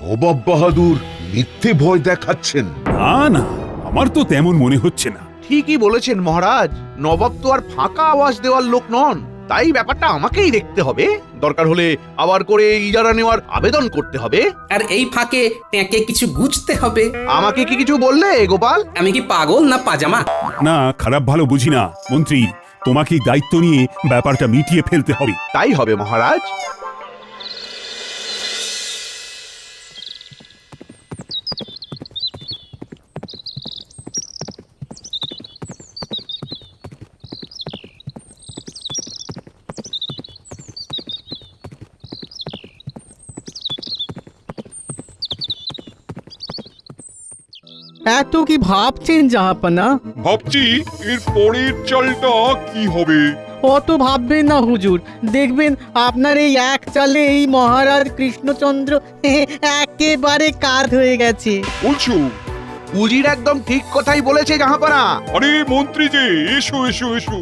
নবাব বাহাদুর মিথ্যে ভয় দেখাচ্ছেন?
না না, আমার তো তেমন মনে হচ্ছে না।
ঠিকই বলেছেন মহারাজ, নবাব তো আর ফাঁকা আওয়াজ দেওয়ার লোক নন, তাই ব্যাপারটা আমাকেই দেখতে হবে। দরকার হলে আবার করে ইজারা নেওয়ার আবেদন করতে হবে,
আর এই ফাঁকে ট্যাঁকে কিছু গুছতে হবে।
আমাকে কি কিছু বললে গোপাল?
আমি কি পাগল না পাজামা?
না, খারাপ ভালো বুঝি না মন্ত্রী, তোমাকেই দায়িত্ব নিয়ে ব্যাপারটা মিটিয়ে ফেলতে হবে।
তাই হবে মহারাজ।
এত কি ভাবছেন জাহাপানা?
ভাবছি এর পরের চালটা কি হবে।
অত ভাববেন না হুজুর, দেখবেন আপনার এই এক চালে এই মহারাজ কৃষ্ণচন্দ্র একেবারে কাত হয়ে গেছে।
বলছো?
উজির একদম ঠিক কথাই বলেছে জাহাপানা।
আরে মন্ত্রী যে, এসো এসো এসো।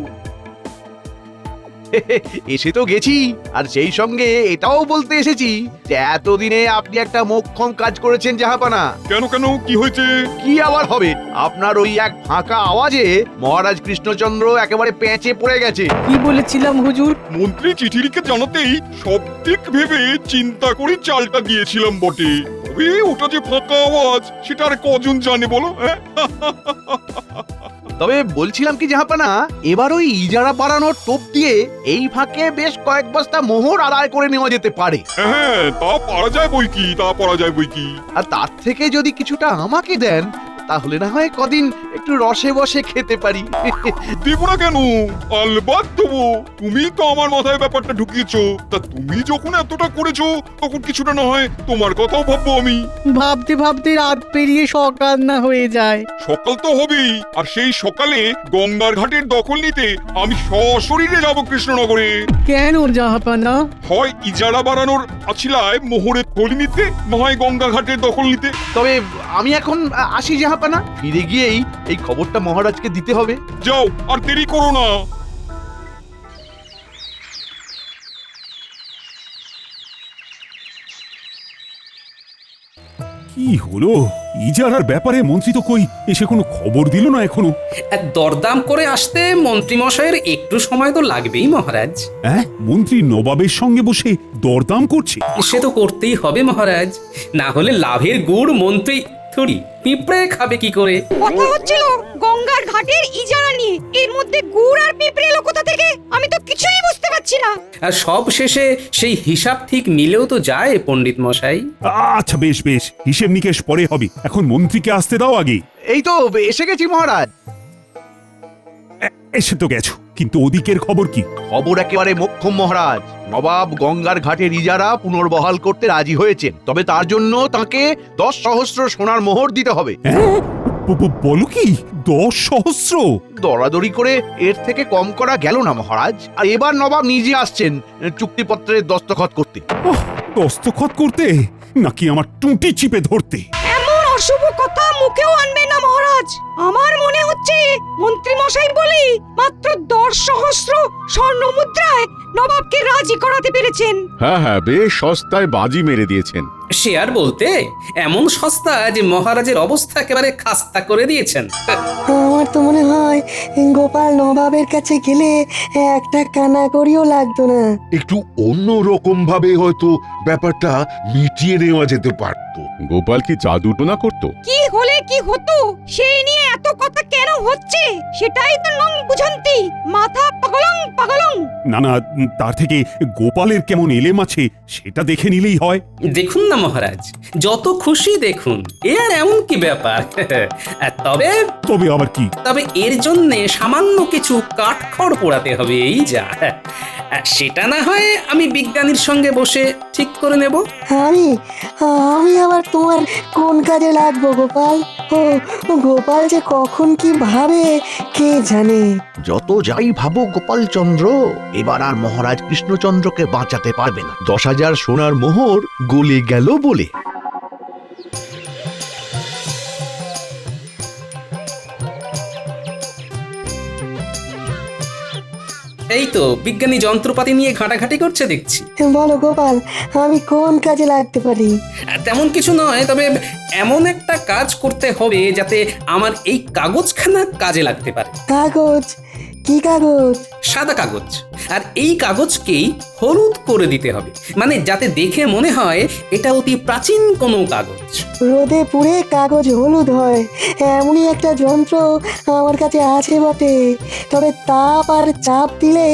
এসে তো গেছি, আর সেই সঙ্গে এটাও বলতে এসেছি যে এতদিনে আপনি একটা মোক্ষম কাজ করেছেন জাহাপানা।
কেন কেন কি হয়েছে?
কি আবার হবে, আপনার ওই এক ফাঁকা আওয়াজে মহারাজ কৃষ্ণচন্দ্র একেবারে পেঁচে পড়ে গেছে।
কি বলেছিলাম হুজুর?
মন্ত্রী চিঠি লিখে জানাতেই সব দিক ভেবে চিন্তা করে চালটা দিয়েছিলাম বটে, তবে ওটা যে ফাঁকা আওয়াজ সেটা আর কজন জানে বলো? হ্যাঁ?
তবে বলছিলাম কি জাহাপানা, এবার ওই ইজারা বাড়ানোর টোপ দিয়ে এই ফাঁকে বেশ কয়েক বস্তা মোহর আদায় করে নেওয়া যেতে পারে।
হ্যাঁ, তা পারা যায় বই কি, তা পারা যায় বই কি।
আর তার থেকে যদি কিছুটা আমাকে দেন তাহলে না হয় কদিন একটু রসে বসে খেতে পারি।
দেবো না কেন, আলবাত দেবো। তুমি তো আমার মাথায় ব্যাপারটা ঢুকিয়েছো, তা তুমি যখন এতটা করেছো তখন কিছুটা না হয় তোমার কথাও ভাববো আমি।
ভাবতে ভাবতে রাত পেরিয়ে সকাল না হয়ে যায়।
সকাল তো হবেই, আর সেই সকালে গঙ্গার ঘাটের দখল নিতে আমি সশরীরে যাব কৃষ্ণনগরে।
কেন জাহাপানা?
হয় ইজারা বাড়ানোর আছিলায় মোহরের থলি নিতে, নয় গঙ্গা ঘাটের দখল নিতে।
তবে আমি এখন আসি জাহাপানা, ফিরে গিয়েই এই খবরটা মহারাজকে দিতে হবে।
যাও, আর দেরি করো না।
কি হলো? ইজারার ব্যাপারে মন্ত্রী তো কই এসে কোনো খবর দিল না এখনো।
দরদাম করে আসতে মন্ত্রী মশাইয়ের একটু সময় তো লাগবেই মহারাজ।
হ্যাঁ, মন্ত্রী নবাবের সঙ্গে বসে দরদাম করছে।
সে তো করতেই হবে মহারাজ, না হলে লাভের গুড় মন্ত্রী থুড়ি পিঁপড়ে খাবে কি করে?
কথা হচ্ছিল গঙ্গার ঘাটের ইজারা নিয়ে, এর মধ্যে গুড় আর পিঁপড়ে এলো কোথা থেকে? আমি তো কিছুই বুঝতে পারছি না।
আর সব শেষে সেই হিসাব ঠিক মিলেও তো যায় পণ্ডিত মশাই।
আচ্ছা বেশ বেশ, হিসেব নিকেশ পরে হবে, এখন মন্ত্রীকে আসতে দাও আগে।
এই তো এসে গেছি মহারাজ।
এসে তো গেছো, কিন্তু ওদিকের খবর কি?
খবর একেবারে মোক্ষম মহারাজ। নবাব গঙ্গার ঘাটের ইজারা পুনর্বহাল করতে রাজি হয়েছেন, তবে তার জন্য তাকে 10 সহস্র সোনার মোহর দিতে হবে।
বলো কি, 10 সহস্র?
দরাদরি করে এর থেকে কম করা গেল না মহারাজ। আর এবার নবাব নিজে আসছেন চুক্তিপত্রের দস্তখত করতে।
দস্তখত করতে নাকি আমার টুঁটি চিপে ধরতে?
এমন অশুভ কথা মুখেও আনবে না মহারাজ। আমার মনে হচ্ছে মন্ত্রী মশাই বলি মাত্র 10 সহস্র স্বর্ণ মুদ্রায় নবাবকে রাজি করাতে পেরেছেন।
হ্যাঁ হ্যাঁ, বেশ সস্তায় বাজি মেরে দিয়েছেন।
সে আর বলতে, এমন সস্তা যে মহারাজের অবস্থা একেবারে খাস্তা করে দিয়েছেন।
আমার তো মনে হয় গোপাল নবাবের কাছে গেলে একটা কানাকড়িও লাগতো না।
একটু অন্য রকম ভাবে হয়তো ব্যাপারটা মিটিয়ে নেওয়া যেতে পারতো।
গোপাল কি জাদুটোনা করতো?
কি হলে কি হতো সেই নিয়ে এত কথা কেন হচ্ছে সেটাই তো নং বুঝন্তি। মাথা পাগলং পাগলং।
না না, তার থেকে গোপালের কেমন এলেম আছে সেটা দেখে নিলেই হয়।
দেখুন না মহারাজ, যত খুশি দেখুন, এ আর এমন কি ব্যাপার। তবে
তবে আবার কি?
তবে এর জন্য সামান্য কিছু কাঠখড় পোড়াতে হবে, এই যা। সেটা না হয় আমি বিজ্ঞানীর সঙ্গে বসে ঠিক করে নেব।
আমি আমি আবার তোমার কোন কাজে লাগবো গোপাল? ও গোপাল যে কখন কি ভাবে কে জানে।
যত যাই ভাবো গোপাল চন্দ্র, এবার আর মহারাজ কৃষ্ণচন্দ্রকে বাঁচাতে পারবে না। 10,000 সোনার মোহর গলে গেল বলে।
এই তো বিজ্ঞানী যন্ত্রপাতি নিয়ে ঘাটাঘাটি করছে দেখছি।
বলো গোপাল, আমি কোন কাজে লাগতে পারি?
তেমন কিছু নয়, তবে এমন একটা কাজ করতে হবে যাতে আমার এই কাগজখানা কাজে লাগতে পারে।
কাগজ? কি কাগজ?
সাদা কাগজ, আর এই কাগজকেই হলুদ করে দিতে হবে, মানে যাতে দেখে মনে হয় এটা অতি প্রাচীন কোনো কাগজ।
রোদে পুড়ে কাগজ হলুদ হয় এমনই একটা যন্ত্র আমার কাছে আছে বটে, তবে তাপ আর চাপ দিলে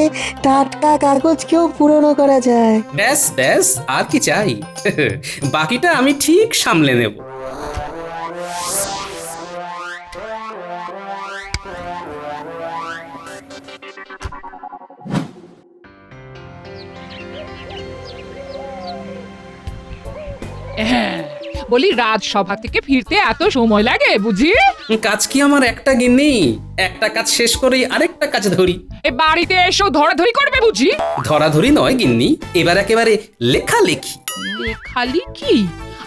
টাটকা কাগজকেও পুরনো করা যায়।
ব্যাস ব্যাস, আর কি চাই? বাকিটা আমি ঠিক সামলে নেব।
হ্যাঁ, বলি রাজসভা থেকে ফিরতে এত সময় লাগে বুঝি?
কাজ কি আমার একটা গিন্নি? একটা কাজ শেষ করেই আরেকটা কাজ ধরি।
এ বাড়িতে এসেও ধরাধরি করবে বুঝি?
ধরাধরি নয় গিন্নি, এবার একেবারে লেখালেখি।
লেখালেখি?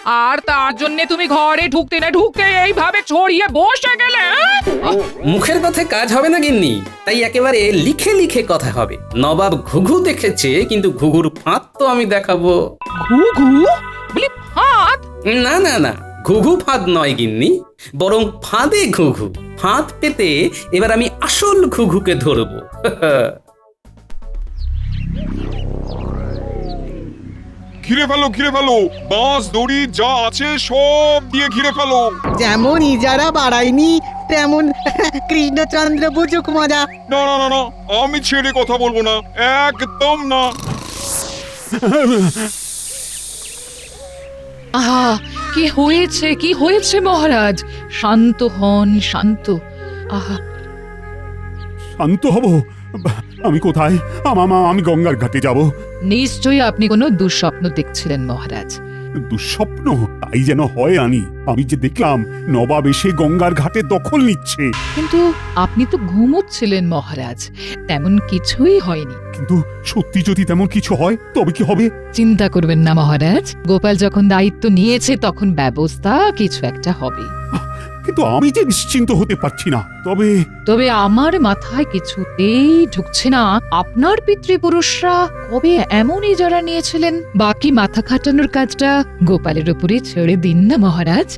আর তার জন্য তুমি ঘরে ঢুকতে না ঢুকতে এইভাবে ছড়িয়ে বসে গেলে, হ্যাঁ?
মুখের কথায় কাজ হবে না গিন্নি, তাই একেবারে লিখে লিখে কথা হবে। নবাব ঘুঘু দেখেছে, কিন্তু ঘুঘুর ফাঁদ তো আমি দেখাবো।
ঘুঘু বলি ফাঁদ?
না না না, ঘুঘু ফাঁদ নয় গিন্নি, বরং ফাঁদে ঘুঘু। ফাঁদ পেতে এবার আমি আসল ঘুঘুকে ধরবো।
ঘিরে ফেলো, বাঁশ দড়ি যা আছে সব দিয়ে ঘিরে ফেলো।
যেমন ইজারা বাড়ায়নি তেমন কৃষ্ণচন্দ্র বুঝুক মজা।
না না না না, আমি ছেড়ে কথা বলবো না, একদম না।
আহা, কি হয়েছে মহারাজ? শান্ত হন, শান্ত। আহা,
শান্ত হব? আমি কোথায়? আমি গঙ্গার ঘাটে যাব।
নিশ্চয়ই আপনি কোনো দুঃস্বপ্ন দেখছিলেন মহারাজ।
দুঃস্বপ্ন? তাই যেন হয় আনি। আমি যে দেখলাম নবাব এসে গঙ্গার ঘাটে দখল নিচ্ছে।
কিন্তু আপনি তো ঘুমোচ্ছিলেন মহারাজ, তেমন কিছুই হয়নি।
কিন্তু সত্যি যদি তেমন কিছু হয় তবে কি হবে?
চিন্তা করবেন না মহারাজ, গোপাল যখন দায়িত্ব নিয়েছে তখন ব্যবস্থা কিছু একটা হবে।
কিন্তু আমি যে নিশ্চিন্ত হতে পারছি না।
তবে আমার মাথায় কিছুতেই ঢুকছে না, আপনার পিতৃপুরুষরা কবে এমনই যারা নিয়েছিলেন। বাকি মাথা খাটানোর কাজটা গোপালের উপরে ছেড়ে দিন না মহারাজ।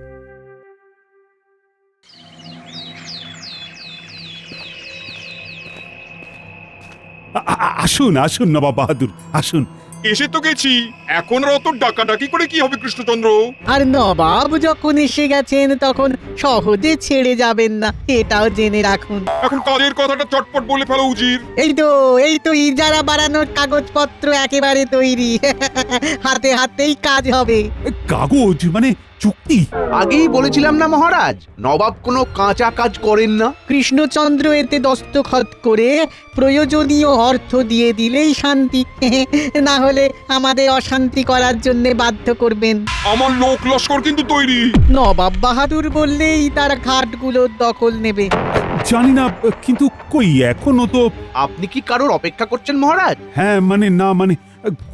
আসুন আসুন নবাব বাহাদুর, আসুন।
এসে তো গেছি, এখন আর অত ডাকাডাকি করে কি হবে কৃষ্ণচন্দ্র?
আর নবাব যখন এসে গেছেন তখন সহজে ছেড়ে যাবেন না, এটাও জেনে রাখুন।
এখন কাজের কথাটা চটপট বলে ফেলো উজির।
এই তো ইজারা বাড়ানোর কাগজপত্র একেবারে তৈরি। হাতে হাতেই কাজ হবে।
কাগজ মানে চুক্তি?
আগেই বলেছিলাম না মহারাজ, নবাব কোনো কাঁচা কাজ করেন না।
কৃষ্ণচন্দ্র এতে দস্তখত করে প্রয়োজনীয় অর্থ দিয়ে দিলেই শান্তি। না হলে আমাদের অশান্তি করার জন্য বাধ্য করবেন।
আমার লোক লস্কর কিন্তু তৈরি।
নবাব বাহাদুর বললেই তার ঘাটগুলোর দখল নেবে।
জানি না, কিন্তু কই এখনো তো।
আপনি কি কারোর অপেক্ষা করছেন মহারাজ?
হ্যাঁ মানে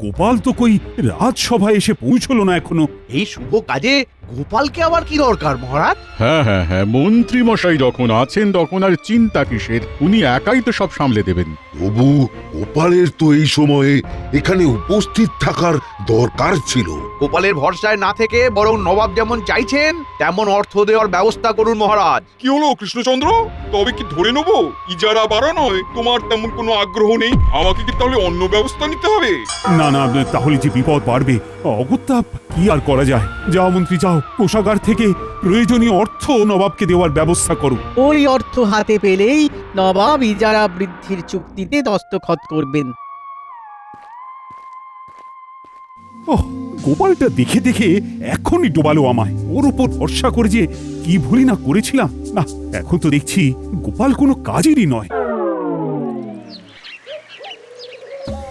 গোপাল তো কই রাজসভায় এসে পৌঁছলো না এখনো।
এই শুভ কাজে গোপালকে আবার কি দরকার মহারাজ?
হ্যাঁ, মন্ত্রী মশাই যখন আছেন তখন আর চিন্তা কিসের, উনি একাই তো সব সামলে দেবেন।
তবু গোপালের তো এই সময়ে এখানে উপস্থিত থাকার দরকার ছিল।
গোপালের ভরসায় না থেকে বরং নবাব যেমন চাইছেন তেমন অর্থ দেওয়ার ব্যবস্থা করুন মহারাজ।
কি হলো কৃষ্ণচন্দ্র, তবে কি ধরে নেবো ইজারা বাড়ানোয় তোমার তেমন কোনো আগ্রহ নেই? আমাকে কি তাহলে অন্য ব্যবস্থা নিতে হবে?
না তাহলে যে বিপদ বাড়বে। অগত্যা কি আর করা যায়? যাও মন্ত্রী যাও, কোষাগার থেকে প্রয়োজনীয় অর্থ নবাবকে দেওয়ার ব্যবস্থা করো।
ওই অর্থ হাতে পেলেই নবাব ইজারা বৃদ্ধির চুক্তিতে দস্তখত করবেন।
গোপালটা দেখে দেখে এখনই ডোবালো আমায়। ওর উপর ভরসা করে যে কি ভুলি না করেছিলাম। না, এখন তো দেখছি গোপাল কোনো কাজেরই নয়।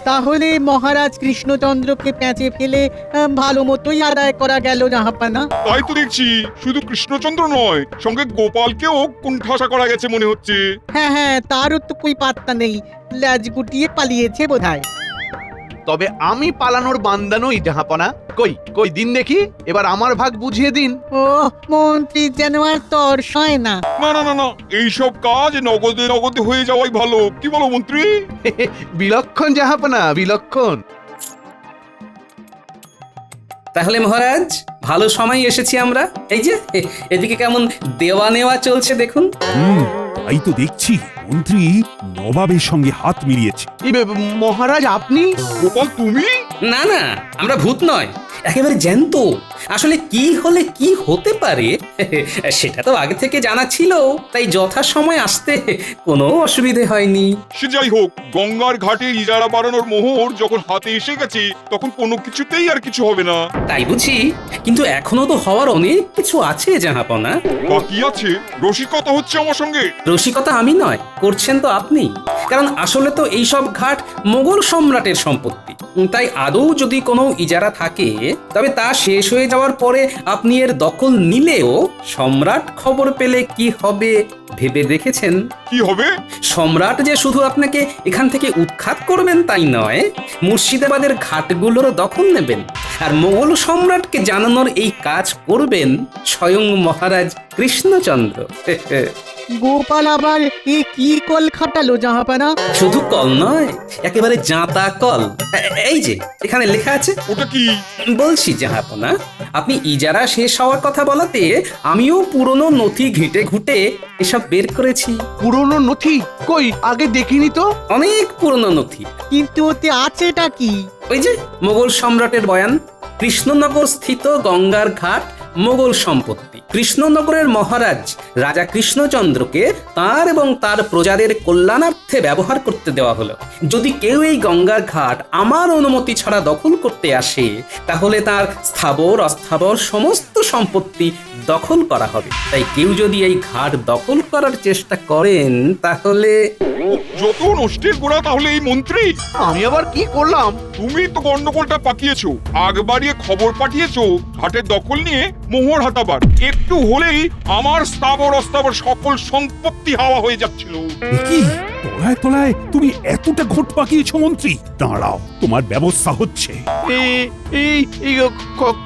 তাহলে মহারাজ কৃষ্ণচন্দ্রকে প্যাঁচে ফেলে ভালো মতোই আদায় করা গেল জাহাপানা।
তাই তো দেখছি, শুধু কৃষ্ণচন্দ্র নয়, সঙ্গে গোপালকেও কুণ্ঠাসা করা গেছে মনে হচ্ছে।
হ্যাঁ, তারও তো কই পাত্তা নেই, ল্যাজ গুটিয়ে পালিয়েছে বোধহয়।
তবে আমি পালানোর বান্দা নই জাহাপনা। কই দিন দেখি, এবার আমার ভাগ বুঝিয়ে দিন।
ও মন্ত্রী যেন আর তর সয় না।
না, এইসব কাজ নগদে হয়ে যাওয়াই ভালো। কি বলো মন্ত্রী?
বিলক্ষণ জাহাপনা, বিলক্ষণ।
তাহলে মহারাজ, ভালো সময় এসেছি আমরা। এই যে এদিকে কেমন দেওয়া নেওয়া চলছে দেখুন।
তাই তো দেখছি মন্ত্রী নবাবের সঙ্গে হাত মিলিয়েছে।
মহারাজ আপনি?
গোপাল তুমি?
না, আমরা ভূত নয়, একেবারে জ্যান্ত। আসলে কি হলে কি হতে পারে সেটা তো আগে থেকে জানা ছিল, তাই যথাসময় আসতে কোনো অসুবিধে হয়নি।
সে যাই হোক, গঙ্গার ঘাটে ইজারা বাড়ানোর মোহর যখন হাতে এসে গেছে তখন কোনো কিছুতেই আর কিছু হবে না।
তাই বুঝি, কিন্তু এখনো তো হওয়ার অনেক কিছু আছে জাহাপনা।
কি আছে? রসিকতা হচ্ছে আমার সঙ্গে?
রসিকতা আমি নয়, করছেন তো আপনি। কারণ আসলে তো এইসব ঘাট মোগল সম্রাটের সম্পত্তি, তাই আদৌ যদি কোনো ইজারা থাকে তবে তা শেষ হয়ে যাওয়ার পরে আপনি এর দখল নিলেও সম্রাট খবর পেলে কি হবে ভেবে দেখেছেন
কি হবে?
সম্রাট যে শুধু আপনাকে এখান থেকে উৎখাত করবেন তাই নয়, মুর্শিদাবাদের ঘাটগুলোর দখল নেবেন। আর মোগল সম্রাটকে জানানোর এই কাজ করবেন স্বয়ং মহারাজ কৃষ্ণচন্দ্র।
গোপাল আবার এ কি কল খাটালো জাহাপানা?
শুধু কল নয়, একেবারে জাঁতা কল। এই যে এখানে লেখা আছে।
ওটা কি?
বলছি জাহাপনা, আপনি ইজারা শেষ হওয়ার কথা বলাতে আমিও পুরনো নথি ঘেঁটে ঘুটে এসব বের করেছি।
পুরনো নথি? কই আগে দেখিনি তো।
অনেক পুরনো নথি।
কিন্তু ওতে আছেটা কি?
ওই যে মোগল সম্রাটের বয়ান, কৃষ্ণনগর স্থিত গঙ্গার ঘাট মোগল সম্পত্তি। কৃষ্ণনগরের মহারাজ রাজা কৃষ্ণচন্দ্রকে তার এবং তার প্রজাদের কল্যাণার্থে ব্যবহার করতে দেওয়া হলো। যদি কেউ এই গঙ্গার ঘাট আমার অনুমতি ছাড়া দখল করতে আসে, তাহলে তার স্থাবর অস্থাবর সমস্ত সম্পত্তি দখল করা হবে। তাই কেউ যদি এই ঘাট দখল করার চেষ্টা করেন, তাহলে
যত নষ্টের গোড়া তাহলে এই মন্ত্রী।
আমি আবার কি করলাম?
তুমি তো গন্ডগোলটা পাকিয়েছো, আগ বাড়িয়ে খবর পাঠিয়েছো ঘাটের দখল নিয়ে মোহর হাতাবার। একটু হলেই আমার স্থাবর অস্থাবর সকল সম্পত্তি হাওয়া হয়ে যাচ্ছিল।
কি তলায় তলায় তুমি এতটা ঘট পাকিয়েছো মন্ত্রী? দাঁড়াও, তোমার ব্যবস্থা হচ্ছে।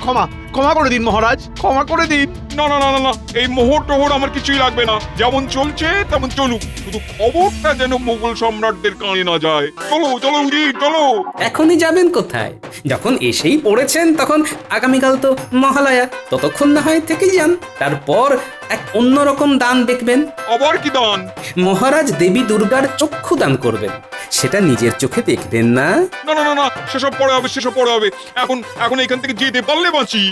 ক্ষমা ক্ষমা করে দিন মহারাজ, ক্ষমা করে দিন।
না না না না না, এই মোহর টোহর আমার কিছুই লাগবে না। যেমন চলছে তেমন চলুক, শুধু খবরটা যেন মোগল সম্রাটদের কানে না যায়। চলো চলো উজির, চলো।
এখনই যাবেন কোথায়? যখন এসেই পড়েছেন তখন আগামীকাল তো মহালয়া, ততক্ষণ না হয় থেকে যান। তারপর এক অন্যরকম দান দেখবেন।
আবার কি দান?
মহারাজ দেবী দুর্গার চক্ষু দান করবেন। সেটা নিজের চোখে দেখবেন না?
না না না না, সেসব পরে হবে, সেসব পরে হবে। এখন এখন এখান থেকে যেতে পারলে বাঁচি।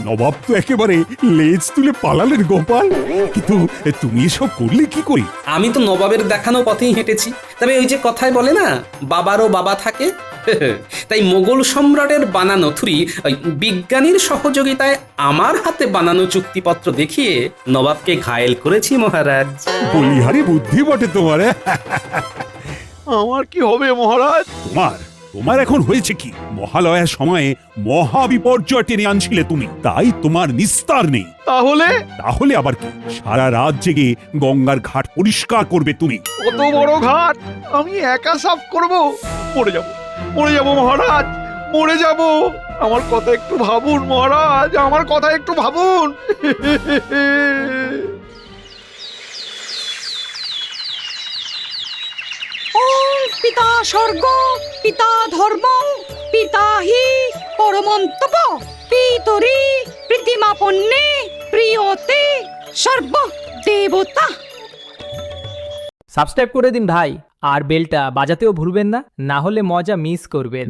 নবাব তো একেবারে লেজ তুলে পালালেন গোপাল, কিন্তু তুমি এসব করলে কি করে?
আমি তো নবাবের দেখানো পথেই হেঁটেছি। তবে ওই যে কথায় বলে না, বাবারও বাবা থাকে। তাই মোগল সম্রাটের বানানো থুরি ওই বিজ্ঞানীর সহযোগিতায় আমার হাতে বানানো চুক্তিপত্র দেখিয়ে নবাবকে ঘায়েল করেছি মহারাজ।
বলিহারি বুদ্ধি বটে তোমার।
আমার কি হবে মহারাজ?
তোমার এখন হয়েছে কি? মহালয়ার সময়ে মহা বিপর্যয় টেনে আনছিলে তুমি, তাই তোমার নিস্তার নেই। তাহলে আবার কি? সারা রাত জেগে গঙ্গার ঘাট পরিষ্কার করবে তুমি।
কত বড় ঘাট আমি একা সাফ করব? মরে যাব, মরে যাব মহারাজ, মরে যাব। আমার কথা একটু ভাবুন মহারাজ, আমার কথা একটু ভাবুন।
ওম পিতা স্বর্গ পিতা ধর্ম পিতা হি পরমন্তপ পিতরি প্রীতিমাপন্নে প্রিয়তে সর্ব দেবতা।
সাবস্ক্রাইব করে দিন ভাই, আর বেলটা বাজাতেও ভুলবেন না, না হলে মজা মিস করবেন।